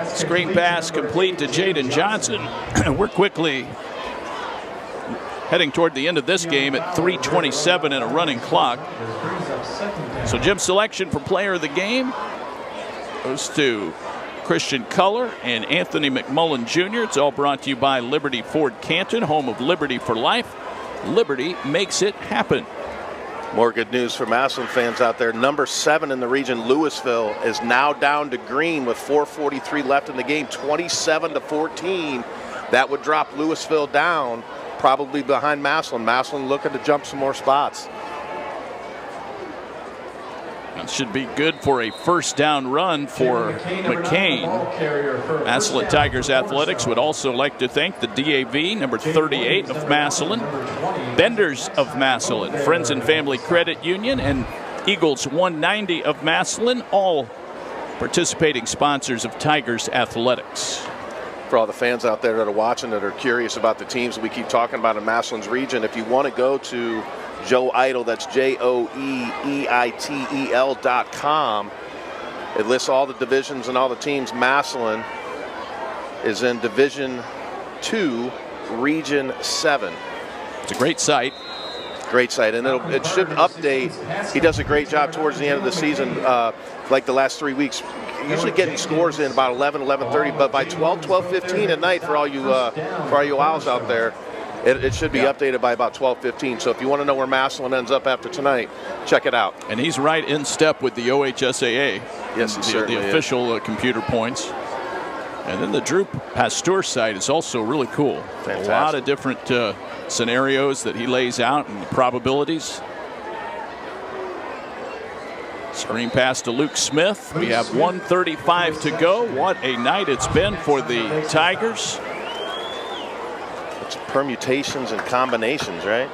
Screen pass complete to Jaden Johnson. We're quickly heading toward the end of this game at 3:27 and a running clock. So Jim's selection for player of the game goes to Christian Culler and Anthony McMullen Jr. It's all brought to you by Liberty Ford Canton, home of Liberty for Life. Liberty makes it happen. More good news for Massillon fans out there. Number 7 in the region, Louisville, is now down to green with 4:43 left in the game, 27-14. That would drop Louisville down, probably behind Massillon. Massillon looking to jump some more spots. That should be good for a first down run for McCain. Massillon Tigers Athletics would also like to thank the DAV, number 38 of Massillon, Benders of Massillon, Friends and Family Credit Union, and Eagles 190 of Massillon, all participating sponsors of Tigers Athletics. For all the fans out there that are watching that are curious about the teams that we keep talking about in Massillon's region, if you want to go to Joe Eitel, that's JOEEITEL.com. It lists all the divisions and all the teams. Massillon is in Division 2, Region 7. It's a great site. Great site, and it should update. He does a great job towards the end of the season, like the last 3 weeks, usually getting scores in about 11, 11:30, but by 12, 12:15 at night for all you owls out there, it should be updated by about 12:15. So if you want to know where Massillon ends up after tonight, check it out. And he's right in step with the OHSAA. Yes, he certainly the official computer points. And then the Drew Pasteur site is also really cool. Fantastic. A lot of different scenarios that he lays out and probabilities. Screen pass to Luke Smith. We have 1:35 to go. What a night it's been for the Tigers. It's permutations and combinations, right?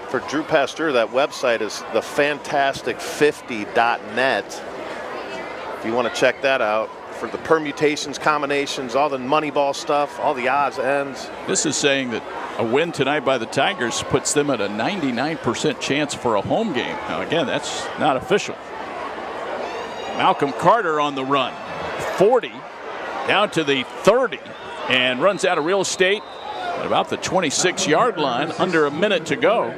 For Drew Pasteur, that website is thefantastic50.net. If you want to check that out for the permutations, combinations, all the Moneyball stuff, all the odds, ends. This is saying that a win tonight by the Tigers puts them at a 99% chance for a home game. Now, again, that's not official. Malcolm Carter on the run. 40 down to the 30 and runs out of real estate at about the 26-yard line, under a minute to go.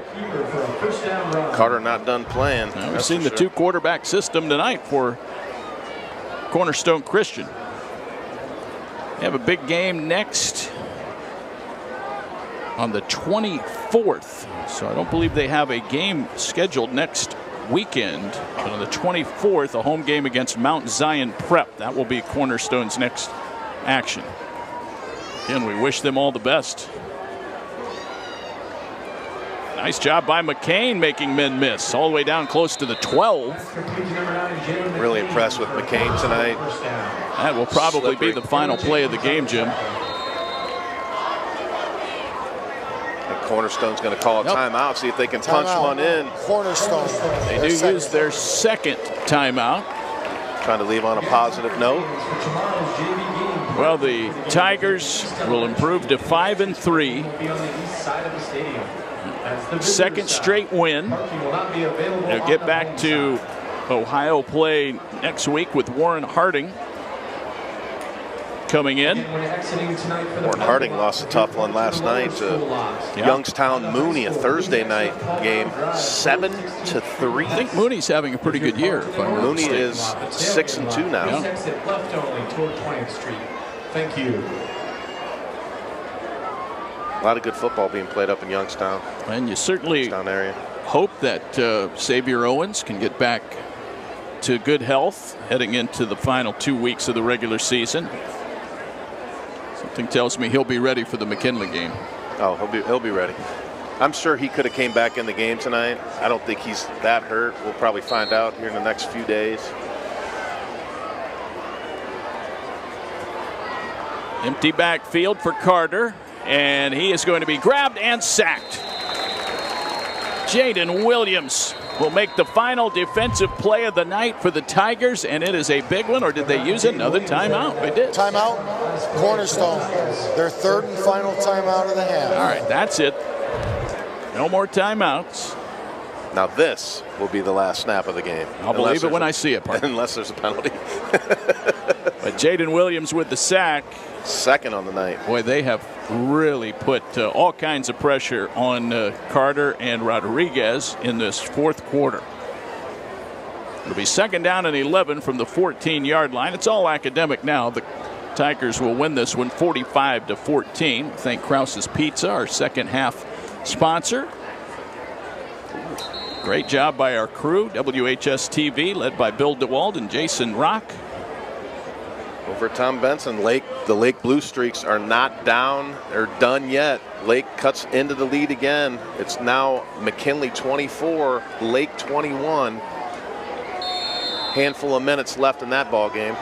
Carter not done playing. Now, we've seen the two-quarterback system tonight for Cornerstone Christian. They have a big game next on the 24th. So I don't believe they have a game scheduled next weekend. But on the 24th, a home game against Mount Zion Prep. That will be Cornerstone's next action. Again, we wish them all the best. Nice job by McCain making men miss. All the way down close to the 12. Really impressed with McCain tonight. That will probably be the final play of the game, Jim. And Cornerstone's going to call a timeout, see if they can punch one in. Cornerstone. They do use their second timeout. Trying to leave on a positive note. Well, the Tigers will improve to 5-3. Second straight win. They'll get back to Ohio play next week with Warren Harding coming in. Warren Harding lost a tough one last night to Youngstown Mooney, a Thursday night game, 7-3. I think Mooney's having a pretty good year. Mooney is 6-2 now. Yeah. Exit left only toward 20th Street. Thank you. A lot of good football being played up in Youngstown. And you certainly area. hope that Xavier Owens can get back to good health heading into the final 2 weeks of the regular season. Something tells me he'll be ready for the McKinley game. Oh, he'll be ready. I'm sure he could have came back in the game tonight. I don't think he's that hurt. We'll probably find out here in the next few days. Empty backfield for Carter, and he is going to be grabbed and sacked. Jaden Williams will make the final defensive play of the night for the Tigers, and it is a big one. Or did they use another timeout? They did. Timeout, Cornerstone. Their third and final timeout of the half. All right, that's it. No more timeouts. Now this will be the last snap of the game. I'll believe it when I see it, partner. Unless there's a penalty. But Jaden Williams with the sack. Second on the night. Boy, they have really put all kinds of pressure on Carter and Rodriguez in this fourth quarter. It'll be second down and 11 from the 14-yard line. It's all academic now. The Tigers will win this one 45-14. Thank Krause's Pizza, our second half sponsor. Great job by our crew, WHS-TV, led by Bill DeWald and Jason Rock. Over Tom Benson, the Lake Blue Streaks are not down or done yet. Lake cuts into the lead again. It's now McKinley 24, Lake 21. Handful of minutes left in that ball game.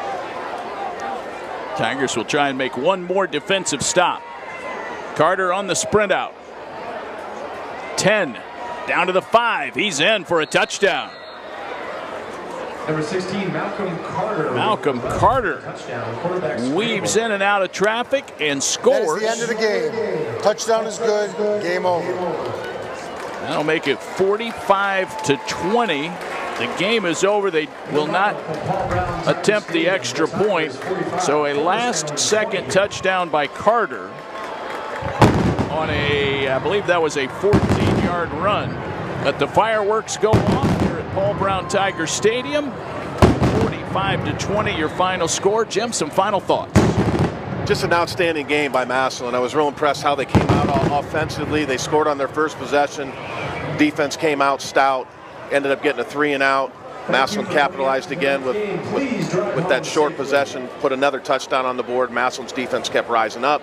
Tigers will try and make one more defensive stop. Carter on the sprint out. 10 down to the 5. He's in for a touchdown. Number 16, Malcolm Carter. Malcolm Carter weaves in and out of traffic and scores. That is the end of the game. Touchdown is good. Game over. That'll make it 45-20. The game is over. They will not attempt the extra point. So a last-second touchdown by Carter on I believe that was a 14-yard run. Let the fireworks go off here at Paul Brown Tiger Stadium. 45-20, your final score. Jim, some final thoughts. Just an outstanding game by Massillon. I was real impressed how they came out offensively. They scored on their first possession. Defense came out stout. Ended up getting a 3-and-out. Massillon capitalized again with that short possession. Put another touchdown on the board. Massillon's defense kept rising up.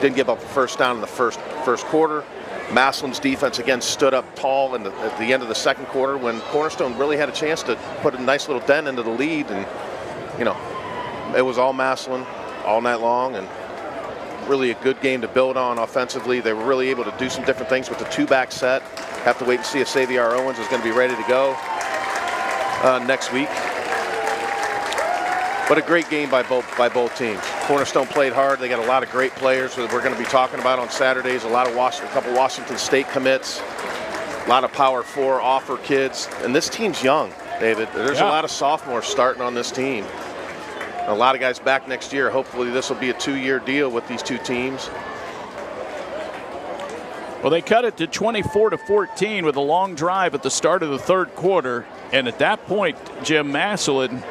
Didn't give up a first down in the first quarter. Massillon's defense again stood up tall at the end of the second quarter when Cornerstone really had a chance to put a nice little dent into the lead. And, you know, it was all Massillon all night long, and really a good game to build on offensively. They were really able to do some different things with the two-back set. Have to wait and see if Xavier Owens is going to be ready to go next week. But a great game by both teams. Cornerstone played hard. They got a lot of great players that we're going to be talking about on Saturdays. A couple Washington State commits. A lot of Power 4 offer kids. And this team's young, David. There's a lot of sophomores starting on this team. A lot of guys back next year. Hopefully this will be a 2-year deal with these two teams. Well, they cut it to 24-14 with a long drive at the start of the third quarter. And at that point, Jim, Massillon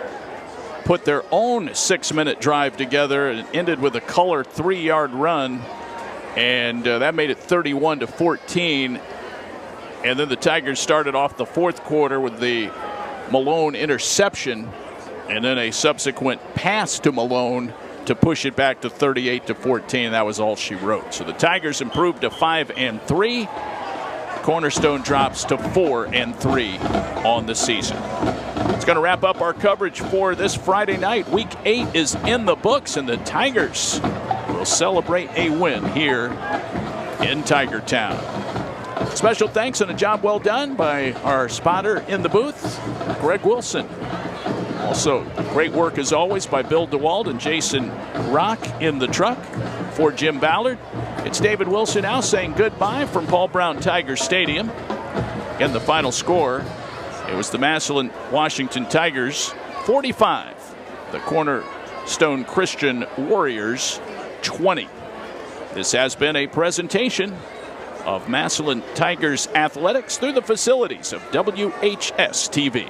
put their own 6-minute drive together and ended with a color 3-yard run. And that made it 31-14. And then the Tigers started off the fourth quarter with the Malone interception and then a subsequent pass to Malone to push it back to 38-14. That was all she wrote. So the Tigers improved to 5-3. Cornerstone drops to 4-3 on the season. It's going to wrap up our coverage for this Friday night. Week 8 is in the books, and the Tigers will celebrate a win here in Tiger Town. Special thanks and a job well done by our spotter in the booth, Greg Wilson. Also, great work as always by Bill DeWald and Jason Rock in the truck. For Jim Ballard, it's David Wilson now saying goodbye from Paul Brown Tiger Stadium. Again, the final score, it was the Massillon Washington Tigers 45, the Cornerstone Christian Warriors 20. This has been a presentation of Massillon Tigers athletics through the facilities of WHS-TV.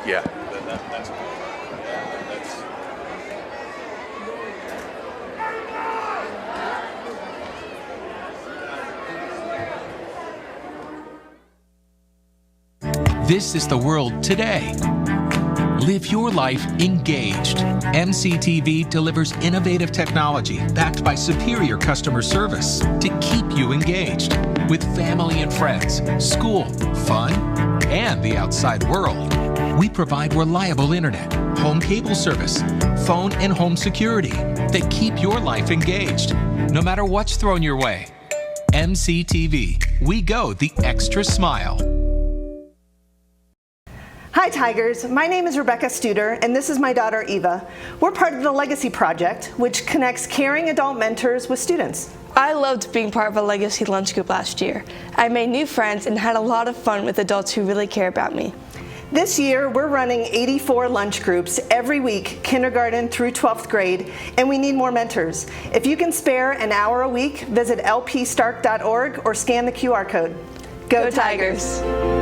Yeah. This is the world today. Live your life engaged. MCTV delivers innovative technology backed by superior customer service to keep you engaged with family and friends, school, fun, and the outside world. We provide reliable internet, home cable service, phone and home security that keep your life engaged, no matter what's thrown your way. MCTV, we go the extra smile. Hi Tigers, my name is Rebecca Studer and this is my daughter Eva. We're part of the Legacy Project, which connects caring adult mentors with students. I loved being part of a Legacy lunch group last year. I made new friends and had a lot of fun with adults who really care about me. This year, we're running 84 lunch groups every week, kindergarten through 12th grade, and we need more mentors. If you can spare an hour a week, visit lpstark.org or scan the QR code. Go Tigers!